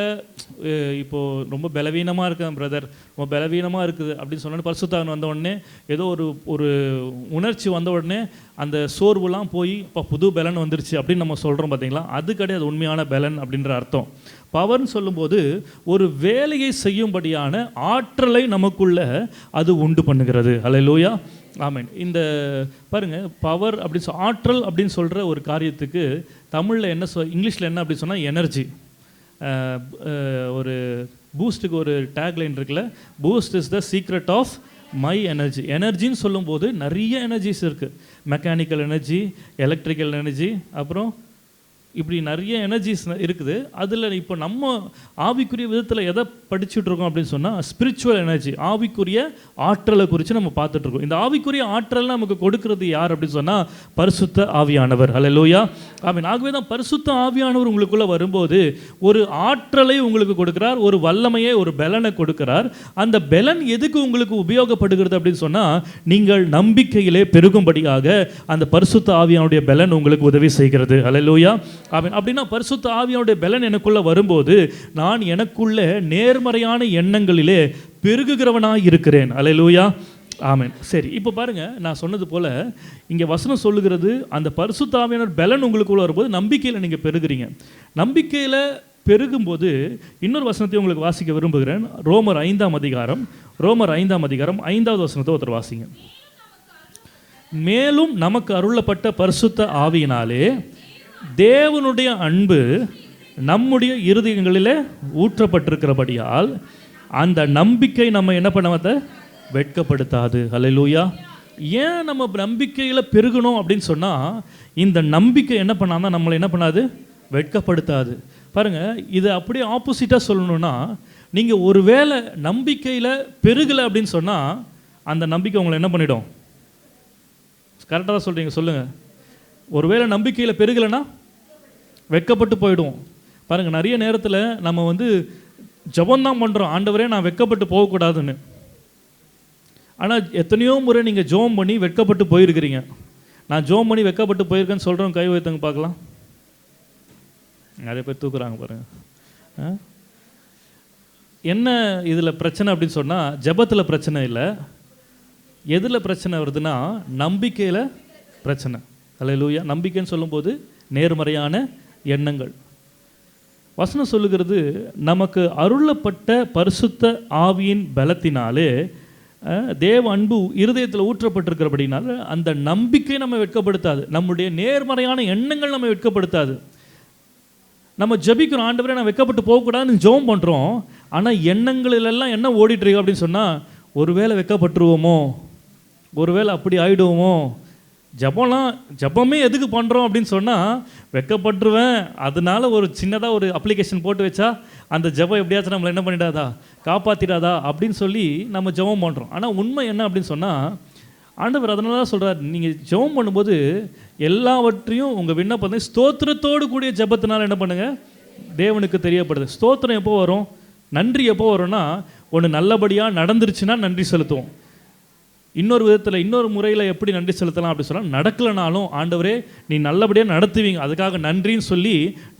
இப்போது ரொம்ப பலவீனமாக இருக்கேன் பிரதர், ரொம்ப பலவீனமாக இருக்குது அப்படின்னு சொன்னோன்னே பரிசுத்த ஆவியானவர் வந்த உடனே ஏதோ ஒரு உணர்ச்சி வந்த உடனே அந்த சோர்வுலாம் போய் இப்போ புது பலன் வந்துருச்சு அப்படின்னு நம்ம சொல்கிறோம் பார்த்தீங்களா. அது கிடையாது உண்மையான பலன் அப்படின்ற அர்த்தம். பவர்னு சொல்லும்போது ஒரு வேலையை செய்யும்படியான ஆற்றலை நமக்குள்ள அது உண்டு பண்ணுகிறது. ஹல்லேலூயா, ஆமென். இந்த பாருங்கள், பவர் அப்படின்னு ஆற்றல் அப்படின்னு சொல்கிற ஒரு காரியத்துக்கு தமிழில் என்ன இங்கிலீஷில் என்ன அப்படின்னு சொன்னால் எனர்ஜி. ஒரு பூஸ்ட்டுக்கு ஒரு டேக்லைன் இருக்குல்ல, Boost is the secret of my energy. எனர்ஜின்னு சொல்லும்போது நிறைய எனர்ஜிஸ் இருக்குது. மெக்கானிக்கல் எனர்ஜி, எலக்ட்ரிக்கல் எனர்ஜி, அப்புறம் இப்படி நிறைய எனர்ஜிஸ் இருக்குது. அதில் இப்போ நம்ம ஆவிக்குரிய விதத்தில் எதை படிச்சுட்ருக்கோம் அப்படின்னு சொன்னால், ஸ்பிரிச்சுவல் எனர்ஜி, ஆவிக்குரிய ஆற்றலை குறித்து நம்ம பார்த்துட்ருக்கோம். இந்த ஆவிக்குரிய ஆற்றல் நமக்கு கொடுக்கறது யார் அப்படின்னு சொன்னால் பரிசுத்த ஆவியானவர். ஹல்லேலூயா, ஆமென். ஆகவே தான் பரிசுத்த ஆவியானவர் உங்களுக்குள்ளே வரும்போது ஒரு ஆற்றலை உங்களுக்கு கொடுக்குறார், ஒரு வல்லமையை, ஒரு பலனை கொடுக்குறார். அந்த பலன் எதுக்கு உங்களுக்கு உபயோகப்படுகிறது அப்படின்னு சொன்னால், நீங்கள் நம்பிக்கையிலே பெருகும்படியாக அந்த பரிசுத்த ஆவியானுடைய பலன் உங்களுக்கு உதவி செய்கிறது. ஹல்லேலூயா, ஆமென். அப்படின்னா பரிசுத்த ஆவியானுடைய பலன் எனக்குள்ளே வரும்போது நான் எனக்குள்ளே நேர்மறையான எண்ணங்களிலே பெருகுகிறவனாக இருக்கிறேன். அல்லேலூயா, ஆமென். சரி, இப்போ பாருங்கள், நான் சொன்னது போல் இங்கே வசனம் சொல்லுகிறது அந்த பரிசுத்த ஆவியானவர் பலன் உங்களுக்குள்ளே வரும்போது நம்பிக்கையில் நீங்கள் பெருகுறீங்க. நம்பிக்கையில் பெருகும்போது இன்னொரு வசனத்தை உங்களுக்கு வாசிக்க விரும்புகிறேன். ரோமர் 5ஆம் அதிகாரம் 5வது வசனத்தை ஒருத்தர் வாசிங்க. மேலும் நமக்கு அருளப்பட்ட பரிசுத்த ஆவியினாலே தேவனுடைய அன்பு நம்முடைய இருதயங்களிலே ஊற்றப்பட்டிருக்கிறபடியால் அந்த நம்பிக்கை நம்ம என்ன பண்ண வெட்கப்படுத்தாது. ஹல்லேலூயா. ஏன் நம்ம நம்பிக்கையில் பெருகணும் அப்படின்னு சொன்னால், இந்த நம்பிக்கை என்ன பண்ணாதான் நம்மளை என்ன பண்ணாது, வெட்கப்படுத்தாது. பாருங்கள், இதை அப்படியே ஆப்போசிட்டாக சொல்லணும்னா, நீங்கள் ஒரு வேளை நம்பிக்கையில் பெருகலை அப்படின்னு சொன்னால் அந்த நம்பிக்கை உங்களை என்ன பண்ணிடும்? கரெக்டாக தான் சொல்கிறீங்க, சொல்லுங்கள். ஒருவேளை நம்பிக்கையில் பெருகலைன்னா வெட்கப்பட்டு போயிடுவோம். பாருங்கள், நிறைய நேரத்தில் நம்ம வந்து ஜெபந்தான் பண்ணுறோம், ஆண்டவரே நான் வெட்கப்பட்டு போகக்கூடாதுன்னு. ஆனால் எத்தனையோ முறை நீங்கள் ஜெபம் பண்ணி வெட்கப்பட்டு போயிருக்கிறீங்க. நான் ஜெபம் பண்ணி வெட்கப்பட்டு போயிருக்கேன்னு சொல்கிறவங்க கை வைத்தவங்க பார்க்கலாம். நிறைய பேர் தூக்குறாங்க பாருங்கள். என்ன இதில் பிரச்சனை அப்படின்னு சொன்னால், ஜெபத்தில் பிரச்சனை இல்லை. எதில் பிரச்சனை வருதுன்னா நம்பிக்கையில் பிரச்சனை. அல்லேலூயா. நம்பிக்கைன்னு சொல்லும்போது நேர்மறையான எண்ணங்கள். வசனம் சொல்லுகிறது, நமக்கு அருளப்பட்ட பரிசுத்த ஆவியின் பலத்தினாலே தேவ அன்பு இருதயத்தில் ஊற்றப்பட்டிருக்கிறபடினால அந்த நம்பிக்கை நம்ம வெட்கப்படுத்தாது. நம்முடைய நேர்மறையான எண்ணங்கள் நம்ம வெட்கப்படுத்தாது. நம்ம ஜெபிக்கிறோம், ஆண்டவரே நான் வெட்கப்பட்டு போகக்கூடாதுன்னு ஜெபம் பண்ணுறோம். ஆனால் எண்ணங்களிலெல்லாம் என்ன ஓடிட்டுருக்கு அப்படின்னு சொன்னால், ஒருவேளை வெட்கப்பட்டுருவோமோ, ஒருவேளை அப்படி ஆகிடுவோமோ. ஜெபமே எதுக்கு பண்ணுறோம் அப்படின்னு சொன்னால், வெட்கப்பட்டுருவேன், அதனால ஒரு சின்னதாக ஒரு அப்ளிகேஷன் போட்டு வச்சா அந்த ஜெபம் எப்படியாச்சும் நம்மளை என்ன பண்ணிடாதா, காப்பாற்றிடாதா அப்படின்னு சொல்லி நம்ம ஜெபம் பண்ணுறோம். ஆனால் உண்மை என்ன அப்படின்னு சொன்னால், ஆண்டவர் அதனால தான் சொல்கிறார், நீங்கள் ஜெபம் பண்ணும்போது எல்லாவற்றையும் உங்கள் விண்ணப்பத்தை ஸ்தோத்திரத்தோடு கூடிய ஜெபத்தினால என்ன பண்ணுங்கள், தேவனுக்கு தெரியப்படுது. ஸ்தோத்திரம் எப்போ வரும், நன்றி எப்போ வரும்னா, ஒன்று நல்லபடியாக நடந்துருச்சுன்னா நன்றி செலுத்துவோம். இன்னொரு விதத்தில், இன்னொரு முறையில் எப்படி நன்றி செலுத்தலாம் அப்படி சொன்னால், நடக்கலைனாலும் ஆண்டவரே நீ நல்லபடியாக நடத்துவீங்க, அதுக்காக நன்றின்னு சொல்லி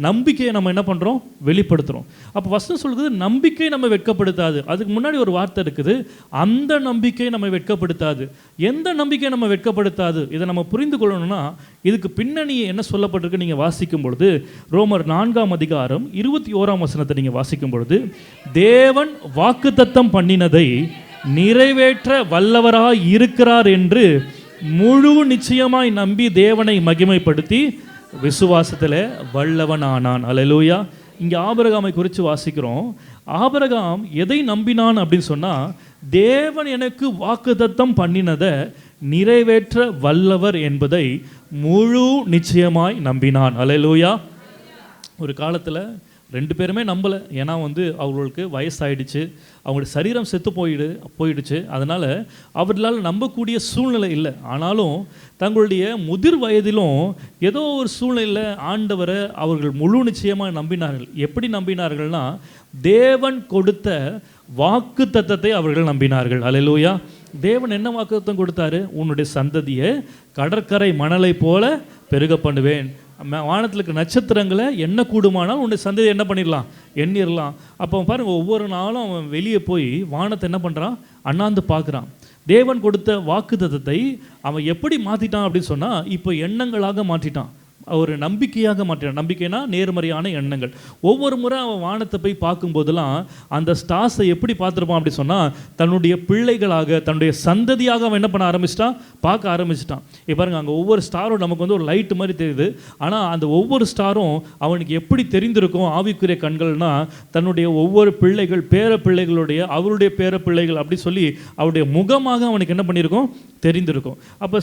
நம்பிக்கையை நம்ம என்ன பண்ணுறோம், வெளிப்படுத்துகிறோம். அப்போ வசனம் சொல்கிறது, நம்பிக்கை நம்ம வெட்கப்படுத்தாது. அதுக்கு முன்னாடி ஒரு வார்த்தை இருக்குது, அந்த நம்பிக்கை நம்ம வெட்கப்படுத்தாது. எந்த நம்பிக்கை நம்ம வெட்கப்படுத்தாது, இதை நம்ம புரிந்து கொள்ளணும்னா இதுக்கு பின்னணி என்ன சொல்லப்பட்டிருக்கு நீங்கள் வாசிக்கும் பொழுது, ரோமர் 4ஆம் அதிகாரம் 21ஆம் வசனத்தை நீங்கள் வாசிக்கும் பொழுது, தேவன் வாக்குத்தத்தம் பண்ணினதை நிறைவேற்ற வல்லவராய் இருக்கிறார் என்று முழு நிச்சயமாய் நம்பி தேவனை மகிமைப்படுத்தி விசுவாசத்தில் வல்லவனானான். அல்லேலூயா. இங்கே ஆபிரகாமை குறித்து வாசிக்கிறோம். ஆபிரகாம் எதை நம்பினான் அப்படின்னு சொன்னால், தேவன் எனக்கு வாக்குத்தத்தம் பண்ணினதை நிறைவேற்ற வல்லவர் என்பதை முழு நிச்சயமாய் நம்பினான். அல்லேலூயா. ஒரு காலத்தில் 2 பேருமே நம்பலை. ஏன்னா அவர்களுக்கு வயசாயிடுச்சு, அவங்களுடைய சரீரம் செத்து போயிடுச்சு. அதனால் அவர்களால் நம்பக்கூடிய சூழ்நிலை இல்லை. ஆனாலும் தங்களுடைய முதிர் வயதிலும் ஏதோ ஒரு சூழ்நிலையில் ஆண்டவரை அவர்கள் முழு நிச்சயமாக நம்பினார்கள். எப்படி நம்பினார்கள்னா, தேவன் கொடுத்த வாக்கு தத்தத்தை அவர்கள் நம்பினார்கள். அல்லேலூயா. தேவன் என்ன வாக்குத்தத்தம் கொடுத்தாரு, உன்னுடைய சந்ததியை கடற்கரை மணலை போல பெருக பண்ணுவேன், வானத்தில் இருக்கிற நட்சத்திரங்களை என்ன கூடுமானால் உன்னுடைய சந்ததி என்ன பண்ணிடலாம், எண்ணிடலாம். அப்போ பாருங்கள், ஒவ்வொரு நாளும் அவன் வெளியே போய் வானத்தை என்ன பண்ணுறான், அண்ணாந்து பார்க்குறான். தேவன் கொடுத்த வாக்குத்தத்தத்தை அவன் எப்படி மாற்றிட்டான் அப்படின்னு சொன்னால், இப்போ எண்ணங்களாக மாற்றிட்டான், ஒரு நம்பிக்கையாக மாற்றினான். நம்பிக்கைனா நேர்மறையான எண்ணங்கள். ஒவ்வொரு முறை அவன் வானத்தை போய் பார்க்கும்போதெல்லாம் அந்த ஸ்டார்ஸை எப்படி பார்த்துருப்பான் அப்படி சொன்னால், தன்னுடைய பிள்ளைகளாக, தன்னுடைய சந்ததியாக அவன் என்ன பண்ண ஆரம்பிச்சிட்டான், பார்க்க ஆரம்பிச்சிட்டான். இப்போ பாருங்கள், அங்கே ஒவ்வொரு ஸ்டாரும் நமக்கு ஒரு லைட்டு மாதிரி தெரியுது. ஆனால் அந்த ஒவ்வொரு ஸ்டாரும் அவனுக்கு எப்படி தெரிந்திருக்கும் ஆவிக்குரிய கண்கள்னா, தன்னுடைய ஒவ்வொரு பிள்ளைகள், பேர பிள்ளைகளுடைய, அவருடைய பேர பிள்ளைகள் அப்படி சொல்லி அவருடைய முகமாக அவனுக்கு என்ன பண்ணியிருக்கும், தெரிந்திருக்கும். அப்போ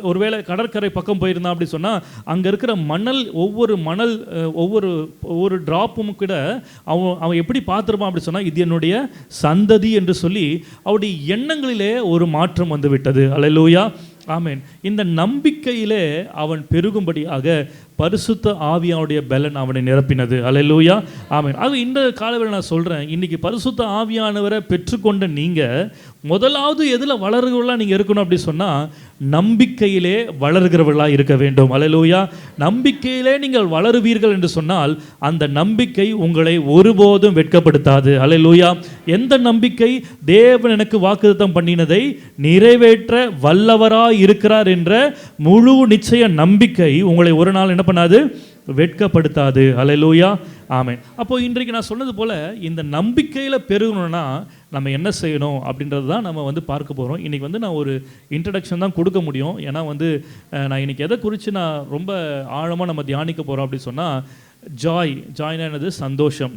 ஒருவேளை கடற்கரை பக்கம் போயிருந்தான் அப்படி சொன்னால், அங்கே இருக்கிற மணல், ஒவ்வொரு டிராப்பும் கூட அவன் எப்படி பார்த்துருப்பான் அப்படி சொன்னால், இது என்னுடைய சந்ததி என்று சொல்லி அவருடைய எண்ணங்களிலே ஒரு மாற்றம் வந்து விட்டது. அல்லேலூயா. ஆமென். இந்த நம்பிக்கையிலே அவன் பெருகும்படியாக பரிசுத்த ஆவியானுடைய பலன் அவனை நிரப்பினது. அல்லேலூயா. ஆமென். அது இந்த காலவேளை நான் சொல்கிறேன், இன்றைக்கி பரிசுத்த ஆவியானவரை பெற்றுக்கொண்ட நீங்கள் முதலாவது எதில் வளர்கிறவர்களாக நீங்கள் இருக்கணும் அப்படி சொன்னால், நம்பிக்கையிலே வளர்கிறவர்களாக இருக்க வேண்டும். அல்லேலூயா. நம்பிக்கையிலே நீங்கள் வளருவீர்கள் என்று சொன்னால், அந்த நம்பிக்கை உங்களை ஒருபோதும் வெட்கப்படுத்தாது. அல்லேலூயா. எந்த நம்பிக்கை, தேவன் எனக்கு வாக்குத்தத்தம் பண்ணினதை நிறைவேற்ற வல்லவராய் இருக்கிறார் என்ற முழு நிச்சய நம்பிக்கை உங்களை ஒரு நாள் என்ன பண்ணாது, வெட்கப்படுத்தாது. அல்லேலூயா. ஆமென். அப்போ இன்றைக்கு நான் சொன்னது போல, இந்த நம்பிக்கையில் பெருகணும்னா நம்ம என்ன செய்யணும் அப்படின்றது தான் நம்ம பார்க்க போகிறோம். இன்றைக்கி நான் ஒரு இன்ட்ரடக்ஷன் தான் கொடுக்க முடியும். ஏன்னா நான் இன்றைக்கி எதை குறித்து நான் ரொம்ப ஆழமாக நம்ம தியானிக்க போகிறோம் அப்படின்னு சொன்னால், ஜாய்னா என்னது,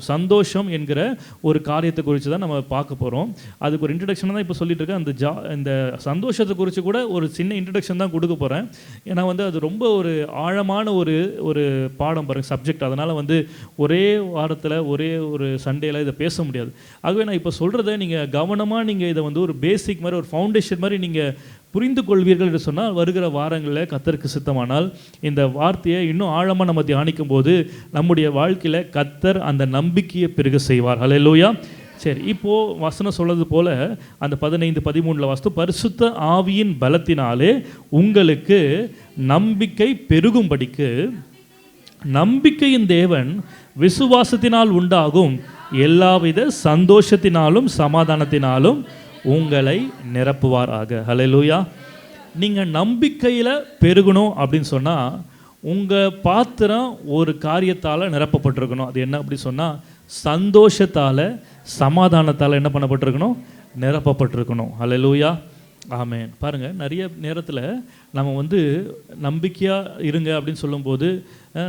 சந்தோஷம் என்கிற ஒரு காரியத்தை குறித்து தான் நம்ம பார்க்க போகிறோம். அதுக்கு ஒரு இன்ட்ரடக்ஷன் தான் இப்போ சொல்லிட்டு இருக்கேன். இந்த சந்தோஷத்தை குறித்து கூட ஒரு சின்ன இன்ட்ரடக்ஷன் தான் கொடுக்க போகிறேன். ஏன்னா அது ரொம்ப ஒரு ஆழமான ஒரு பாடம் பாருங்கள், சப்ஜெக்ட். அதனால் ஒரே வாரத்தில் ஒரே ஒரு சண்டேல இதை பேச முடியாது. ஆகவே நான் இப்போ சொல்கிறத நீங்கள் கவனமாக நீங்கள் இதை ஒரு பேசிக் மாதிரி, ஒரு ஃபவுண்டேஷன் மாதிரி நீங்கள் புரிந்து கொள்வீர்கள் என்று சொன்னால், வருகிற வாரங்களில் கர்த்தருக்கு சித்தமானால் இந்த வார்த்தையை இன்னும் ஆழமாக நம்ம தியானிக்கும் போது நம்முடைய வாழ்க்கையில் கர்த்தர் அந்த நம்பிக்கையை பெருக செய்வார். அல்லேலூயா. சரி, இப்போது வசனம் சொல்வது போல் அந்த 15-13 வாஸ்து, பரிசுத்த ஆவியின் பலத்தினாலே உங்களுக்கு நம்பிக்கை பெருகும்படிக்கு நம்பிக்கையின் தேவன் விசுவாசத்தினால் உண்டாகும் எல்லாவித சந்தோஷத்தினாலும் சமாதானத்தினாலும் உங்களை நிரப்புவாராக. ஹல்லேலூயா. நீங்கள் நம்பிக்கையில் பெருகணும் அப்படின்னு சொன்னால், உங்கள் பாத்திரம் ஒரு காரியத்தால் நிரப்பப்பட்டிருக்கணும். அது என்ன அப்படி சொன்னால், சந்தோஷத்தால் சமாதானத்தால் என்ன பண்ணப்பட்டிருக்கணும், நிரப்பப்பட்டிருக்கணும். ஹல்லேலூயா. ஆமென். பாருங்கள், நிறைய நேரத்தில் நம்ம வந்து நம்பிக்கையாக இருங்க அப்படின்னு சொல்லும்போது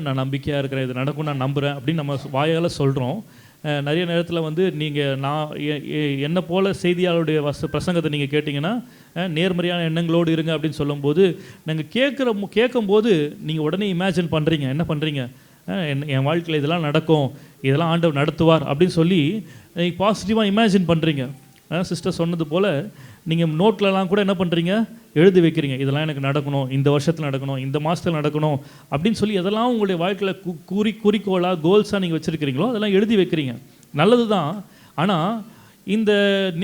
நான் நம்பிக்கையாக இருக்கிறேன், இது நடக்கும், நான் நம்புகிறேன் அப்படின்னு நம்ம வாயால் சொல்கிறோம். நிறைய நேரத்தில் வந்து நீங்கள் என்னை போல் செய்தியாளருடைய பிரசங்கத்தை நீங்கள் கேட்டிங்கன்னா நேர்மறையான எண்ணங்களோடு இருங்க அப்படின்னு சொல்லும்போது நாங்கள் கேட்கும்போது நீங்கள் உடனே இமேஜின் பண்ணுறீங்க. என்ன பண்ணுறீங்க? என் வாழ்க்கையில் இதெல்லாம் நடக்கும், இதெல்லாம் ஆண்டவர் நடத்துவார் அப்படின்னு சொல்லி பாசிட்டிவாக இமேஜின் பண்ணுறீங்க. சிஸ்டர் சொன்னது போல் நீங்கள் நோட்லலாம் கூட என்ன பண்ணுறீங்க, எழுதி வைக்கிறீங்க, இதெல்லாம் எனக்கு நடக்கணும், இந்த வருஷத்தில் நடக்கணும், இந்த மாதத்தில் நடக்கணும் அப்படின்னு சொல்லி எதெல்லாம் உங்களுடைய வாழ்க்கையில் குறிக்கோளாக கோல்ஸாக நீங்கள் வச்சுருக்கிறீங்களோ அதெல்லாம் எழுதி வைக்கிறீங்க. நல்லது தான். ஆனால் இந்த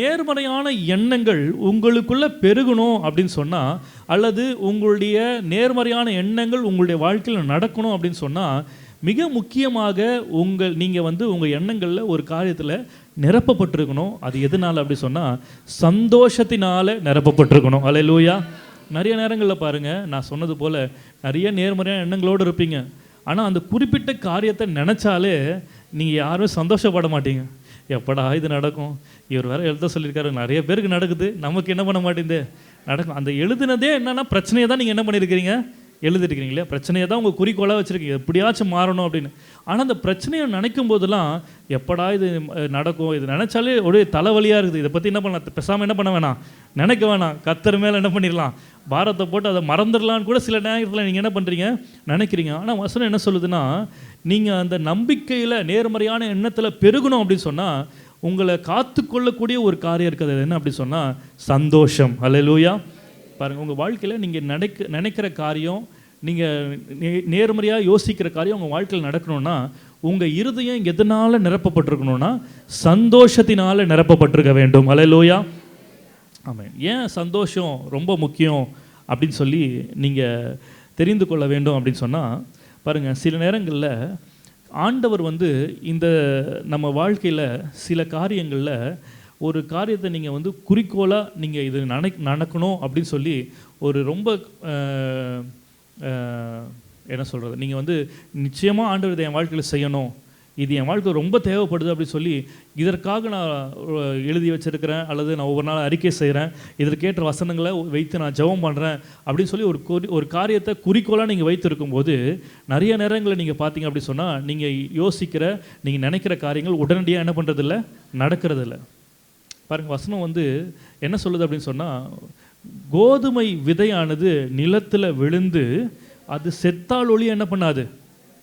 நேர்மறையான எண்ணங்கள் உங்களுக்குள்ளே பெருகணும் அப்படின்னு சொன்னால், அல்லது உங்களுடைய நேர்மறையான எண்ணங்கள் உங்களுடைய வாழ்க்கையில் நடக்கணும் அப்படின்னு சொன்னால், மிக முக்கியமாக நீங்கள் வந்து உங்கள் எண்ணங்களில் ஒரு காரியத்தில் நிரப்பப்பட்டிருக்கணும். அது எதனால் அப்படி சொன்னால், சந்தோஷத்தினால நிரப்பப்பட்டிருக்கணும். அல்லேலூயா. நிறைய நேரங்களில் பாருங்கள், நான் சொன்னது போல் நிறைய நேர்மறையான எண்ணங்களோடு இருப்பீங்க. ஆனால் அந்த குறிப்பிட்ட காரியத்தை நினச்சாலே நீங்கள் யாரும் சந்தோஷப்பட மாட்டீங்க. எப்படா இது நடக்கும், இவர் வேறு எழுத சொல்லியிருக்காரு, நிறைய பேருக்கு நடக்குது, நமக்கு என்ன பண்ண மாட்டேங்குது, நடக்கும். அந்த எழுதுனதே என்னென்னா பிரச்சனையை தான் நீங்கள் என்ன பண்ணியிருக்கிறீங்க, எழுதிருக்கிறீங்க இல்லையா? பிரச்சனையை தான் உங்கள் குறிக்கோளாக வச்சுருக்கீங்க, எப்படியாச்சும் மாறணும் அப்படின்னு. ஆனால் அந்த பிரச்சனையை நினைக்கும் போதெல்லாம் எப்படா இது நடக்கும், இது நினச்சாலே ஒரே தலைவலியாக இருக்குது, இதை பற்றி என்ன பண்ணலாம், பேசாமல் என்ன பண்ண வேணாம், நினைக்க வேணாம், கர்த்தர் மேலே என்ன பண்ணிடலாம், பாரத்தை போட்டு அதை மறந்துடலான்னு கூட சில நேரத்தில் நீங்கள் என்ன பண்ணுறீங்க, நினைக்கிறீங்க. ஆனால் வசனம் என்ன சொல்லுதுன்னா, நீங்கள் அந்த நம்பிக்கையில் நேர்மறையான எண்ணத்தில் பெருகணும் அப்படின்னு சொன்னால் உங்களை காத்துக்கொள்ளக்கூடிய ஒரு காரியம் இருக்குது. என்ன அப்படி சொன்னால், சந்தோஷம். அல்லேலூயா. பாருங்கள், உங்கள் வாழ்க்கையில் நீங்கள் நினைக்கிற காரியம், நீங்கள் நேர்மறையாக யோசிக்கிற காரியம் உங்கள் வாழ்க்கையில் நடக்கணும்னா உங்கள் இருதயம் எதனால் நிரப்பப்பட்டிருக்கணும்னா சந்தோஷத்தினால் நிரப்பப்பட்டிருக்க வேண்டும். அல்லேலூயா. ஆமாம். ஏன் சந்தோஷம் ரொம்ப முக்கியம் அப்படின்னு சொல்லி நீங்கள் தெரிந்து கொள்ள வேண்டும் அப்படின்னு சொன்னால், பாருங்கள், சில நேரங்களில் ஆண்டவர் வந்து இந்த நம்ம வாழ்க்கையில் சில காரியங்களில் ஒரு காரியத்தை நீங்கள் வந்து குறிக்கோளாக நீங்கள் இது நடக்கணும் அப்படின்னு சொல்லி ஒரு ரொம்ப என்ன சொல்கிறது, நீங்கள் வந்து நிச்சயமாக ஆண்டவர் இதை என் வாழ்க்கையில் செய்யணும், இது என் வாழ்க்கை ரொம்ப தேவைப்படுது அப்படின்னு சொல்லி இதற்காக நான் எழுதி வச்சுருக்கிறேன், அல்லது நான் ஒவ்வொரு நாள் அறிக்கை செய்கிறேன், இதற்கேற்ற வசனங்களை வைத்து நான் ஜெபம் பண்ணுறேன் அப்படின்னு சொல்லி ஒரு காரியத்தை குறிக்கோளாக நீங்கள் வைத்திருக்கும்போது நிறைய நேரங்களில் நீங்கள் பார்த்தீங்க அப்படி சொன்னால் நீங்கள் யோசிக்கிற, நீங்கள் நினைக்கிற காரியங்கள் உடனடியாக என்ன பண்ணுறதில்ல, நடக்கிறதில்ல. பாருங்கள், வசனம் வந்து என்ன சொல்லுது அப்படின்னு சொன்னால், கோதுமை விதையானது நிலத்தில் விழுந்து அது செத்தால் ஒளி என்ன பண்ணாது,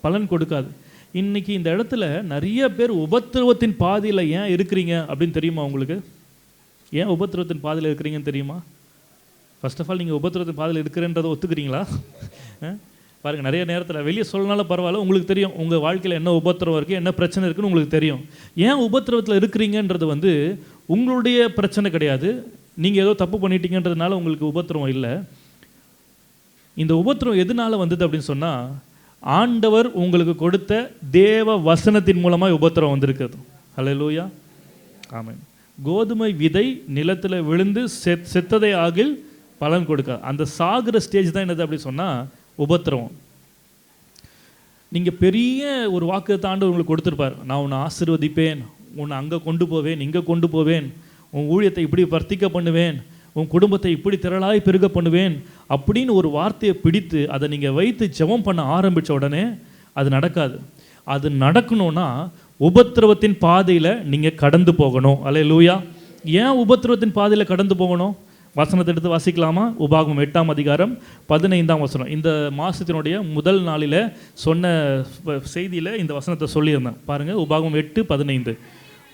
பலன் கொடுக்காது. இன்றைக்கி இந்த இடத்துல நிறைய பேர் உபத்திரவத்தின் பாதையில் ஏன் இருக்கிறீங்க அப்படின்னு தெரியுமா உங்களுக்கு? ஏன் உபத்திரவத்தின் பாதையில் இருக்கிறீங்கன்னு தெரியுமா? ஃபர்ஸ்ட் ஆஃப் ஆல் நீங்கள் உபத்திரவத்தின் பாதையில் இருக்கிறன்றதை ஒத்துக்கிறீங்களா? பாருங்கள், நிறைய நேரத்தில் வெளியே சொல்லனாலும் பரவாயில்ல, உங்களுக்கு தெரியும் உங்கள் வாழ்க்கையில் என்ன உபத்திரவம் இருக்குது, என்ன பிரச்சனை இருக்குன்னு உங்களுக்கு தெரியும். ஏன் உபத்திரவத்தில் இருக்கிறீங்கன்றது வந்து உங்களுடைய பிரச்சனை கிடையாது, நீங்கள் ஏதோ தப்பு பண்ணிட்டீங்கன்றதுனால உங்களுக்கு உபத்திரவம் இல்லை. இந்த உபத்திரவம் எதனால வந்தது அப்படின்னு சொன்னால், ஆண்டவர் உங்களுக்கு கொடுத்த தேவ வசனத்தின் மூலமாக உபத்திரவம் வந்திருக்கிறது. அல்லேலூயா. ஆமென். கோதுமை விதை நிலத்தில் விழுந்து செத்ததை ஆகில் பலன் கொடுக்காது. அந்த சாகிற ஸ்டேஜ் தான் என்னது அப்படி சொன்னால் உபத்திரவம். நீங்கள் பெரிய ஒரு வாக்குத்தத்தத்தை ஆண்டவர் உங்களுக்கு கொடுத்துருப்பார், நான் உன்னை ஆசீர்வதிப்பேன், உன்னை அங்கே கொண்டு போவேன், இங்கே கொண்டு போவேன், உன் ஊழியத்தை இப்படி வர்த்திக்க பண்ணுவேன், உன் குடும்பத்தை இப்படி திரளாய் பெருக பண்ணுவேன் அப்படின்னு ஒரு வார்த்தையை பிடித்து அதை நீங்கள் வைத்து ஜெபம் பண்ண ஆரம்பித்த உடனே அது நடக்காது. அது நடக்கணும்னா உபத்திரவத்தின் பாதையில் நீங்கள் கடந்து போகணும். அல்லேலூயா. ஏன் உபத்திரவத்தின் பாதையில் கடந்து போகணும்? வசனத்தை எடுத்து வாசிக்கலாமா? உபாகமம் 8ஆம் அதிகாரம் 15ஆம் வசனம். இந்த மாதத்தினுடைய முதல் நாளில் சொன்ன செய்தியில் இந்த வசனத்தை சொல்லியிருந்தேன். பாருங்கள், உபாகமம் 8:15.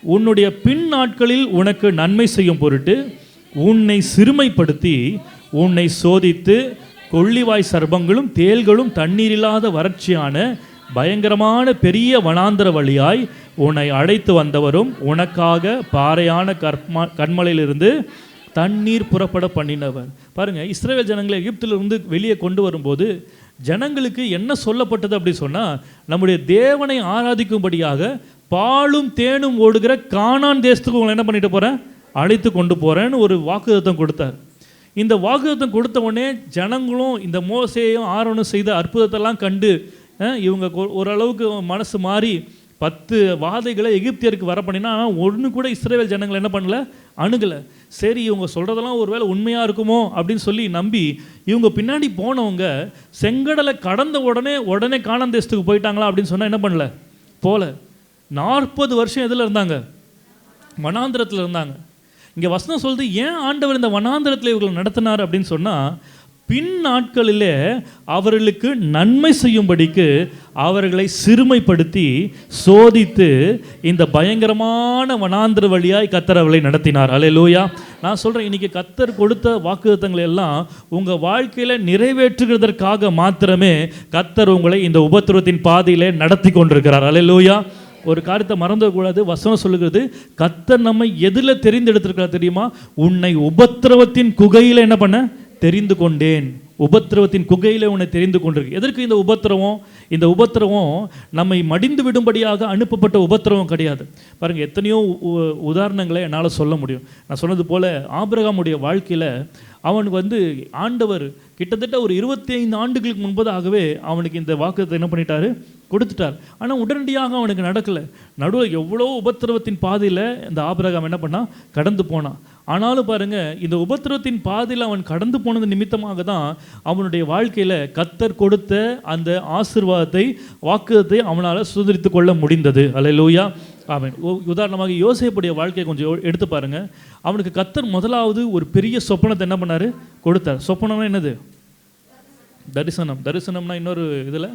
உன்னுடைய பின் நாட்களில் உனக்கு நன்மை செய்யும் பொருட்டு உன்னை சிறுமைப்படுத்தி உன்னை சோதித்து கொள்ளிவாய் சர்ப்பங்களும் தேள்களும் தண்ணீரில்லாத வறட்சியான பயங்கரமான பெரிய வனாந்தர வழியாய் உன்னை அழைத்து வந்தவரும் உனக்காக பாறையான கண்மலையிலிருந்து தண்ணீர் புறப்பட பண்ணினவர். பாருங்கள், இஸ்ரவேல் ஜனங்களை எகிப்திலிருந்து வெளியே கொண்டு வரும்போது ஜனங்களுக்கு என்ன சொல்லப்பட்டது அப்படி சொன்னால், நம்முடைய தேவனை ஆராதிக்கும்படியாக பாலும் தேனும் ஓடுகிற கானான் தேசத்துக்கு உங்களை என்ன பண்ணிட்டு போகிறேன், அழைத்து கொண்டு போகிறேன்னு ஒரு வாக்குத்தத்தம் கொடுத்தார். இந்த வாக்குத்தத்தம் கொடுத்த உடனே ஜனங்களும் இந்த மோசேயும் ஆரோனும் செய்த அற்புதத்தெல்லாம் கண்டு இவங்க ஓரளவுக்கு மனசு மாறி 10 வாதைகளை எகிப்தியருக்கு வர பண்ணினா ஒன்று கூட இஸ்ரவேல் ஜனங்கள் என்ன பண்ணல, அணுகலை. சரி இவங்க சொல்கிறதெல்லாம் ஒருவேளை உண்மையாக இருக்குமோ அப்படின்னு சொல்லி நம்பி இவங்க பின்னாடி போனவங்க செங்கடலை கடந்த உடனே கானான் தேசத்துக்கு போயிட்டாங்களா அப்படின்னு சொன்னால் என்ன பண்ணல, போல. 40 வருஷம் எதில் இருந்தாங்க, வனாந்திரத்தில் இருந்தாங்க. இங்கே வசனம் சொல்லுது ஏன் ஆண்டவர் இந்த வனாந்திரத்தில் இவர்களை நடத்தினார் அப்படின்னு சொன்னால், பின் நாட்களிலே அவர்களுக்கு நன்மை செய்யும்படிக்கு அவர்களை சிறுமைப்படுத்தி சோதித்து இந்த பயங்கரமான வனாந்திர வழியாய் கர்த்தர் அவர்களை நடத்தினார். அல்லேலூயா. நான் சொல்கிறேன், இன்றைக்கி கர்த்தர் கொடுத்த வாக்குத்தத்தங்களை எல்லாம் உங்கள் வாழ்க்கையில் நிறைவேற்றுகிறதற்காக மாத்திரமே கர்த்தர் உங்களை இந்த உபத்திரவத்தின் பாதையிலே நடத்தி கொண்டிருக்கிறார். அல்லேலூயா. ஒரு காரியத்தை மறந்துடக்கூடாது. வசனம் சொல்லுகிறது, கர்த்தர் நம்மை எதில் தெரிந்தெடுத்திருக்கிறார் தெரியுமா? உன்னை உபத்திரவத்தின் குகையில் என்ன பண்ண தெரிந்து கொண்டேன். உபத்திரவத்தின் குகையில் உன்னை தெரிந்து கொண்டிருக்கு. எதற்கு இந்த உபத்திரவம்? இந்த உபத்திரவம் நம்மை மடிந்து விடும்படியாக அனுப்பப்பட்ட உபத்திரவம் கிடையாது. பாருங்கள், எத்தனையோ உதாரணங்களை என்னால் சொல்ல முடியும். நான் சொன்னது போல் ஆபிரகாமுடைய வாழ்க்கையில் அவனுக்கு ஆண்டவர் கிட்டத்தட்ட ஒரு 25 ஆண்டுகளுக்கு முன்பதாகவே அவனுக்கு இந்த வாக்குத்தத்தத்தை என்ன பண்ணிட்டாரு, கொடுத்துட்டார். ஆனால் உடனடியாக அவனுக்கு நடக்கலை. நடுவில் எவ்வளோ உபத்திரவத்தின் பாதையில் இந்த ஆபிரகாம் என்ன பண்ணால், கடந்து போனான். ஆனாலும் பாருங்கள், இந்த உபத்திரவத்தின் பாதையில் அவன் கடந்து போனது நிமித்தமாக தான் அவனுடைய வாழ்க்கையில் கர்த்தர் கொடுத்த அந்த ஆசீர்வாதத்தை, வாக்குத்தத்தை அவனால் சுதந்திரித்து கொள்ள முடிந்தது. அல்லேலூயா. ஆமென். உதாரணமாக யோசேப்புடைய வாழ்க்கையை கொஞ்சம் எடுத்து பாருங்கள். அவனுக்கு கர்த்தர் முதலாவது ஒரு பெரிய சொப்பனத்தை என்ன பண்ணார், கொடுத்தார். சொப்பனம்னா என்னது? தரிசனம். தரிசனம்னா இன்னொரு இதில்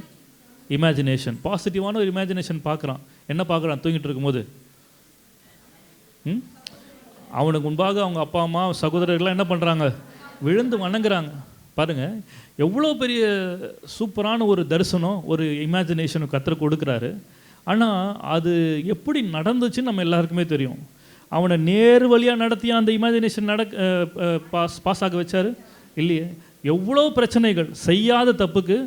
இமேஜினேஷன், பாசிட்டிவான ஒரு இமேஜினேஷன் பார்க்குறான். என்ன பார்க்குறான்? தூங்கிட்டு இருக்கும்போது அவனுக்கு முன்பாக அவங்க அப்பா அம்மா சகோதரர்கள்லாம் என்ன பண்ணுறாங்க, விழுந்து வணங்குறாங்க. பாருங்கள், எவ்வளோ பெரிய சூப்பரான ஒரு தரிசனம், ஒரு இமேஜினேஷன் கர்த்தர் கொடுக்குறாரு. ஆனால் அது எப்படி நடந்துச்சுன்னு நம்ம எல்லாருக்குமே தெரியும். அவனை நேர் வழியாக நடத்திய அந்த இமேஜினேஷன் பாஸ் ஆக வச்சார் இல்லையே. எவ்வளோ பிரச்சனைகள், செய்யாத தப்புக்கு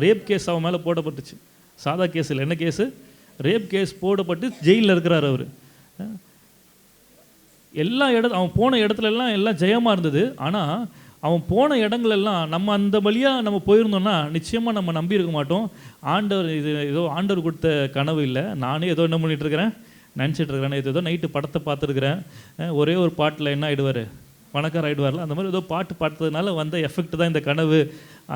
ரேப் கேஸ் அவன் மேலே போடப்பட்டுச்சு. சாதா கேஸ் இல்லை, என்ன கேஸு? ரேப் கேஸ் போடப்பட்டு ஜெயிலில் இருக்கிறார் அவர். எல்லா அவன் போன இடத்துலலாம் எல்லாம் ஜெயமாக இருந்தது. ஆனால் அவன் போன இடங்களெல்லாம் நம்ம அந்த வழியாக நம்ம போயிருந்தோம்னா நிச்சயமாக நம்ம நம்பி இருக்க மாட்டோம். ஆண்டவர் இது ஏதோ ஆண்டவர் கொடுத்த கனவு இல்லை, நானே ஏதோ என்ன பண்ணிகிட்ருக்கிறேன், நினச்சிட்டு இருக்கிறேன். இது ஏதோ நைட்டு படத்தை பார்த்துருக்குறேன், ஒரே ஒரு பாட்டில் என்ன ஆகிடுவார், பணக்கார ஆகிடுவார்ல, அந்த மாதிரி ஏதோ பாட்டு பார்த்ததுனால வந்த எஃபெக்ட் தான் இந்த கனவு.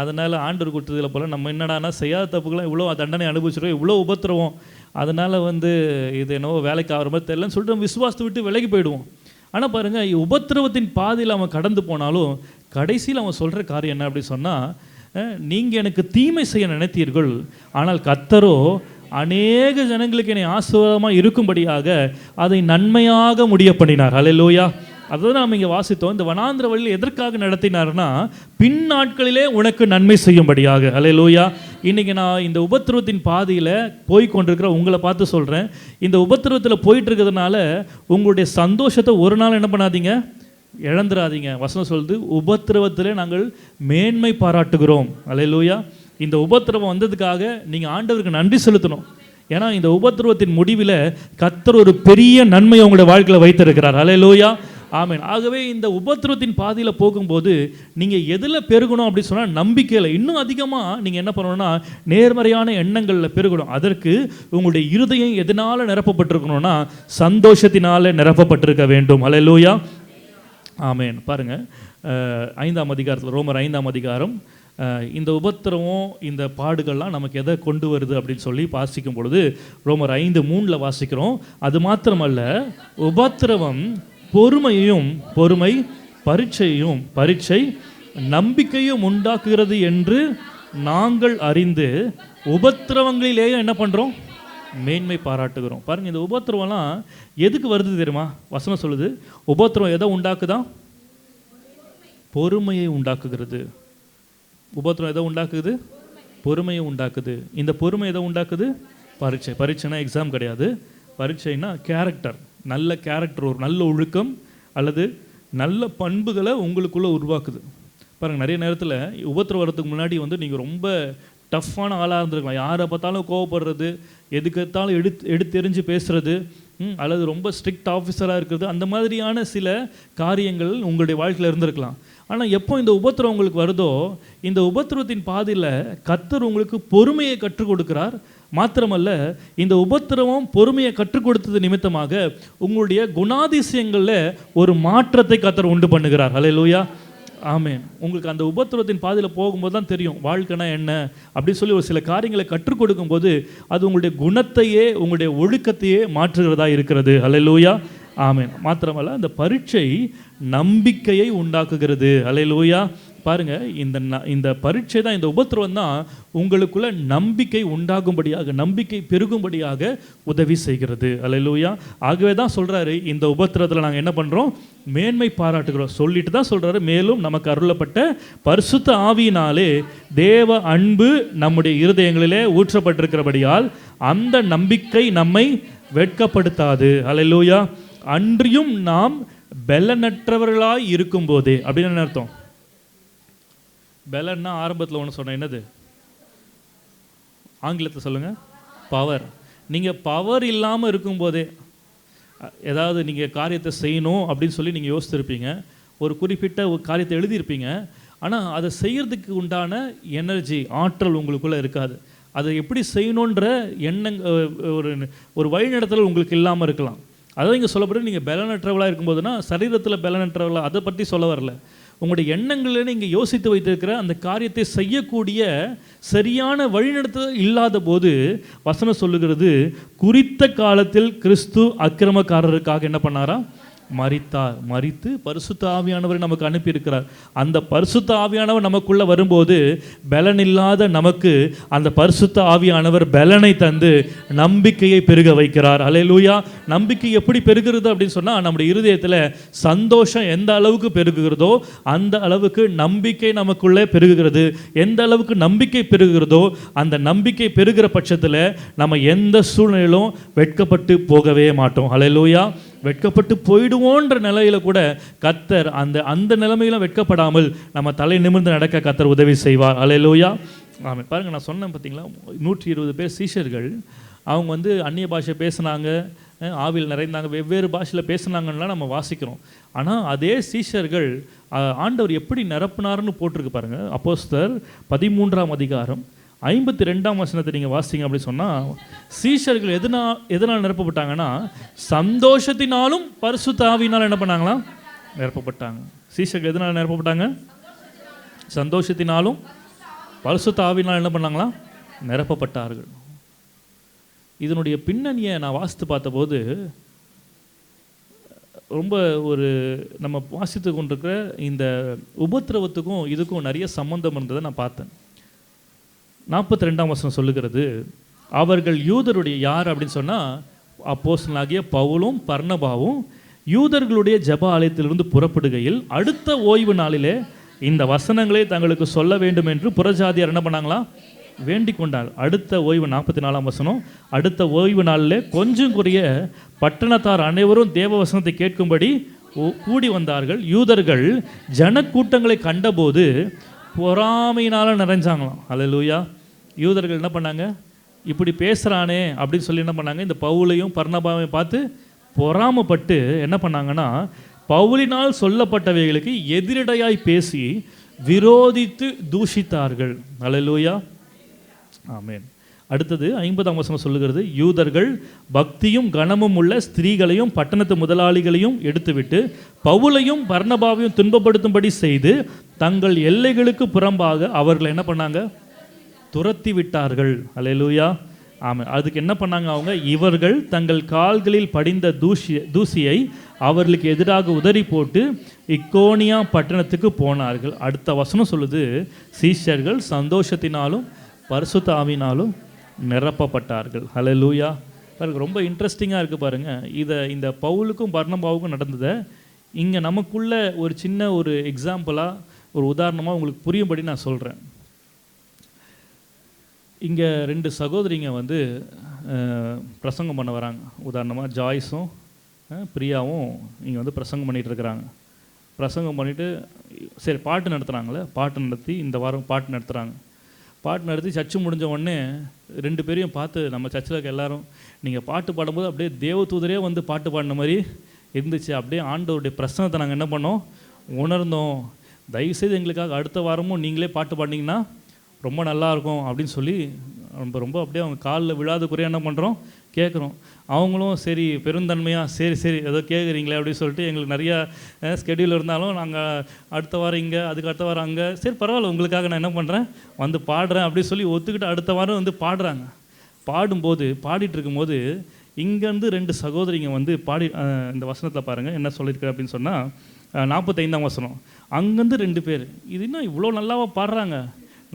அதனால் ஆண்டவர் கொடுத்ததில் போல் நம்ம என்னடானா செய்யாத தப்புக்கெல்லாம் இவ்வளோ தண்டனை அனுபவிச்சிருக்கோம், இவ்வளோ உபத்திரவோம், அதனால் இது என்னவோ வேலைக்கு ஆகிற மாதிரி தெரியலன்னு சொல்லிட்டு நம்ம விசுவாசத்தை விட்டு விலகி போயிடுவோம். ஆனால் பாருங்கள், உபத்திரவத்தின் பாதையில் அவன் கடந்து போனாலும் கடைசியில் அவன் சொல்கிற காரியம் என்ன அப்படி சொன்னால், நீங்கள் எனக்கு தீமை செய்ய நினைத்தீர்கள், ஆனால் கர்த்தரோ அநேக ஜனங்களுக்கு என்னை ஆசீர்வாதமாக இருக்கும்படியாக அதை நன்மையாக முடிய பண்ணினார். அல்லேலூயா. அதுதான் நாம் இங்கே வாசித்தோம். இந்த வனாந்திர வழியில் எதற்காக நடத்தினார்னா, பின் நாட்களிலே உனக்கு நன்மை செய்யும்படியாக. அல்லேலூயா. இன்றைக்கி நான் இந்த உபத்திரவத்தின் பாதையில் போய் கொண்டிருக்கிற உங்களை பார்த்து சொல்கிறேன், இந்த உபத்திரவத்தில் போயிட்டு இருக்கிறதுனால உங்களுடைய சந்தோஷத்தை ஒரு நாள் என்ன பண்ணாதீங்க, இழந்துடாதீங்க. வசனம் சொல்லுது, உபத்திரவத்திலே நாங்கள் மேன்மை பாராட்டுகிறோம். அல்லேலூயா. இந்த உபத்திரவம் வந்ததுக்காக நீங்கள் ஆண்டவருக்கு நன்றி செலுத்தணும். ஏன்னா இந்த உபத்திரவத்தின் முடிவில் கர்த்தர் ஒரு பெரிய நன்மையை உங்களுடைய வாழ்க்கையில் வைத்திருக்கிறார். அல்லேலூயா. ஆமென். ஆகவே இந்த உபத்திரவத்தின் பாதையில் போகும்போது நீங்கள் எதில் பெருகணும் அப்படின்னு சொன்னால், நம்பிக்கையில் இன்னும் அதிகமாக நீங்கள் என்ன பண்ணணும்னா நேர்மறையான எண்ணங்களில் பெருகணும். அதற்கு உங்களுடைய இருதயம் எதனால் நிரப்பப்பட்டிருக்கணும்னா சந்தோஷத்தினால நிரப்பப்பட்டிருக்க வேண்டும். அல்லேலூயா. ஆமென். பாருங்கள், 5ஆம் அதிகாரத்தில், ரோமர் 5ஆம் அதிகாரம், இந்த உபத்திரவம் இந்த பாடுகள்லாம் நமக்கு எதை கொண்டு வருது அப்படின்னு சொல்லி வாசிக்கும் பொழுது ரோமர் 5:3 வாசிக்கிறோம். அது மாத்திரமல்ல, உபத்திரவம் பொறுமையையும், பொறுமை பரீட்சையும், பரீட்சை நம்பிக்கையும் உண்டாக்குகிறது என்று நாங்கள் அறிந்து உபத்திரவங்களிலேயே என்ன பண்ணுறோம், மேன்மை பாராட்டுகிறோம். பாருங்கள், இந்த உபத்திரவம்லாம் எதுக்கு வருது தெரியுமா? வசனம் சொல்லுது, உபத்திரவம் எதை உண்டாக்குதான்? பொறுமையை உண்டாக்குகிறது. உபத்திரம் எதை உண்டாக்குது? பொறுமையை உண்டாக்குது. இந்த பொறுமை எதை உண்டாக்குது? பரீட்சை. பரீட்சைனா எக்ஸாம் கிடையாது. பரீட்சைனா கேரக்டர், நல்ல கேரக்டர், ஒரு நல்ல ஒழுக்கம் அல்லது நல்ல பண்புகளை உங்களுக்குள்ளே உருவாக்குது. பாருங்கள், நிறைய நேரத்தில் உபத்திரம் வரதுக்கு முன்னாடி நீங்கள் ரொம்ப டஃப்பான ஆளாக இருந்திருக்கலாம். யாரை பார்த்தாலும் கோவப்படுறது, எதுக்கெடுத்தாலும் எடுத்தெறிஞ்சு பேசுகிறது, அல்லது ரொம்ப ஸ்ட்ரிக்ட் ஆஃபீஸராக இருக்கிறது, அந்த மாதிரியான சில காரியங்கள் உங்களுடைய வாழ்க்கையில் இருந்திருக்கலாம். ஆனால் எப்போ இந்த உபத்திரம் உங்களுக்கு வருதோ, இந்த உபத்திரவத்தின் பாதையில் கர்த்தர் உங்களுக்கு பொறுமையை கற்றுக் கொடுக்கிறார். மாத்திரமல்ல, இந்த உபத்திரவம் பொறுமையை கற்றுக் கொடுத்தது நிமித்தமாக உங்களுடைய குணாதிசயங்களில் ஒரு மாற்றத்தை கர்த்தர் உண்டு பண்ணுகிறார். ஹல்லேலூயா, ஆமென். உங்களுக்கு அந்த உபத்திரவத்தின் பாதையில் போகும்போது தான் தெரியும் வாழ்க்கைனா என்ன அப்படின்னு சொல்லி ஒரு சில காரியங்களை கற்றுக் கொடுக்கும்போது அது உங்களுடைய குணத்தையே உங்களுடைய ஒழுக்கத்தையே மாற்றுகிறதா இருக்கிறது. ஹல்லேலூயா, ஆமென். மாத்திரமல்ல, அந்த பரீட்சை நம்பிக்கையை உண்டாக்குகிறது. ஹல்லேலூயா. பாருங்க, இந்த பரீட்சை தான், இந்த உபத்திரவம் தான் உங்களுக்குள்ள நம்பிக்கை உண்டாகும்படியாக, நம்பிக்கை பெருகும்படியாக உதவி செய்கிறது. ஹல்லேலூயா. ஆகவே தான் சொல்றாரு, இந்த உபத்திரவத்தில் நாங்கள் என்ன பண்றோம், மேன்மை பாராட்டுகிறோம். சொல்லிட்டு தான் சொல்றாரு, மேலும் நமக்கு அருளப்பட்ட பரிசுத்த ஆவியினாலே தேவ அன்பு நம்முடைய இருதயங்களிலே ஊற்றப்பட்டிருக்கிறபடியால் அந்த நம்பிக்கை நம்மை வெட்கப்படுத்தாது. ஹல்லேலூயா. அன்றியும் நாம் பெலனற்றவர்களாய் இருக்கும் போதே, அப்படின்னு என்ன அர்த்தம்? பெலன்னா ஆரம்பத்தில் ஒன்று சொன்னேன், என்னது? ஆங்கிலத்தை சொல்லுங்க, பவர். நீங்கள் பவர் இல்லாமல் இருக்கும்போதே, ஏதாவது நீங்கள் காரியத்தை செய்யணும் அப்படின்னு சொல்லி நீங்கள் யோசித்திருப்பீங்க, ஒரு குறிப்பிட்ட ஒரு காரியத்தை எழுதியிருப்பீங்க, ஆனால் அதை செய்கிறதுக்கு உண்டான எனர்ஜி, ஆற்றல் உங்களுக்குள்ளே இருக்காது. அதை எப்படி செய்யணுன்ற ஒரு வழிநடத்தல் உங்களுக்கு இல்லாமல் இருக்கலாம். அதான் இங்கே சொல்லப்பட்டு நீங்கள் பலனற்றவளாக இருக்கும்போதுனா சரீரத்தில் பலனற்றவளாக, அதை பற்றி சொல்ல வரல. உங்களுடைய எண்ணங்களில் நீங்கள் யோசித்து வைத்திருக்கிற அந்த காரியத்தை செய்யக்கூடிய சரியான வழிநடத்தல் இல்லாத போது வசனம் சொல்லுகிறது, குறித்த காலத்தில் கிறிஸ்து அக்கிரமக்காரருக்காக என்ன பண்ணாரா? மரித்தார். மரித்து பரிசுத்த ஆவியானவரை நமக்கு அனுப்பியிருக்கிறார். அந்த பரிசுத்த ஆவியானவர் நமக்குள்ள வரும்போது பலன் இல்லாத நமக்கு அந்த பரிசுத்த ஆவியானவர் பலனை தந்து நம்பிக்கையை பெருக வைக்கிறார். ஹல்லேலூயா. நம்பிக்கை எப்படி பெருகிறது அப்படின்னு சொன்னால், நம்முடைய இருதயத்தில் சந்தோஷம் எந்த அளவுக்கு பெருகுகிறதோ அந்த அளவுக்கு நம்பிக்கை நமக்குள்ளே பெருகுகிறது. எந்த அளவுக்கு நம்பிக்கை பெருகுகிறதோ அந்த நம்பிக்கை பெருகிற பட்சத்தில் நம்ம எந்த சூழ்நிலையிலும் வெட்கப்பட்டு போகவே மாட்டோம். ஹல்லேலூயா. வெட்கப்பட்டு போயிடுவோன்ற நிலையில கூட கர்த்தர் அந்த நிலைமையில வெட்கப்படாமல் நம்ம தலை நிமிர்ந்து நடக்க கர்த்தர் உதவி செய்வார். ஹல்லேலூயா, ஆமென். பாருங்க, நான் சொன்னேன் பார்த்தீங்களா, 120 பேர் சீஷர்கள். அவங்க அந்நிய பாஷை பேசினாங்க, ஆவியில் நிறைந்தாங்க, வெவ்வேறு பாஷையில் பேசினாங்கன்னா நம்ம வாசிக்கிறோம். ஆனால் அதே சீஷர்கள் ஆண்டவர் எப்படி நிரப்பினார்னு போட்டிருக்கு பாருங்க. அப்போஸ்தலர் 13ஆம் அதிகாரம் 52ஆம் வசனத்தை நீங்கள் வாசிங்க அப்படின்னு சொன்னால், சீஷர்கள் எதனால் நிரப்பப்பட்டாங்கன்னா, சந்தோஷத்தினாலும் பரிசுத்த ஆவியினால் என்ன பண்ணாங்களா? நிரப்பப்பட்டாங்க. சீஷர்கள் எதனால் நிரப்பப்பட்டாங்க? சந்தோஷத்தினாலும் பரிசுத்த ஆவியினால் என்ன பண்ணாங்களா? நிரப்பப்பட்டார்கள். இதனுடைய பின்னணியை நான் வாசித்து பார்த்தபோது ரொம்ப நம்ம வாசித்து கொண்டிருக்கிற இந்த உபத்திரவத்துக்கும் இதுக்கும் நிறைய சம்பந்தம் இருந்ததை நான் பார்த்தேன். 42ஆம் வசனம் சொல்லுகிறது, அவர்கள் யூதருடைய யார் அப்படின்னு சொன்னால், அப்போஸ்தலனாகிய பவுலும் பர்னபாவும் யூதர்களுடைய ஜெப ஆலயத்திலிருந்து புறப்படுகையில் அடுத்த ஓய்வு நாளிலே இந்த வசனங்களை தங்களுக்கு சொல்ல வேண்டும் என்று புறஜாதியார் என்ன பண்ணாங்களா? வேண்டிக் கொண்டார். அடுத்த ஓய்வு 44ஆம் வசனம், அடுத்த ஓய்வு நாளில் கொஞ்சம் குறைய பட்டணத்தார் அனைவரும் தேவ வசனத்தை கேட்கும்படி கூடி வந்தார்கள். யூதர்கள் ஜனக்கூட்டங்களை கண்டபோது பொறாமையினால நிறைஞ்சாங்களாம். ஹல்லேலூயா. யூதர்கள் என்ன பண்ணாங்க? இப்படி பேசுகிறானே அப்படின்னு சொல்லி என்ன பண்ணாங்க? இந்த பவுலையும் பர்னபாவையும் பார்த்து பொறாமப்பட்டு என்ன பண்ணாங்கன்னா, பவுலினால் சொல்லப்பட்டவைகளுக்கு எதிரடையாய் பேசி விரோதித்து தூஷித்தார்கள். ஹல்லேலூயா, ஆமென். அடுத்தது 50ஆம் வசனம் சொல்லுகிறது, யூதர்கள் பக்தியும் கனமும் உள்ள ஸ்திரீகளையும் பட்டணத்து முதலாளிகளையும் எடுத்துவிட்டு பவுலையும் பர்னபாவையும் துன்பப்படுத்தும்படி செய்து தங்கள் எல்லைகளுக்கு புறம்பாக அவர்களை என்ன பண்ணாங்க? துரத்தி விட்டார்கள். ஹல்லேலூயா, ஆமாம். அதுக்கு என்ன பண்ணாங்க அவங்க? இவர்கள் தங்கள் கால்களில் படிந்த தூசியை அவர்களுக்கு எதிராக உதறி போட்டு இக்கோனியா பட்டணத்துக்கு போனார்கள். அடுத்த வசனம் சொல்லுது, சீஷர்கள் சந்தோஷத்தினாலும் பரிசுத்த ஆவியினாலும் நிரப்பப்பட்டார்கள். ஹல்லேலூயா. பாருங்க, ரொம்ப இன்ட்ரெஸ்டிங்காக இருக்குது பாருங்கள். இந்த பவுலுக்கும் பர்னபாவுக்கும் நடந்ததை இங்கே நமக்குள்ள ஒரு சின்ன ஒரு எக்ஸாம்பிளாக, ஒரு உதாரணமாக உங்களுக்கு புரியும்படி நான் சொல்கிறேன். இங்கே 2 சகோதரிங்க பிரசங்கம் பண்ண வராங்க. உதாரணமாக ஜாய்ஸும் பிரியாவும் இங்கே பிரசங்கம் பண்ணிகிட்டு இருக்கிறாங்க. பிரசங்கம் பண்ணிவிட்டு சரி பாட்டு நடத்துகிறாங்களே, பாட்டு நடத்தி இந்த வாரம் பாட்டு நடத்துகிறாங்க. பாட்டு நடத்தி சர்ச்சு முடிஞ்ச உடனே 2 பேரையும் பார்த்து, நம்ம சர்ச்சில் இருக்க எல்லாரும், நீங்கள் பாட்டு பாடும்போது அப்படியே தேவதூதரே பாட்டு பாடின மாதிரி இருந்துச்சு. அப்படியே ஆண்டவருடைய பிரசனத்தை நாங்கள் என்ன பண்ணோம்? உணர்ந்தோம். தயவுசெய்து எங்களுக்காக அடுத்த வாரமும் நீங்களே பாட்டு பாடினீங்கன்னா ரொம்ப நல்லாயிருக்கும் அப்படின்னு சொல்லி ரொம்ப ரொம்ப அப்படியே அவங்க காலில் விழாத குறையாக என்ன பண்ணுறோம், கேட்குறோம். அவங்களும் சரி பெருந்தன்மையாக சரி சரி ஏதோ கேட்குறீங்களே அப்படின்னு சொல்லிட்டு எங்களுக்கு நிறையா ஸ்கெடியூல் இருந்தாலும் நாங்கள் அடுத்த வாரம் இங்கே, அதுக்கு அடுத்த வாரம் அங்கே, சரி பரவாயில்ல உங்களுக்காக நான் என்ன பண்ணுறேன் வந்து பாடுறேன் அப்படின்னு சொல்லி ஒத்துக்கிட்டு அடுத்த வாரம் வந்து பாடுறாங்க. பாடும்போது பாடிட்டு இருக்கும்போது இங்கேருந்து 2 சகோதரிங்க வந்து பாடி இந்த வசனத்தில் பாருங்கள் என்ன சொல்லியிருக்காரு அப்படின்னு சொன்னால் 45ஆம் வசனம். அங்கேருந்து 2 பேர் இது இன்னும் இவ்வளோ நல்லாவா பாடுறாங்க,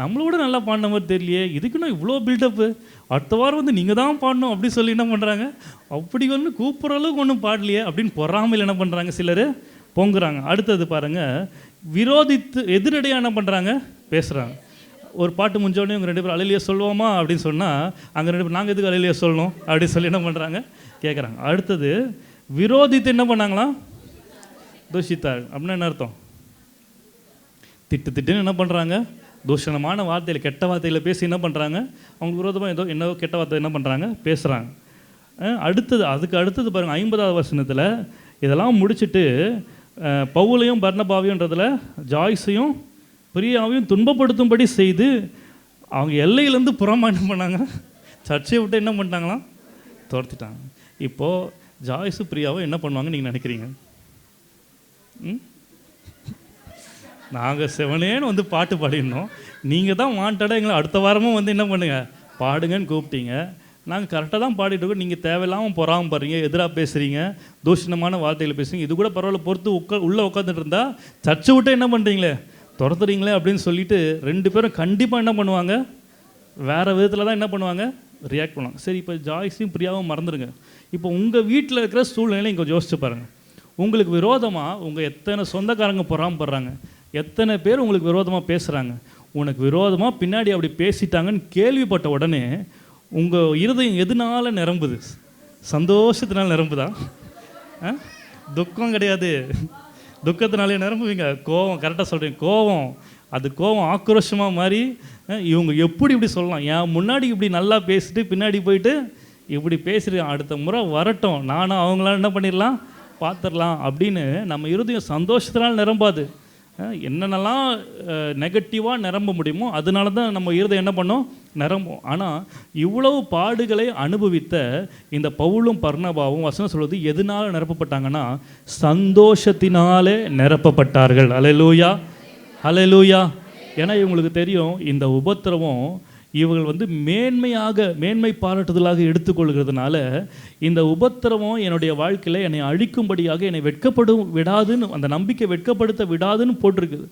நம்மளோட நல்லா பாடின மாதிரி தெரியலையே, இதுக்குன்னா இவ்வளோ பில்டப்பு, அடுத்த வாரம் வந்து நீங்கள் தான் பாடணும் அப்படின்னு சொல்லி என்ன பண்ணுறாங்க, அப்படி ஒன்று கூப்பிட்ற அளவுக்கு ஒன்றும் பாடலையே அப்படின்னு பொறாமையில் என்ன பண்ணுறாங்க சிலர் பொங்குறாங்க. அடுத்தது பாருங்கள், விரோதித்து எதிரடையாக என்ன பண்ணுறாங்க பேசுகிறாங்க. ஒரு பாட்டு முடிஞ்சோடனே இவங்க 2 பேரும் அலையிலேயே சொல்லுவோமா அப்படின்னு சொன்னால் அங்கே 2 பேர் நாங்கள் எதுக்கு அலையிலேயே சொல்லணும் அப்படின்னு சொல்லி என்ன பண்ணுறாங்க கேட்குறாங்க. அடுத்தது விரோதித்து என்ன பண்ணாங்களாம், தூஷித்தார். அப்படின்னா என்ன அர்த்தம், திட்டுன்னு என்ன பண்ணுறாங்க, தூஷணமான வார்த்தையில் கெட்ட வார்த்தையில் பேசி என்ன பண்ணுறாங்க, அவங்க விரோதமாக ஏதோ என்னவோ கெட்ட வார்த்தை என்ன பண்ணுறாங்க பேசுகிறாங்க. அதுக்கு அடுத்தது பாருங்கள் 50ஆவது வசனத்தில் இதெல்லாம் முடிச்சுட்டு பவுலையும் பர்னபாவையும்ன்றதில் ஜாய்ஸையும் பிரியாவையும் துன்பப்படுத்தும்படி செய்து அவங்க எல்லையிலேருந்து புறமா என்ன பண்ணாங்க, சர்ச்சையை விட்டு என்ன பண்ணிட்டாங்களாம் துரத்திட்டாங்க. இப்போது ஜாய்ஸு பிரியாவை என்ன பண்ணுவாங்கன்னு நீங்கள் நினைக்கிறீங்க? நாங்கள் செவனேன்னு வந்து பாட்டு பாடினோம், நீங்கள் தான் வாண்டடாக எங்களை அடுத்த வாரமும் வந்து என்ன பண்ணுங்க பாடுங்கன்னு கூப்பிட்டீங்க, நாங்கள் கரெக்டாக தான் பாடிட்டு இருக்கோம், நீங்கள் தேவையில்லாமல் பொறாமல் பாருங்க, எதிராக பேசுகிறீங்க, தூஷணமான வார்த்தையில் பேசுகிறீங்க, இது கூட பரவாயில்ல பொறுத்து உள்ளே உட்காந்துட்டு இருந்தால் சர்ச்சை விட்டு என்ன பண்ணுறீங்களே துரத்துறீங்களே அப்படின்னு சொல்லிட்டு 2 பேரும் கண்டிப்பாக என்ன பண்ணுவாங்க, வேறு விதத்தில் தான் என்ன பண்ணுவாங்க ரியாக்ட் பண்ணுவாங்க. சரி இப்போ ஜாய்ஸையும் பிரியாவும் மறந்துடுங்க. இப்போ உங்கள் வீட்டில் இருக்கிற சூழ்நிலையை இங்கே யோசிச்சு பாருங்கள். உங்களுக்கு விரோதமாக உங்கள் எத்தனை சொந்தக்காரங்க பொறாமப்படுறாங்க, எத்தனை பேர் உங்களுக்கு விரோதமாக பேசுகிறாங்க, உனக்கு விரோதமாக பின்னாடி அப்படி பேசிட்டாங்கன்னு கேள்விப்பட்ட உடனே உங்கள் இருதயம் எதனால நிரம்புது, சந்தோஷத்தினால நிரம்புதா, துக்கம் கிடையாது, துக்கத்தினாலே நிரம்புவீங்க. கோவம், கரெக்டாக சொல்கிறீங்க, கோவம், அது கோவம் ஆக்ரோஷமாக மாதிரி இவங்க எப்படி இப்படி சொல்லலாம், என் முன்னாடி இப்படி நல்லா பேசிட்டு பின்னாடி போயிட்டு இப்படி பேசுகிறேன், அடுத்த முறை வரட்டும் நானும் அவங்களாம் என்ன பண்ணிடலாம் பார்த்துடலாம் அப்படின்னு நம்ம இருதயம் சந்தோஷத்தினால் நிரம்பாது. என்னென்னலாம் நெகட்டிவாக நிரம்ப முடியுமோ அதனால தான் நம்ம இருதயம் என்ன பண்ணோம் நிரம்பும். ஆனால் இவ்வளவு பாடுகளை அனுபவித்த இந்த பவுலும் பர்னபாவும் வசனம் சொல்வது எதனால் நிரப்பப்பட்டாங்கன்னா சந்தோஷத்தினாலே நிரப்பப்பட்டார்கள். அல்லேலூயா, அல்லேலூயா. ஏன்னா இவங்களுக்கு தெரியும் இந்த உபத்திரவம் இவர்கள் வந்து மேன்மை பாராட்டுதலாக எடுத்துக்கொள்கிறதுனால இந்த உபத்திரவம் என்னுடைய வாழ்க்கையில் என்னை அழிக்கும்படியாக என்னை வெட்கப்படும் விடாதுன்னு, அந்த நம்பிக்கை வெட்கப்படுத்த விடாதுன்னு போட்டிருக்குது.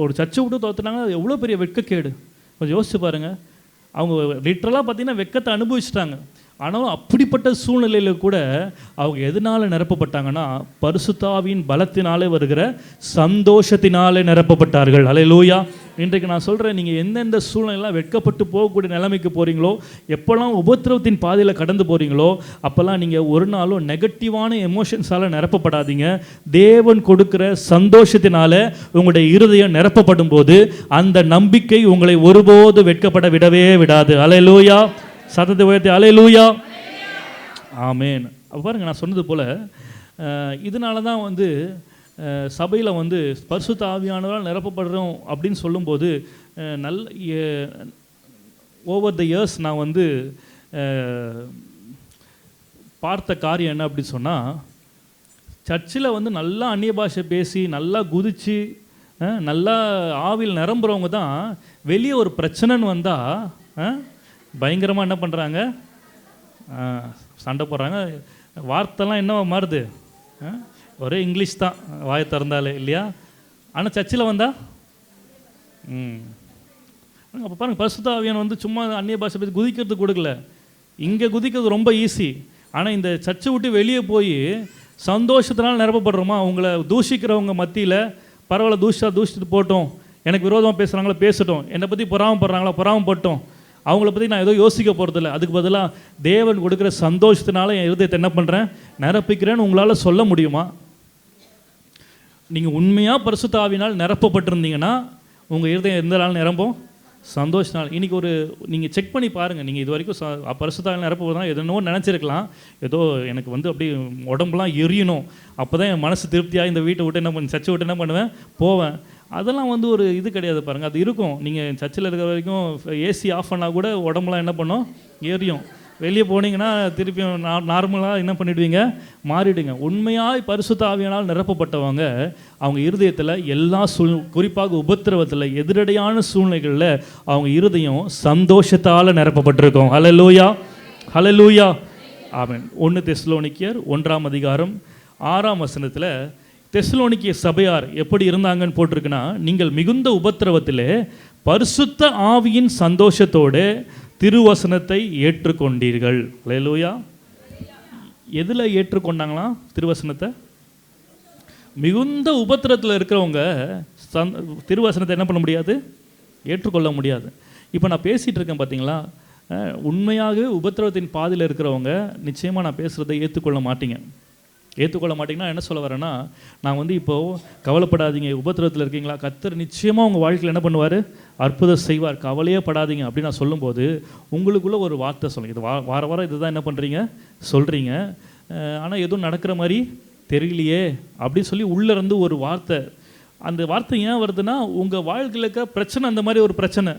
ஒரு சர்ச்சை விட்டு துரத்துனாங்க, அது எவ்வளோ பெரிய வெட்கக்கேடு கொஞ்சம் யோசிச்சு பாருங்கள். அவங்க லிட்ரலாக பார்த்தீங்கன்னா வெட்கத்தை அனுபவிச்சிட்டாங்க. ஆனாலும் அப்படிப்பட்ட சூழ்நிலையில் கூட அவங்க எதனால் நிரப்பப்பட்டாங்கன்னா பரிசுத்த ஆவியின் பலத்தினாலே வருகிற சந்தோஷத்தினாலே நிரப்பப்பட்டார்கள். அல்லேலூயா. இன்றைக்கு நான் சொல்கிறேன், நீங்கள் எந்தெந்த சூழ்நிலையெல்லாம் வெட்கப்பட்டு போகக்கூடிய நிலைமைக்கு போகிறீங்களோ, எப்போல்லாம் உபத்திரவத்தின் பாதையில் கடந்து போகிறீங்களோ அப்போல்லாம் நீங்கள் ஒரு நாளும் நெகட்டிவான எமோஷன்ஸால் நிரப்பப்படாதீங்க. தேவன் கொடுக்குற சந்தோஷத்தினால உங்களுடைய இருதயம் நிரப்பப்படும் போது அந்த நம்பிக்கை உங்களை ஒருபோது வெட்கப்பட விடவே விடாது. அல்லேலூயா. சத்தத்தை உயர்த்தி அல்லேலூயா, ஆமேன். பாருங்க, நான் சொன்னது போல் இதனால தான் வந்து சபையில் வந்து பரிசுத்த ஆவியானவரால் நிரப்பப்படுறோம் அப்படின்னு சொல்லும்போது நல்ல ஓவர் த இயர்ஸ் நான் வந்து பார்த்த காரியம் என்ன அப்படின்னு சொன்னால், சர்ச்சில் வந்து நல்லா அந்நிய பாஷை பேசி நல்லா குதித்து நல்லா ஆவியில் நிரம்புறவங்க தான் வெளியே ஒரு பிரச்சனைன்னு வந்தால் பயங்கரமாக என்ன பண்ணுறாங்க, சண்டை போடுறாங்க. வார்த்தைலாம் என்னவா மாறுது, ஒரே இங்கிலீஷ் தான் வாயை திறந்தாலே இல்லையா. ஆனால் சர்ச்சில் வந்தா அப்போ பாருங்கள், பரிசுத்த ஆவியானவர் வந்து சும்மா அந்நிய பாஷை பேசி குதிக்கிறது கொடுக்கல. இங்கே குதிக்கிறது ரொம்ப ஈஸி. ஆனால் இந்த சர்ச்சை விட்டு வெளியே போய் சந்தோஷத்தினால் நிரப்பப்படுறோமா, அவங்கள தூஷிக்கிறவங்க மத்தியில் பரவாயில்ல தூஷிச்சுட்டு போட்டோம், எனக்கு விரோதமாக பேசுகிறாங்களா பேசட்டும், என்னை பற்றி பொறாமப்படுறாங்களா பொறாமப்பட்டோம், அவங்கள பற்றி நான் ஏதோ யோசிக்க போகிறதில்ல, அதுக்கு பதிலாக தேவன் கொடுக்குற சந்தோஷத்தினால என் இருதயத்தை என்ன பண்ணுறேன் நிரப்பிக்கிறேன்னு உங்களால் சொல்ல முடியுமா? நீங்கள் உண்மையாக பரிசுத்த ஆவியினால் நிரப்பப்பட்டிருந்தீங்கன்னா உங்கள் இருதயம் எந்த நாள் நிரம்பும், சந்தோஷத்தினால். இன்றைக்கி நீங்கள் செக் பண்ணி பாருங்கள். நீங்கள் இது வரைக்கும் பரிசுத்த ஆவியினால் நிரப்பதான் எதனோ நினச்சிருக்கலாம், ஏதோ எனக்கு வந்து அப்படியே உடம்புலாம் எரியணும், அப்போ தான் என் மனசு திருப்தியாக இந்த வீட்டை விட்டு என்ன பண்ண சர்ச்சை விட்டு என்ன பண்ணுவேன் போவேன். அதெல்லாம் வந்து ஒரு இது கிடையாது பாருங்கள். அது இருக்கும், நீங்கள் சர்ச்சில் இருக்கிற வரைக்கும் ஏசி ஆஃப் பண்ணால் கூட உடம்புலாம் என்ன பண்ணும், ஏறியும். வெளியே போனீங்கன்னா திருப்பியும் நார்மலாக என்ன பண்ணிவிடுவீங்க, மாறிடுங்க. உண்மையாய் பரிசுத்த ஆவியினால் நிரப்பப்பட்டவங்க அவங்க இருதயத்தில் எல்லா குறிப்பாக உபத்திரவத்தில் எதிரடையான சூழ்நிலைகளில் அவங்க இருதயம் சந்தோஷத்தால் நிரப்பப்பட்டிருக்கும். ஹல்லேலூயா, ஹல்லேலூயா, ஆமென். 1 தெசலோனிக்கேயர் 1ஆம் அதிகாரம் 6ஆம் வசனத்தில் தெசலோனிக்கே சபையார் எப்படி இருந்தாங்கன்னு போட்டிருக்குன்னா, நீங்கள் மிகுந்த உபத்திரவத்திலே பரிசுத்த ஆவியின் சந்தோஷத்தோடு திருவசனத்தை ஏற்றுக்கொண்டீர்கள். ஹல்லேலூயா. எதில் ஏற்றுக்கொண்டாங்களாம் திருவசனத்தை? மிகுந்த உபத்திரத்தில் இருக்கிறவங்க திருவசனத்தை என்ன பண்ண முடியாது, ஏற்றுக்கொள்ள முடியாது. இப்போ நான் பேசிகிட்டு இருக்கேன் பார்த்தீங்களா, உண்மையாகவே உபத்திரவத்தின் பாதையில் இருக்கிறவங்க நிச்சயமாக நான் பேசுகிறத ஏற்றுக்கொள்ள மாட்டீங்க. ஏற்றுக்கொள்ள மாட்டிங்கன்னா என்ன சொல்ல வரேன்னா, நான் வந்து இப்போது கவலைப்படாதீங்க, உபத்திரவத்தில் இருக்கீங்களா, கர்த்தர் நிச்சயமாக உங்கள் வாழ்க்கையில் என்ன பண்ணுவார், அற்புதம் செய்வார், கவலையே படாதீங்க அப்படின்னு நான் சொல்லும்போது உங்களுக்குள்ளே ஒரு வார்த்தை சொல்லுங்கள். இது வார வாரம் இதுதான் என்ன பண்ணுறீங்க, சொல்கிறீங்க, ஆனால் எதுவும் நடக்கிற மாதிரி தெரியலையே அப்படின்னு சொல்லி உள்ளேருந்து ஒரு வார்த்தை. அந்த வார்த்தை ஏன் வருதுன்னா, உங்கள் வாழ்க்கையில் இருக்க பிரச்சனை அந்த மாதிரி ஒரு பிரச்சனை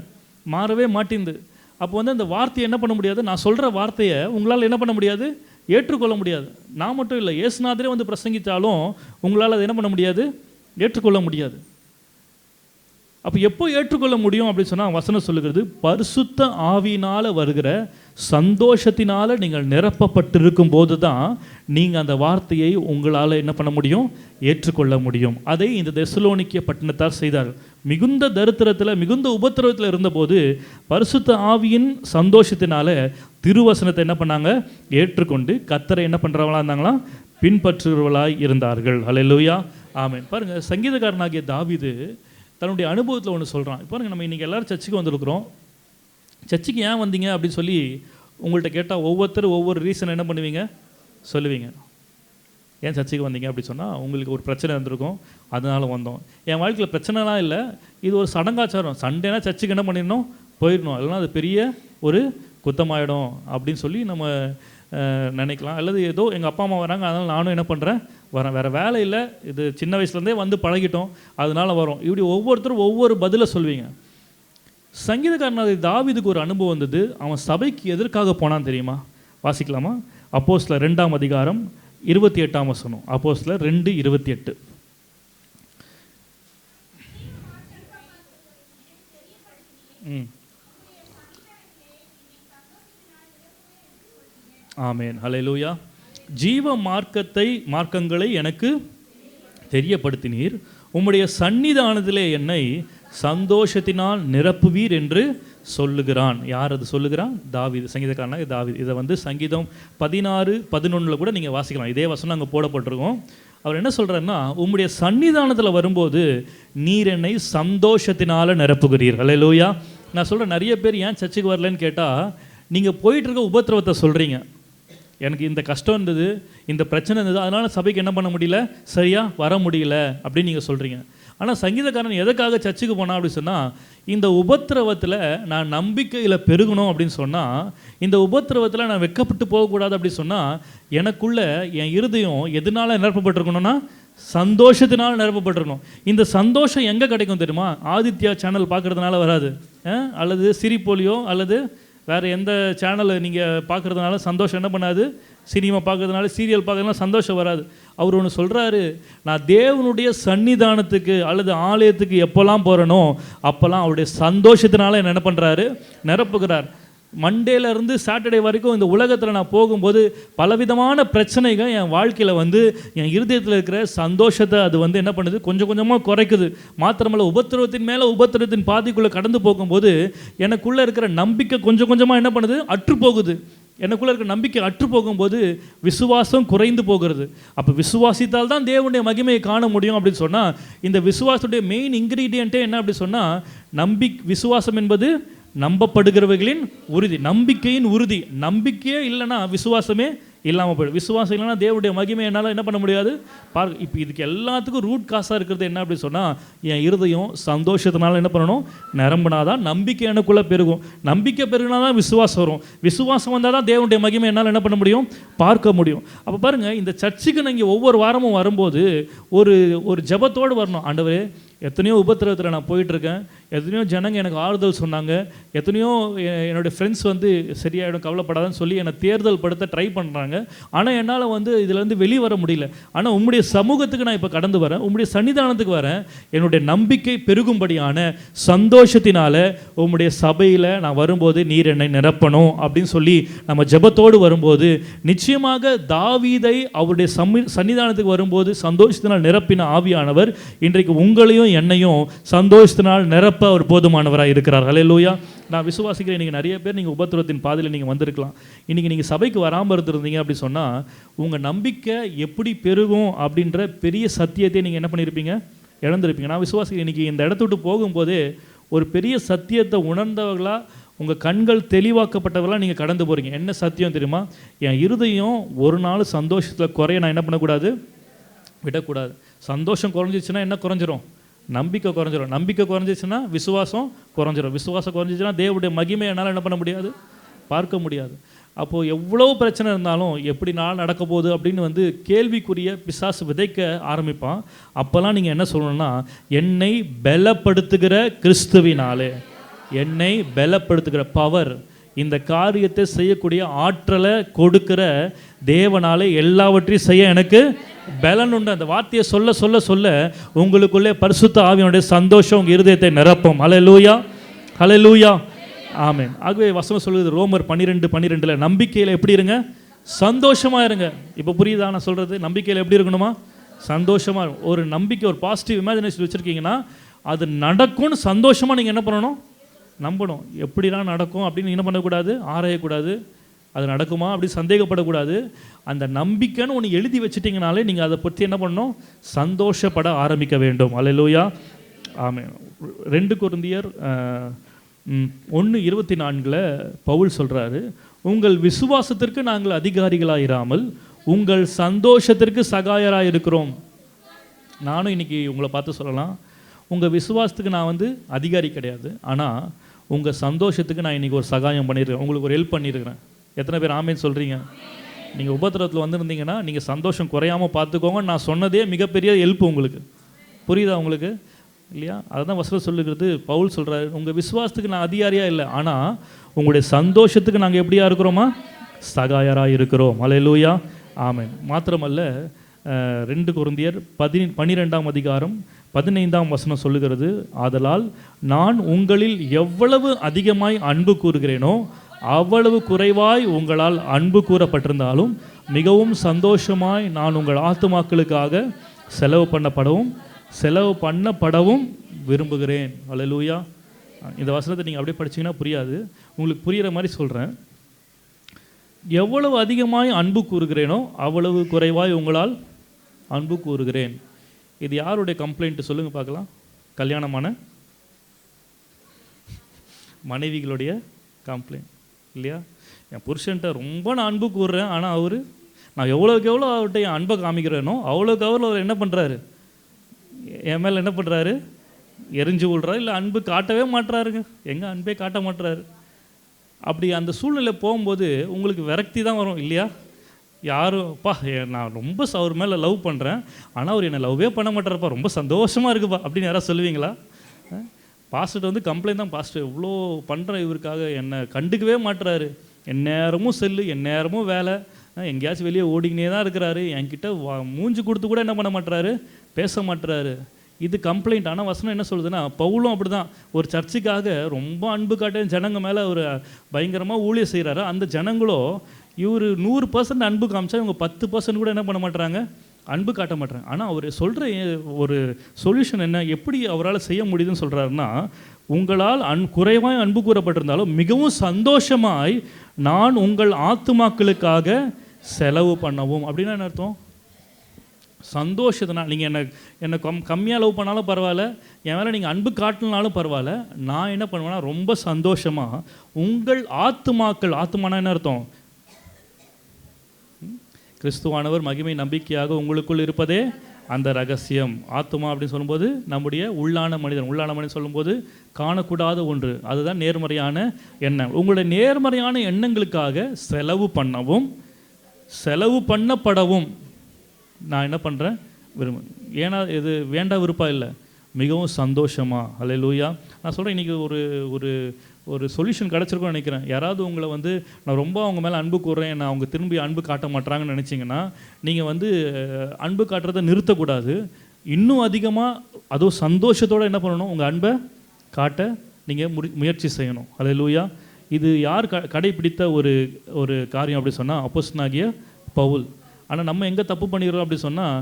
மாறவே மாட்டேங்குது. அப்போ வந்து அந்த வார்த்தையை என்ன பண்ண முடியாது, நான் சொல்கிற வார்த்தையை உங்களால் என்ன பண்ண முடியாது, ஏற்றுக்கொள்ள முடியாது. நான் மட்டும் இல்லை, இயேசுநாதரே வந்து பிரசங்கித்தாலும் உங்களால் அதை என்ன பண்ண முடியாது, ஏற்றுக்கொள்ள முடியாது. அப்போ எப்போ ஏற்றுக்கொள்ள முடியும் அப்படின்னு சொன்னால் வசனம் சொல்லுகிறது, பரிசுத்த ஆவியினால் வருகிற சந்தோஷத்தினால் நீங்கள் நிரப்பப்பட்டிருக்கும் போது தான் நீங்கள் அந்த வார்த்தையை உங்களால் என்ன பண்ண முடியும், ஏற்றுக்கொள்ள முடியும். அதை இந்த தெசலோனிக்கே பட்டணத்தார் செய்தார்கள். மிகுந்த தரித்திரத்தில் மிகுந்த உபத்திரவத்தில் இருந்தபோது பரிசுத்த ஆவியின் சந்தோஷத்தினால திருவசனத்தை என்ன பண்ணாங்க, ஏற்றுக்கொண்டு கர்த்தரை என்ன பண்ணுறவங்களா இருந்தாங்களாம், பின்பற்றுவர்களாய் இருந்தார்கள். ஹல்லேலூயா, ஆமென். பாருங்கள், சங்கீதக்காரனாகிய தாவீது தன்னுடைய அனுபவத்தில் ஒன்று சொல்கிறான். இப்போ நம்ம இன்றைக்கி எல்லோரும் சர்ச்சுக்கு வந்திருக்கிறோம். சர்ச்சுக்கு ஏன் வந்தீங்க அப்படின்னு சொல்லி உங்கள்கிட்ட கேட்டால் ஒவ்வொருத்தரும் ஒவ்வொரு ரீசன் என்ன பண்ணுவீங்க, சொல்லுவீங்க. ஏன் சர்ச்சுக்கு வந்தீங்க அப்படி சொன்னால், உங்களுக்கு ஒரு பிரச்சனை இருந்திருக்கும், அதனால் வந்தோம். என் வாழ்க்கையில் பிரச்சனைலாம் இல்லை, இது ஒரு சடங்காச்சாரம், சண்டேனா சர்ச்சுக்கு என்ன பண்ணிடணும், போயிடணும், இல்லைனா அது பெரிய ஒரு குத்தமாயிடும் அப்படின்னு சொல்லி நம்ம நினைக்கலாம். அல்லது ஏதோ எங்கள் அப்பா அம்மா வராங்க அதனால் நானும் என்ன பண்ணுறேன், வரேன், வேறு வேலை இல்லை, இது சின்ன வயசுலேருந்தே வந்து பழகிட்டோம் அதனால் வரோம். இப்படி ஒவ்வொருத்தரும் ஒவ்வொரு பதிலை சொல்வீங்க. சங்கீதக்காரனாகிய தாவீதுக்கு ஒரு அனுபவம் வந்தது. அவன் சபைக்கு எதற்காக போனான் தெரியுமா? வாசிக்கலாமா? அப்போஸ்தலர் 2ஆம் அதிகாரம் 28ஆம் வசனம். அப்போஸ்தலர் 2:28. ஆமென், ஹல்லேலூயா. ஜீவ மார்க்கங்களை எனக்கு தெரியப்படுத்தினீர், உம்முடைய சந்நிதானத்திலே என்னை சந்தோஷத்தினால் நிரப்புவீர் என்று சொல்லுகிறான். யார் அது சொல்லுகிறான்? தாவீது, சங்கீதக்காரனாக தாவீது. இதை வந்து சங்கீதம் 16:11 கூட நீங்கள் வாசிக்கலாம். இதே வசனம் அங்கே போடப்பட்டிருக்கோம். அவர் என்ன சொல்கிறாருன்னா, உம்முடைய சந்நிதானத்தில் வரும்போது நீர் என்னை சந்தோஷத்தினால் நிரப்புகிறீர். ஹல்லேலூயா. நான் சொல்கிறேன், நிறைய பேர் ஏன் சர்ச்சுக்கு வரலன்னு கேட்டால், நீங்கள் போயிட்டுருக்க உபத்திரவத்தை சொல்கிறீங்க. எனக்கு இந்த கஷ்டம் இருந்தது, இந்த பிரச்சனை இருந்தது, அதனால் சபைக்கு என்ன பண்ண முடியல, சரியாக வர முடியல அப்படின்னு நீங்கள் சொல்கிறீங்க. ஆனால் சங்கீதக்காரன் எதுக்காக சர்ச்சுக்கு போனான் அப்படின்னு சொன்னால், இந்த உபத்திரவத்தில் நான் நம்பிக்கையில் பெருகணும் அப்படின்னு சொன்னால், இந்த உபத்திரவத்தில் நான் வெட்கப்பட்டு போகக்கூடாது அப்படின்னு சொன்னால், எனக்குள்ள என் இருதயம் எதனால் நிரப்பப்பட்டிருக்கணும்னா சந்தோஷத்தினால் நிரப்பப்பட்டிருக்கணும். இந்த சந்தோஷம் எங்கே கிடைக்கும் தெரியுமா? ஆதித்யா சேனல் பார்க்குறதுனால வராது, அல்லது சிரிப்பொலியோ அல்லது வேறு எந்த சேனலை நீங்கள் பார்க்குறதுனால சந்தோஷம் என்ன பண்ணாது, சினிமா பார்க்குறதுனால சீரியல் பார்க்குறதுனால சந்தோஷம் வராது. அவர் ஒன்று சொல்கிறாரு, நான் தேவனுடைய சன்னிதானத்துக்கு அல்லது ஆலயத்துக்கு எப்போல்லாம் போகிறேனோ அப்போல்லாம் அவருடைய சந்தோஷத்தினால என்ன பண்ணுறாரு, நிரப்புகிறார். மண்டேலேருந்து சாட்டர்டே வரைக்கும் இந்த உலகத்தில் நான் போகும்போது பலவிதமான பிரச்சனைகள் என் வாழ்க்கையில் வந்து என் இருதயத்தில் இருக்கிற சந்தோஷத்தை அது வந்து என்ன பண்ணுது, கொஞ்சம் கொஞ்சமாக குறைக்குது. மாத்திரமல்ல, உபத்திரவத்தின் மேலே உபத்திரவத்தின் பாதிக்குள்ளே கடந்து போகும்போது எனக்குள்ளே இருக்கிற நம்பிக்கை கொஞ்சம் கொஞ்சமாக என்ன பண்ணுது, அற்று போகுது. எனக்குள்ளே இருக்கிற நம்பிக்கை அற்று போகும்போது விசுவாசம் குறைந்து போகிறது. அப்போ விசுவாசித்தால் தான் தேவனுடைய மகிமையை காண முடியும் அப்படின்னு சொன்னால், இந்த விசுவாசத்துடைய மெயின் இன்க்ரீடியண்ட்டே என்ன அப்படி சொன்னால், விசுவாசம் என்பது நம்பப்படுகிறவர்களின் உறுதி, நம்பிக்கையின் உறுதி. நம்பிக்கையே இல்லைன்னா விசுவாசமே இல்லாமல் போயிடும். விசுவாசம் இல்லைன்னா தேவனுடைய மகிமை என்னால் என்ன பண்ண முடியாது பார்க்க. இப்போ இதுக்கு எல்லாத்துக்கும் ரூட் காசாக இருக்கிறது என்ன அப்படி சொன்னால், என் இருதயம் சந்தோஷத்தினால என்ன பண்ணணும், நிரம்பினாதான் நம்பிக்கை எனக்குள்ளே பெருகும். நம்பிக்கை பெருகினா தான் விசுவாசம் வரும். விசுவாசம் வந்தால் தான் தேவனுடைய மகிமை என்னால் என்ன பண்ண முடியும், பார்க்க முடியும். அப்போ பாருங்கள், இந்த சர்ச்சுக்கு நீங்கள் ஒவ்வொரு வாரமும் வரும்போது ஒரு ஜெபத்தோடு வரணும். ஆண்டவரே, எத்தனையோ உபத்திரவத்தில் நான் போயிட்டுருக்கேன். எத்தனையோ ஜனங்க எனக்கு ஆறுதல் சொன்னாங்க. எத்தனையோ என்னுடைய ஃப்ரெண்ட்ஸ் வந்து சரியாயிடும் கவலைப்படாதுன்னு சொல்லி என்னை தேர்தல் படுத்த ட்ரை பண்ணுறாங்க. ஆனால் என்னால் வந்து இதிலேருந்து வெளியே வர முடியல. ஆனால் உம்முடைய சமூகத்துக்கு நான் இப்போ கடந்து வரேன், உம்முடைய சன்னிதானத்துக்கு வரேன். என்னுடைய நம்பிக்கை பெருகும்படியான சந்தோஷத்தினால உம்முடைய சபையில் நான் வரும்போது நீர் என்னை நிரப்பணும் அப்படின்னு சொல்லி நம்ம ஜெபத்தோடு வரும்போது நிச்சயமாக தாவீதை அவருடைய சன்னிதானத்துக்கு வரும்போது சந்தோஷத்தினால் நிரப்பின ஆவியானவர் இன்றைக்கு உங்களையும் என்னையும் சந்தோஷத்தினால் நிரப்ப அவர் போதுமானவராக இருக்கிறார். ஹல்லேலூயா. நான் விசுவாசிக்கிறேன். இன்றைக்கி நிறைய பேர் நீங்கள் உபத்திரவத்தின் பாதையில் நீங்கள் வந்திருக்கலாம். இன்றைக்கி நீங்கள் சபைக்கு வராமல் இருந்திருந்தீங்க அப்படி சொன்னால் உங்கள் நம்பிக்கை எப்படி பெருகும் அப்படின்ற பெரிய சத்தியத்தை நீங்கள் என்ன பண்ணியிருப்பீங்க, இழந்திருப்பீங்க. நான் விசுவாசிக்கிறேன். இன்றைக்கி இந்த இடத்த விட்டு போகும்போதே ஒரு பெரிய சத்தியத்தை உணர்ந்தவர்களாக உங்கள் கண்கள் தெளிவாக்கப்பட்டவர்களாக நீங்கள் கடந்து போகிறீங்க. என்ன சத்தியம் தெரியுமா? என் இருதயம் ஒரு நாள் சந்தோஷத்தில் குறைய நான் என்ன பண்ணக்கூடாது, விடக்கூடாது. சந்தோஷம் குறைஞ்சிச்சுன்னா என்ன குறைஞ்சிரும்? நம்பிக்கை குறைஞ்சிரும். நம்பிக்கை குறைஞ்சிச்சுன்னா விசுவாசம் குறைஞ்சிரும். விசுவாசம் குறைஞ்சிச்சுன்னா தேவனுடைய மகிமை என்னால் என்ன பண்ண முடியாது, பார்க்க முடியாது. அப்போது எவ்வளோ பிரச்சனை இருந்தாலும் எப்படி நாள் நடக்க போகுது அப்படின்னு வந்து கேள்விக்குரிய பிசாசு விதைக்க ஆரம்பிப்பான். அப்போல்லாம் நீங்கள் என்ன சொல்லணும்னா, என்னை பலப்படுத்துகிற கிறிஸ்துவினாலே, என்னை பலப்படுத்துகிற பவர், இந்த காரியத்தை செய்யக்கூடிய ஆற்றலை கொடுக்கிற தேவனாலே எல்லாவற்றையும் செய்ய எனக்கு பலன் உண்டு. அந்த வார்த்தையை சொல்ல சொல்ல சொல்ல உங்களுக்குள்ளே பரிசுத்த ஆவியினுடைய சந்தோஷம் உங்கள் இருதயத்தை நிரப்பும். ஹல்லேலூயா, ஹல்லேலூயா, ஆமென். ஆகவே வசனம் சொல்லுது ரோமர் 12:12 நம்பிக்கையில் எப்படி இருங்க, சந்தோஷமாக இருங்க. இப்போ புரியுதா நான் சொல்கிறது? நம்பிக்கையில் எப்படி இருக்கணுமா, சந்தோஷமாக. ஒரு நம்பிக்கை, ஒரு பாசிட்டிவ் இமேஜினேஷன் வச்சுருக்கீங்கன்னா அது நடக்கும்னு சந்தோஷமாக நீங்கள் என்ன பண்ணணும், நம்பணும். எப்படிலாம் நடக்கும் அப்படின்னு என்ன பண்ணக்கூடாது, ஆராயக்கூடாது. அது நடக்குமா அப்படி சந்தேகப்படக்கூடாது. அந்த நம்பிக்கைன்னு ஒன்று எழுதி வச்சுட்டிங்கனாலே நீங்கள் அதை பற்றி என்ன பண்ணணும், சந்தோஷப்பட ஆரம்பிக்க வேண்டும். அல்லேலூயா, ஆமென். 2 கொரிந்தியர் 1:24 பவுல் சொல்கிறாரு, உங்கள் விசுவாசத்திற்கு நாங்கள் அதிகாரிகளாக இராமல் உங்கள் சந்தோஷத்திற்கு சகாயராக இருக்கிறோம். நானும் இன்றைக்கி உங்களை பார்த்து சொல்லலாம், உங்கள் விசுவாசத்துக்கு நான் வந்து அதிகாரி கிடையாது, ஆனால் உங்கள் சந்தோஷத்துக்கு நான் இன்றைக்கி ஒரு சகாயம் பண்ணியிருக்கேன், உங்களுக்கு ஒரு ஹெல்ப் பண்ணியிருக்கிறேன். எத்தனை பேர் ஆமேன்னு சொல்கிறீங்க? நீங்கள் உபத்திரத்தில் வந்திருந்தீங்கன்னா நீங்கள் சந்தோஷம் குறையாமல் பார்த்துக்கோங்க. நான் சொன்னதே மிகப்பெரிய ஹெல்ப் உங்களுக்கு. புரியுதா உங்களுக்கு? இல்லையா? அதுதான் வசனம் சொல்லுகிறது. பவுல் சொல்கிறாரு, உங்கள் விசுவாசத்துக்கு நான் அதிகாரியாக இல்லை, ஆனால் உங்களுடைய சந்தோஷத்துக்கு நாங்கள் எப்படியா இருக்கிறோமா, சகாயராக இருக்கிறோம். அல்லேலூயா, ஆமென். மாத்திரமல்ல 2 கொரிந்தியர் 12:15 சொல்லுகிறது, ஆதலால் நான் உங்களில் எவ்வளவு அதிகமாய் அன்பு கூறுகிறேனோ அவ்வளவு குறைவாய் உங்களால் அன்பு கூறப்பட்டிருந்தாலும் மிகவும் சந்தோஷமாய் நான் உங்கள் ஆத்துமாக்களுக்காக செலவு பண்ணப்படவும் விரும்புகிறேன். அல்லேலூயா. இந்த வசனத்தை நீங்கள் அப்படியே படிச்சீங்கன்னா புரியாது, உங்களுக்கு புரிகிற மாதிரி சொல்கிறேன். எவ்வளவு அதிகமாய் அன்பு கூறுகிறேனோ அவ்வளவு குறைவாய் உங்களால் அன்பு கூறுகிறேன். இது யாருடைய கம்ப்ளைண்ட் சொல்லுங்கள் பார்க்கலாம்? கல்யாணமான மனைவிகளுடைய கம்ப்ளைண்ட் இல்லையா? என் புருஷன்ட்ட ரொம்ப நான் அன்பு கூறுறேன், ஆனால் நான் எவ்வளோக்கு எவ்வளோ அவர்கிட்ட என் அன்பை காமிக்கிறேனோ அவ்வளோக்கு அவ்வளோ அவர் என்ன பண்ணுறாரு, என் மேலே என்ன பண்ணுறாரு, எரிஞ்சு விடுறாரு. இல்லை அன்பு காட்டவே மாட்டுறாருங்க, எங்கே அன்பே காட்ட மாட்டுறாரு. அப்படி அந்த சூழ்நிலை போகும்போது உங்களுக்கு விரக்தி தான் வரும் இல்லையா? யாரும்ப்பா நான் ரொம்ப அவர் மேலே லவ் பண்ணுறேன், ஆனால் அவர் என்னை லவ்வே பண்ண மாட்டார்ப்பா, ரொம்ப சந்தோஷமாக இருக்குப்பா அப்படின்னு யாராவது சொல்லுவீங்களா? பாஸ்டர் வந்து கம்ப்ளைண்ட் தான், பாஸ்டர் இவ்வளோ பண்ணுறேன் இவருக்காக, என்னை கண்டுக்கவே மாட்டுறாரு, எந்நேரமும் செல்லு, எந்நேரமும் வேலை, எங்கேயாச்சும் வெளியே ஓடிக்கினே தான் இருக்கிறாரு, என்கிட்ட மூஞ்சி கொடுத்து கூட என்ன பண்ண மாட்டுறாரு, பேச மாட்டுறாரு. இது கம்ப்ளைண்ட். ஆனால் வசனம் என்ன சொல்லுதுன்னா, பவுலும் அப்படி தான் ஒரு சர்ச்சுக்காக ரொம்ப அன்பு காட்ட ஜனங்க மேலே ஒரு பயங்கரமாக ஊழியம் செய்கிறாரு. அந்த ஜனங்களோ இவர் 100% அன்பு காமிச்சா இவங்க 10% கூட என்ன பண்ண மாட்டுறாங்க, அன்பு காட்ட மாட்டுறாங்க. ஆனால் அவர் சொல்கிற ஒரு சொல்யூஷன் என்ன, எப்படி அவரால் செய்ய முடியுதுன்னு சொல்கிறாருன்னா, உங்களால் குறைவாய் அன்பு கூறப்பட்டிருந்தாலும் மிகவும் சந்தோஷமாய் நான் உங்கள் ஆத்துமாக்களுக்காக செலவு பண்ணவும். அப்படின்னா என்ன அர்த்தம்? சந்தோஷத்தினா நீங்கள் என்னை கம்மியாக லவ் பண்ணாலும் பரவாயில்ல, என் மேலே நீங்கள் அன்பு காட்டினாலும் பரவாயில்ல, நான் என்ன பண்ணுவேன்னா ரொம்ப சந்தோஷமாக உங்கள் ஆத்துமானா என்ன அர்த்தம்? கிறிஸ்துவானவர் மகிமை நம்பிக்கையாக உங்களுக்குள் இருப்பதே அந்த ரகசியம். ஆத்துமா அப்படின்னு சொல்லும்போது நம்முடைய உள்ளான மனிதன் சொல்லும்போது காணக்கூடாத ஒன்று, அதுதான் நேர்மறையான எண்ணம். உங்களுடைய நேர்மறையான எண்ணங்களுக்காக செலவு பண்ணப்படவும் நான் என்ன பண்ணுறேன், ஏன்னா இது வேண்டா விருப்பம் இல்லை, மிகவும் சந்தோஷமாக. ஹல்லேலூயா. நான் சொல்கிறேன், இன்றைக்கி ஒரு ஒரு ஒரு சொல்யூஷன் கிடச்சிருக்கும்னு நினைக்கிறேன். யாராவது உங்களை வந்து நான் ரொம்ப அவங்க மேலே அன்பு கூறுறேன், நான் அவங்க திரும்பி அன்பு காட்ட மாட்டாங்கன்னு நினச்சிங்கன்னா, நீங்கள் வந்து அன்பு காட்டுறதை நிறுத்தக்கூடாது. இன்னும் அதிகமாக அதுவும் சந்தோஷத்தோடு என்ன பண்ணணும், உங்கள் அன்பை காட்ட நீங்கள் முயற்சி செய்யணும். ஹல்லேலூயா. இது யார் கடைப்பிடித்த ஒரு ஒரு காரியம் அப்படி சொன்னால் அப்போஸ்தலனாகிய பவுல். ஆனால் நம்ம எங்கே தப்பு பண்ணிடுறோம் அப்படி சொன்னால்,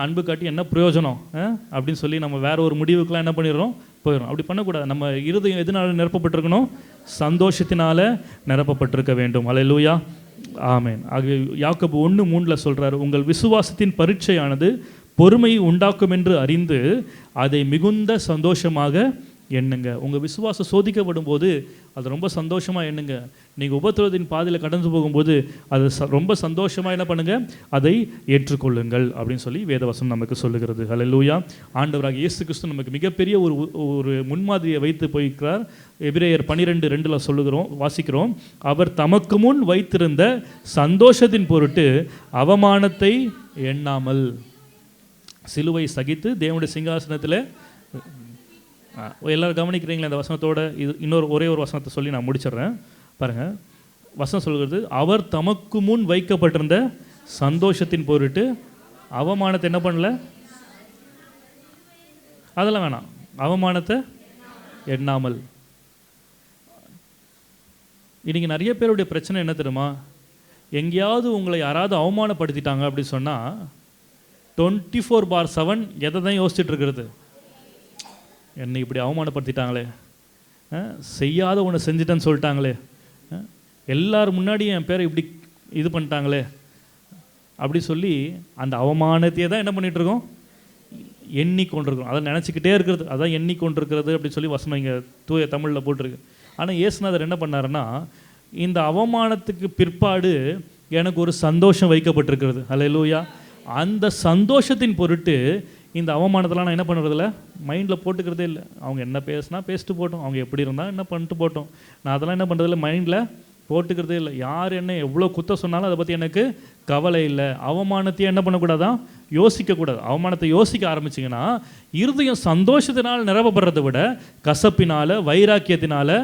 அன்பு காட்டி என்ன பிரயோஜனம் அப்படின்னு சொல்லி நம்ம வேற ஒரு முடிவுக்கெலாம் என்ன பண்ணிடுறோம், போயிடும். அப்படி பண்ணக்கூடாது. நம்ம இருதயம் எதனால நிரப்பப்பட்டிருக்கணும், சந்தோஷத்தினால நிரப்பப்பட்டிருக்க வேண்டும். ஹல்லேலூயா. ஆமென். ஆகவே யாக்கோபு 1:3 சொல்கிறார், உங்கள் விசுவாசத்தின் பரீட்சையானது பொறுமையை உண்டாக்கும் என்று அறிந்து அதை மிகுந்த சந்தோஷமாக எண்ணுங்க. உங்கள் விசுவாசம் சோதிக்கப்படும் போது அது ரொம்ப சந்தோஷமாக எண்ணுங்க. நீங்கள் உபத்திரவத்தின் பாதையில் கடந்து போகும்போது அது ரொம்ப சந்தோஷமாக என்ன பண்ணுங்கள், அதை ஏற்றுக்கொள்ளுங்கள் அப்படின்னு சொல்லி வேதவசனம் நமக்கு சொல்லுகிறது. ஹல்லேலூயா. ஆண்டவராக இயேசு கிறிஸ்து நமக்கு மிகப்பெரிய ஒரு முன்மாதிரியை வைத்து போயிருக்கிறார். எபிரேயர் 12:2 வாசிக்கிறோம், அவர் தமக்கு முன் வைத்திருந்த சந்தோஷத்தின் பொருட்டு அவமானத்தை எண்ணாமல் சிலுவை சகித்து தேவனுடைய சிங்காசனத்தில். எல்லோரும் கவனிக்கிறீங்களா இந்த வசனத்தோட? இது ஒரே ஒரு வசனத்தை சொல்லி நான் முடிச்சிடுறேன். பாருங்கள், வசனம் சொல்கிறது, அவர் தமக்கு முன் வைக்கப்பட்டிருந்த சந்தோஷத்தின் பொருட்டு அவமானத்தை என்ன பண்ணல, அதெல்லாம் வேணாம், அவமானத்தை எண்ணாமல். இன்றைக்கி நிறைய பேருடைய பிரச்சனை என்ன தெரியுமா, எங்கேயாவது உங்களை யாராவது அவமானப்படுத்திட்டாங்க அப்படின்னு சொன்னால் 24/7 எதை தான் யோசிச்சுட்டு இருக்கிறது, என்னை இப்படி அவமானப்படுத்திட்டாங்களே, செய்யாத ஒன்று செஞ்சுட்டேன்னு சொல்லிட்டாங்களே, எல்லாரும் முன்னாடியும் என் பேரை இப்படி இது பண்ணிட்டாங்களே அப்படி சொல்லி அந்த அவமானத்தையே தான் என்ன பண்ணிகிட்ருக்கோம், எண்ணிக்கொண்டிருக்கிறோம். அதை நினச்சிக்கிட்டே இருக்கிறது, அதான் எண்ணிக்கொண்டிருக்கிறது அப்படின்னு சொல்லி வசனம் இங்கே தூய தமிழில் போட்டிருக்கு. ஆனால் இயேசுநாதர் என்ன பண்ணாருன்னா, இந்த அவமானத்துக்கு பிற்பாடு எனக்கு ஒரு சந்தோஷம் வைக்கப்பட்டிருக்கிறது. ஹல்லேலூயா. அந்த சந்தோஷத்தின் பொருட்டு இந்த அவமானத்தெல்லாம் நான் என்ன பண்ணுறதில்ல, மைண்டில் போட்டுக்கிறதே இல்லை. அவங்க என்ன பேசுனா பேசிட்டு போட்டோம், அவங்க எப்படி இருந்தால் என்ன பண்ணிட்டு போட்டோம், நான் அதெல்லாம் என்ன பண்ணுறதில்ல, மைண்டில் போட்டுக்கிறதே இல்லை. யார் என்ன எவ்வளோ குத்த சொன்னாலும் அதை பற்றி எனக்கு கவலை இல்லை. அவமானத்தையே என்ன பண்ணக்கூடாதான், யோசிக்கக்கூடாது. அவமானத்தை யோசிக்க ஆரம்பிச்சிங்கன்னா இருதயம் சந்தோஷத்தினால் நிரப்பப்படுறதை விட கசப்பினால், வைராக்கியத்தினால்,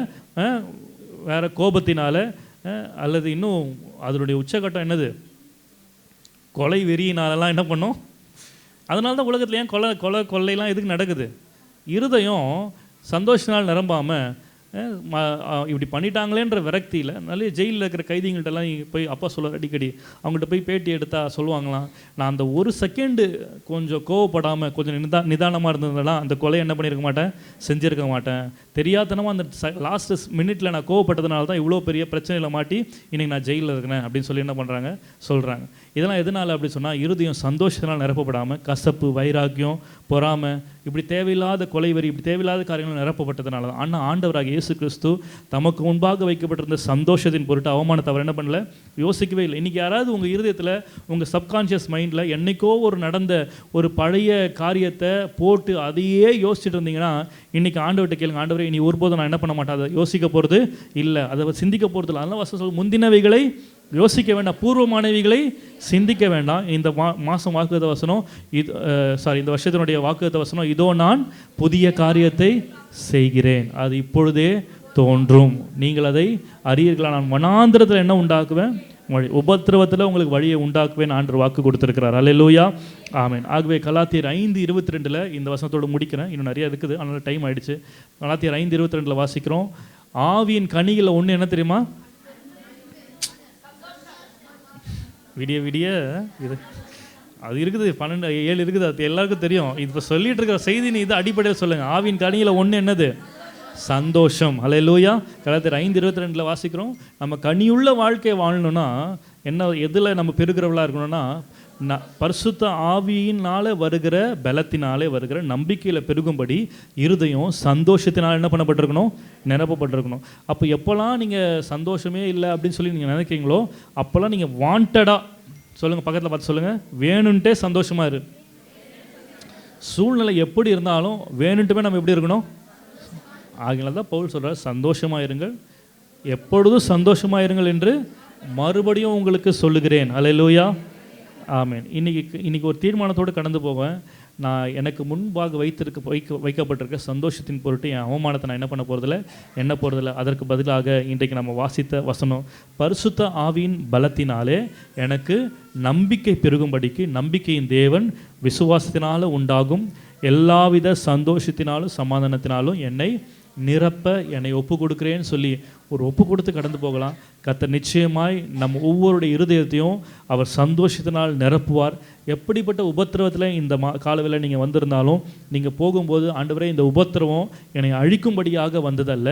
வேறு கோபத்தினால், அல்லது இன்னும் அதனுடைய உச்சகட்டம் என்னது, கொலை வெறியினாலெல்லாம் என்ன பண்ணோம். அதனால தான் உலகத்தில் ஏன் கொள்ளையெல்லாம் எதுக்கு நடக்குது, இருதயம் சந்தோஷத்தினால் நிரம்பாமல் இப்படி பண்ணிட்டாங்களேன்ற விரக்தியில். நிறைய ஜெயிலில் இருக்கிற கைதிகள்கிட்டலாம் போய் அப்பா சொல்ல அடிக்கடி அவங்கள்ட்ட போய் பேட்டி எடுத்தால் சொல்லுவாங்களாம், நான் அந்த ஒரு செகண்டு கொஞ்சம் கோவப்படாமல் கொஞ்சம் நிதானமாக இருந்ததுனா அந்த கொலையை என்ன பண்ணியிருக்க மாட்டேன், செஞ்சுருக்க மாட்டேன். தெரியாதனமாக அந்த லாஸ்ட்டு மினிட்டில் நான் கோவப்பட்டதுனால தான் இவ்வளோ பெரிய பிரச்சனையில் மாட்டி இன்றைக்கி நான் ஜெயிலில் இருக்கிறேன் அப்படின்னு சொல்லி என்ன பண்ணுறாங்க, சொல்கிறாங்க. இதெல்லாம் எதனால் அப்படி சொன்னால், இருதயம் சந்தோஷத்தினால் நிரப்பப்படாமல் கசப்பு, வைராக்கியம், பொறாமை, இப்படி தேவையில்லாத கொலைவரி, இப்படி தேவையில்லாத காரியங்கள் நிரப்பப்பட்டதுனால தான். ஆனால் ஆண்டவராக இயேசு கிறிஸ்து தமக்கு முன்பாக வைக்கப்பட்டிருந்த சந்தோஷத்தின் பொருட்டு அவமானத்தை அவர் என்ன பண்ணல, யோசிக்கவே இல்லை. இன்றைக்கி யாராவது உங்கள் இருதயத்தில், உங்கள் சப்கான்ஷியஸ் மைண்டில் என்னைக்கோ ஒரு நடந்த ஒரு பழைய காரியத்தை போட்டு அதையே யோசிச்சுட்டு இருந்தீங்கன்னா, இன்றைக்கி ஆண்டவர்கிட்ட கேளுங்க, ஆண்டவரே இனி ஒருபோதும் நான் என்ன பண்ண மாட்டேன், அதை யோசிக்க போகிறது இல்லை, அதை சிந்திக்க போகிறது இல்லை. அதெல்லாம் வசனம் சொல்ல, முந்தினவைகளை யோசிக்க வேண்டாம், பூர்வமானவைகளை சிந்திக்க வேண்டாம். இந்த மாதம் வாக்குத்த வசனம் இது இந்த வருஷத்தினுடைய வாக்குத்த வசனம், இதோ நான் புதிய காரியத்தை செய்கிறேன், அது இப்பொழுதே தோன்றும், நீங்கள் அதை அறியீர்களா, நான் வனாந்திரத்தில் என்ன உண்டாக்குவேன், வழி, உபத்திரவத்தில் உங்களுக்கு வழியை உண்டாக்குவேன் ஆண்டு வாக்கு கொடுத்துருக்கிறார். அல்லேலூயா. ஆமென். ஆகவே கலாத்தியர் 5:22 இந்த வசனத்தோடு முடிக்கிறேன், இன்னும் நிறைய இருக்குது, அதனால் டைம் ஆகிடுச்சு. கலாத்தியர் 5:22 வாசிக்கிறோம், ஆவியின் கனிகளில் ஒன்று என்ன தெரியுமா, விடிய விடிய இது அது இருக்குது, 7 இருக்குது, அது எல்லாருக்கும் தெரியும். இப்போ சொல்லிட்டு இருக்கிற செய்தி நீ இது அடிப்படையில் சொல்லுங்கள். ஆவின் கனியில் ஒன்று என்னது, சந்தோஷம். அல்லேலூயா. கலாத்தியர் 5:22 வாசிக்கிறோம், நம்ம கனியுள்ள வாழ்க்கையை வாழணும்னா என்ன, எதில் நம்ம பெருகிறவளாக இருக்கணும்னா, பரிசுத்த ஆவியினால் வருகிற பலத்தினாலே வருகிற நம்பிக்கையில் பெருகும்படி இருதயம் சந்தோஷத்தினால் என்ன பண்ணப்பட்டிருக்கணும், நிரப்பப்பட்டிருக்கணும். அப்போ எப்போல்லாம் நீங்கள் சந்தோஷமே இல்லை அப்படின்னு சொல்லி நீங்கள் நினைக்கிறீங்களோ, அப்போல்லாம் நீங்கள் வாண்டடாக சொல்லுங்கள், பக்கத்தில் பார்த்து சொல்லுங்கள், வேணுன்ட்டே சந்தோஷமாக இரு. சூழ்நிலை எப்படி இருந்தாலும் வேணுன்ட்டுமே நம்ம எப்படி இருக்கணும். ஆகினால தான் பவுல் சொல்கிறார், சந்தோஷமாக இருங்கள், எப்பொழுதும் சந்தோஷமாக இருங்கள் என்று மறுபடியும் உங்களுக்கு சொல்லுகிறேன். அல்லேலூயா. ஆமென். இன்னைக்கு ஒரு தீர்மானத்தோடு கடந்து போவேன். நான் எனக்கு முன்பாக வைக்கப்பட்டிருக்க சந்தோஷத்தின் பொருட்டு என் அவமானத்தை நான் என்ன பண்ண போகிறதில்ல, எண்ண போகிறதில்ல. அதற்கு பதிலாக இன்றைக்கு நம்ம வாசித்த வசனம், பரிசுத்த ஆவியின் பலத்தினாலே எனக்கு நம்பிக்கை பெருகும்படிக்கு நம்பிக்கையின் தேவன் விசுவாசத்தினால உண்டாகும் எல்லாவித சந்தோஷத்தினாலும் சமாதானத்தினாலும் என்னை நிரப்ப என்னை ஒப்பு கொடுக்குறேன்னு சொல்லி ஒரு ஒப்பு கொடுத்து கடந்து போகலாம். கர்த்தர் நிச்சயமாய் நம்ம ஒவ்வொருடைய இருதயத்தையும் அவர் சந்தோஷத்தினால் நிரப்புவார். எப்படிப்பட்ட உபத்திரவத்தில் இந்த காலவில் நீங்கள் வந்திருந்தாலும் நீங்கள் போகும்போது, ஆண்டவரே இந்த உபத்திரவம் என்னை அழிக்கும்படியாக வந்ததல்ல,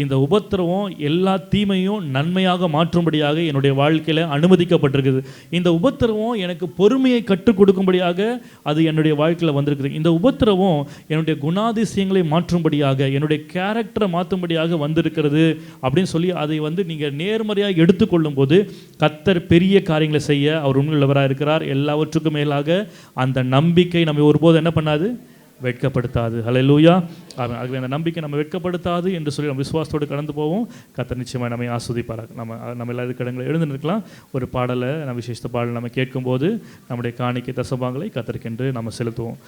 இந்த உபத்திரவம் எல்லா தீமையும் நன்மையாக மாற்றும்படியாக என்னுடைய வாழ்க்கையில் அனுமதிக்கப்பட்டிருக்குது. இந்த உபத்திரவம் எனக்கு பொறுமையை கற்றுக் கொடுக்கும்படியாக அது என்னுடைய வாழ்க்கையில் வந்திருக்குது. இந்த உபத்திரவம் என்னுடைய குணாதிசயங்களை மாற்றும்படியாக, என்னுடைய கேரக்டரை மாற்றும்படியாக வந்திருக்கிறது அப்படின்னு சொல்லி அதை நீங்கள் நேர்மறையாக எடுத்துக்கொள்ளும் போது கர்த்தர் பெரிய காரியங்களை செய்ய அவர் உண்மையுள்ளவராக இருக்கிறார். எல்லாவற்றுக்கும் மேலாக அந்த நம்பிக்கை நம்ம ஒருபோது என்ன பண்ணாது, வெட்கப்படுத்தாது. ஹல்லேலூயா. ஆகவே அந்த நம்பிக்கை நம்ம வெட்கப்படுத்தாது என்று சொல்லி நம்ம விசுவாசத்தோடு கடந்து போவோம். கர்த்தர் நிச்சயமாக நம்மை ஆஸ்வதிப்பார். நம்ம எல்லா கடங்களை எழுந்து நிற்கலாம். ஒரு பாடலை நம்ம விசேஷ பாடலை நம்ம கேட்கும்போது நம்முடைய காணிக்கை தசபாங்களை கர்த்தருக்கென்று நம்ம செலுத்துவோம்.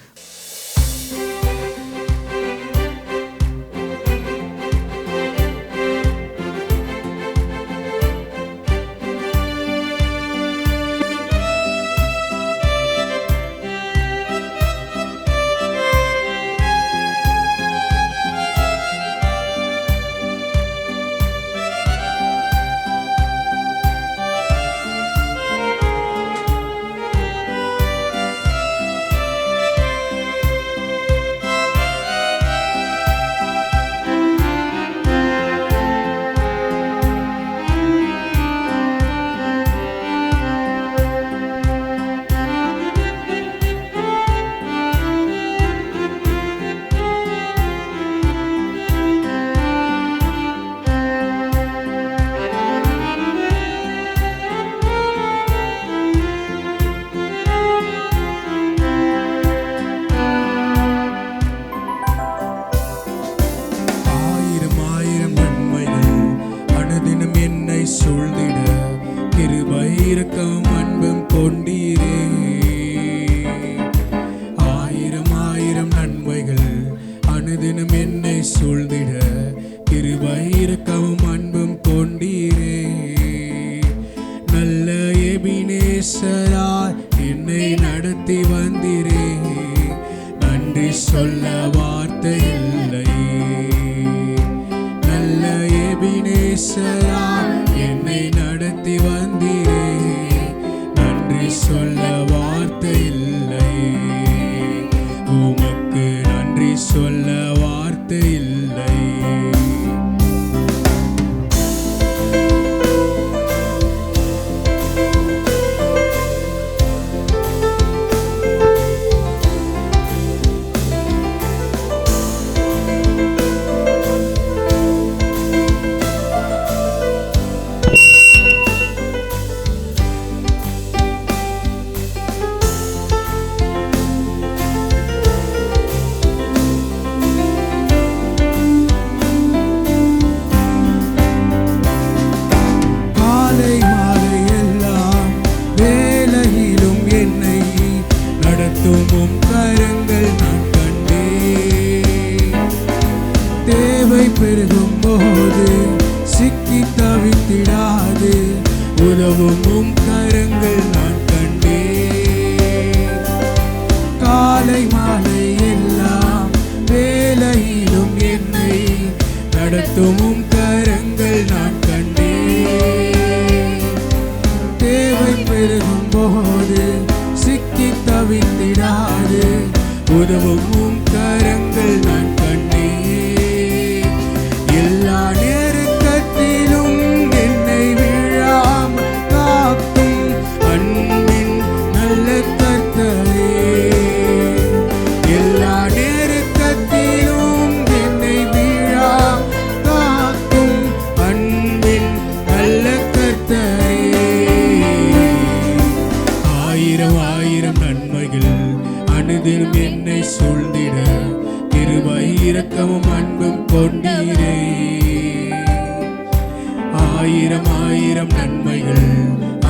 ஆயிரம் ஆயிரம் நன்மைகள்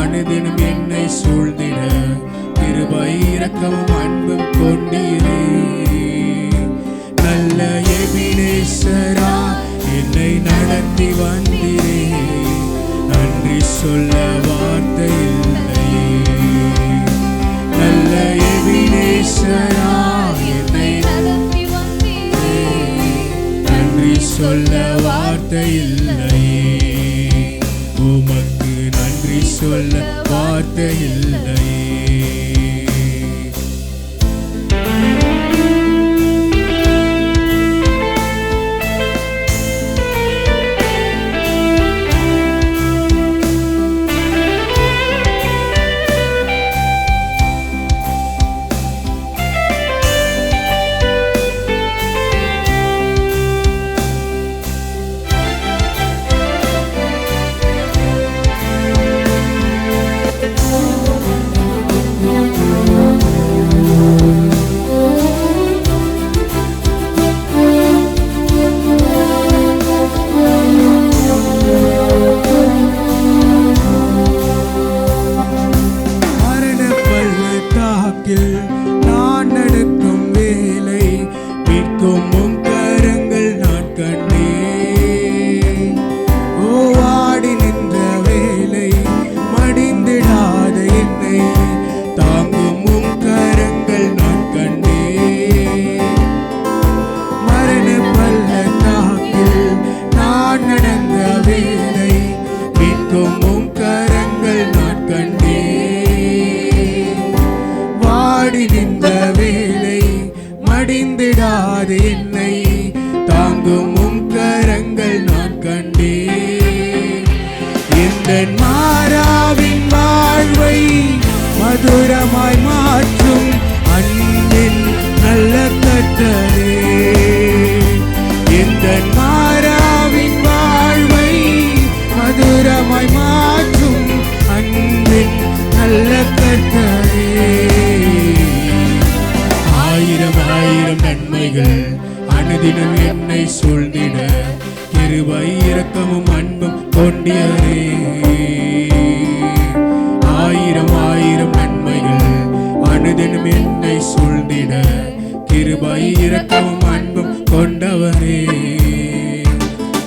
அனுதினம் என்னை சூழ்ந்திட கிருபை இரக்கமும் அன்பும் கொண்டீரே. நல்ல எபினேசரா என்னை நடத்தி வந்தீரே. நன்றி சொல்ல வார்த்தை இல்லையே. நல்ல எபினேசரா என்னை நடத்தி வந்தீரே. நன்றி சொல்ல வார்த்தை இல்லையே. உமக்கு நன்றி சொல்ல வார்த்தை இல்லையே. நான் நடக்கும் வேலை மீட்கும் உம் கரங்கள் நான் கண்டேன். ஓ ஆடி நின்ற வேலை மடிந்திடாத என்னை தாங்கும் உம் கரங்கள் நான் கண்டேன். மரண பள்ளத்தாக்கில் நான் நடந்த வேலை மீட்கும் உம் கரங்கள் நான் கண்டேன். நின்ற வேலை மடிந்திடாது என்னை தாங்கும் உம் கரங்கள் நான் கண்டேன். இந்த மாறாவின் வாழ்வை மதுரமாய் மாற்றும் அன்பின் நல்ல கர்த்தரே. இந்த மாறாவின் வாழ்வை மதுரமாய் மாற்றும் அன்பின் நல்ல கர்த்தரே. ஆயிரம் ஆயிரம் நன்மைகள் அனுதினம் என்னை சூழ்ந்திட கிருபை இரக்கமும் அன்பும் கொண்டீரே. ஆயிரம் ஆயிரம் நன்மைகள் அனுதினம் என்னை சூழ்ந்திட கிருபை இரக்கமும் அன்பும் கொண்டவரே.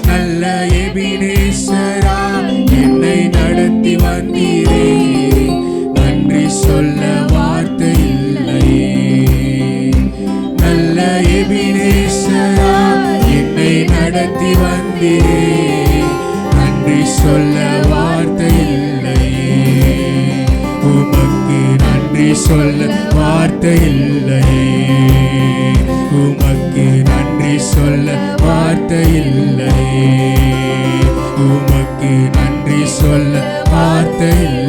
நல்ல எபினேசரா என்னை நடத்தி வந்தீரே. நன்றி சொல்ல வார்த்தை இல்லையே. நல்ல எபினேசரா என்னை நடத்தி வந்தீரே. நன்றி சொல்ல வார்த்தை இல்லையே. உமக்கு நன்றி சொல்ல வார்த்தை இல்லையே. உமக்கு நன்றி சொல்ல வார்த்தை இல்லையே. உமக்கு நன்றி சொல்ல வார்த்தை இல்லை.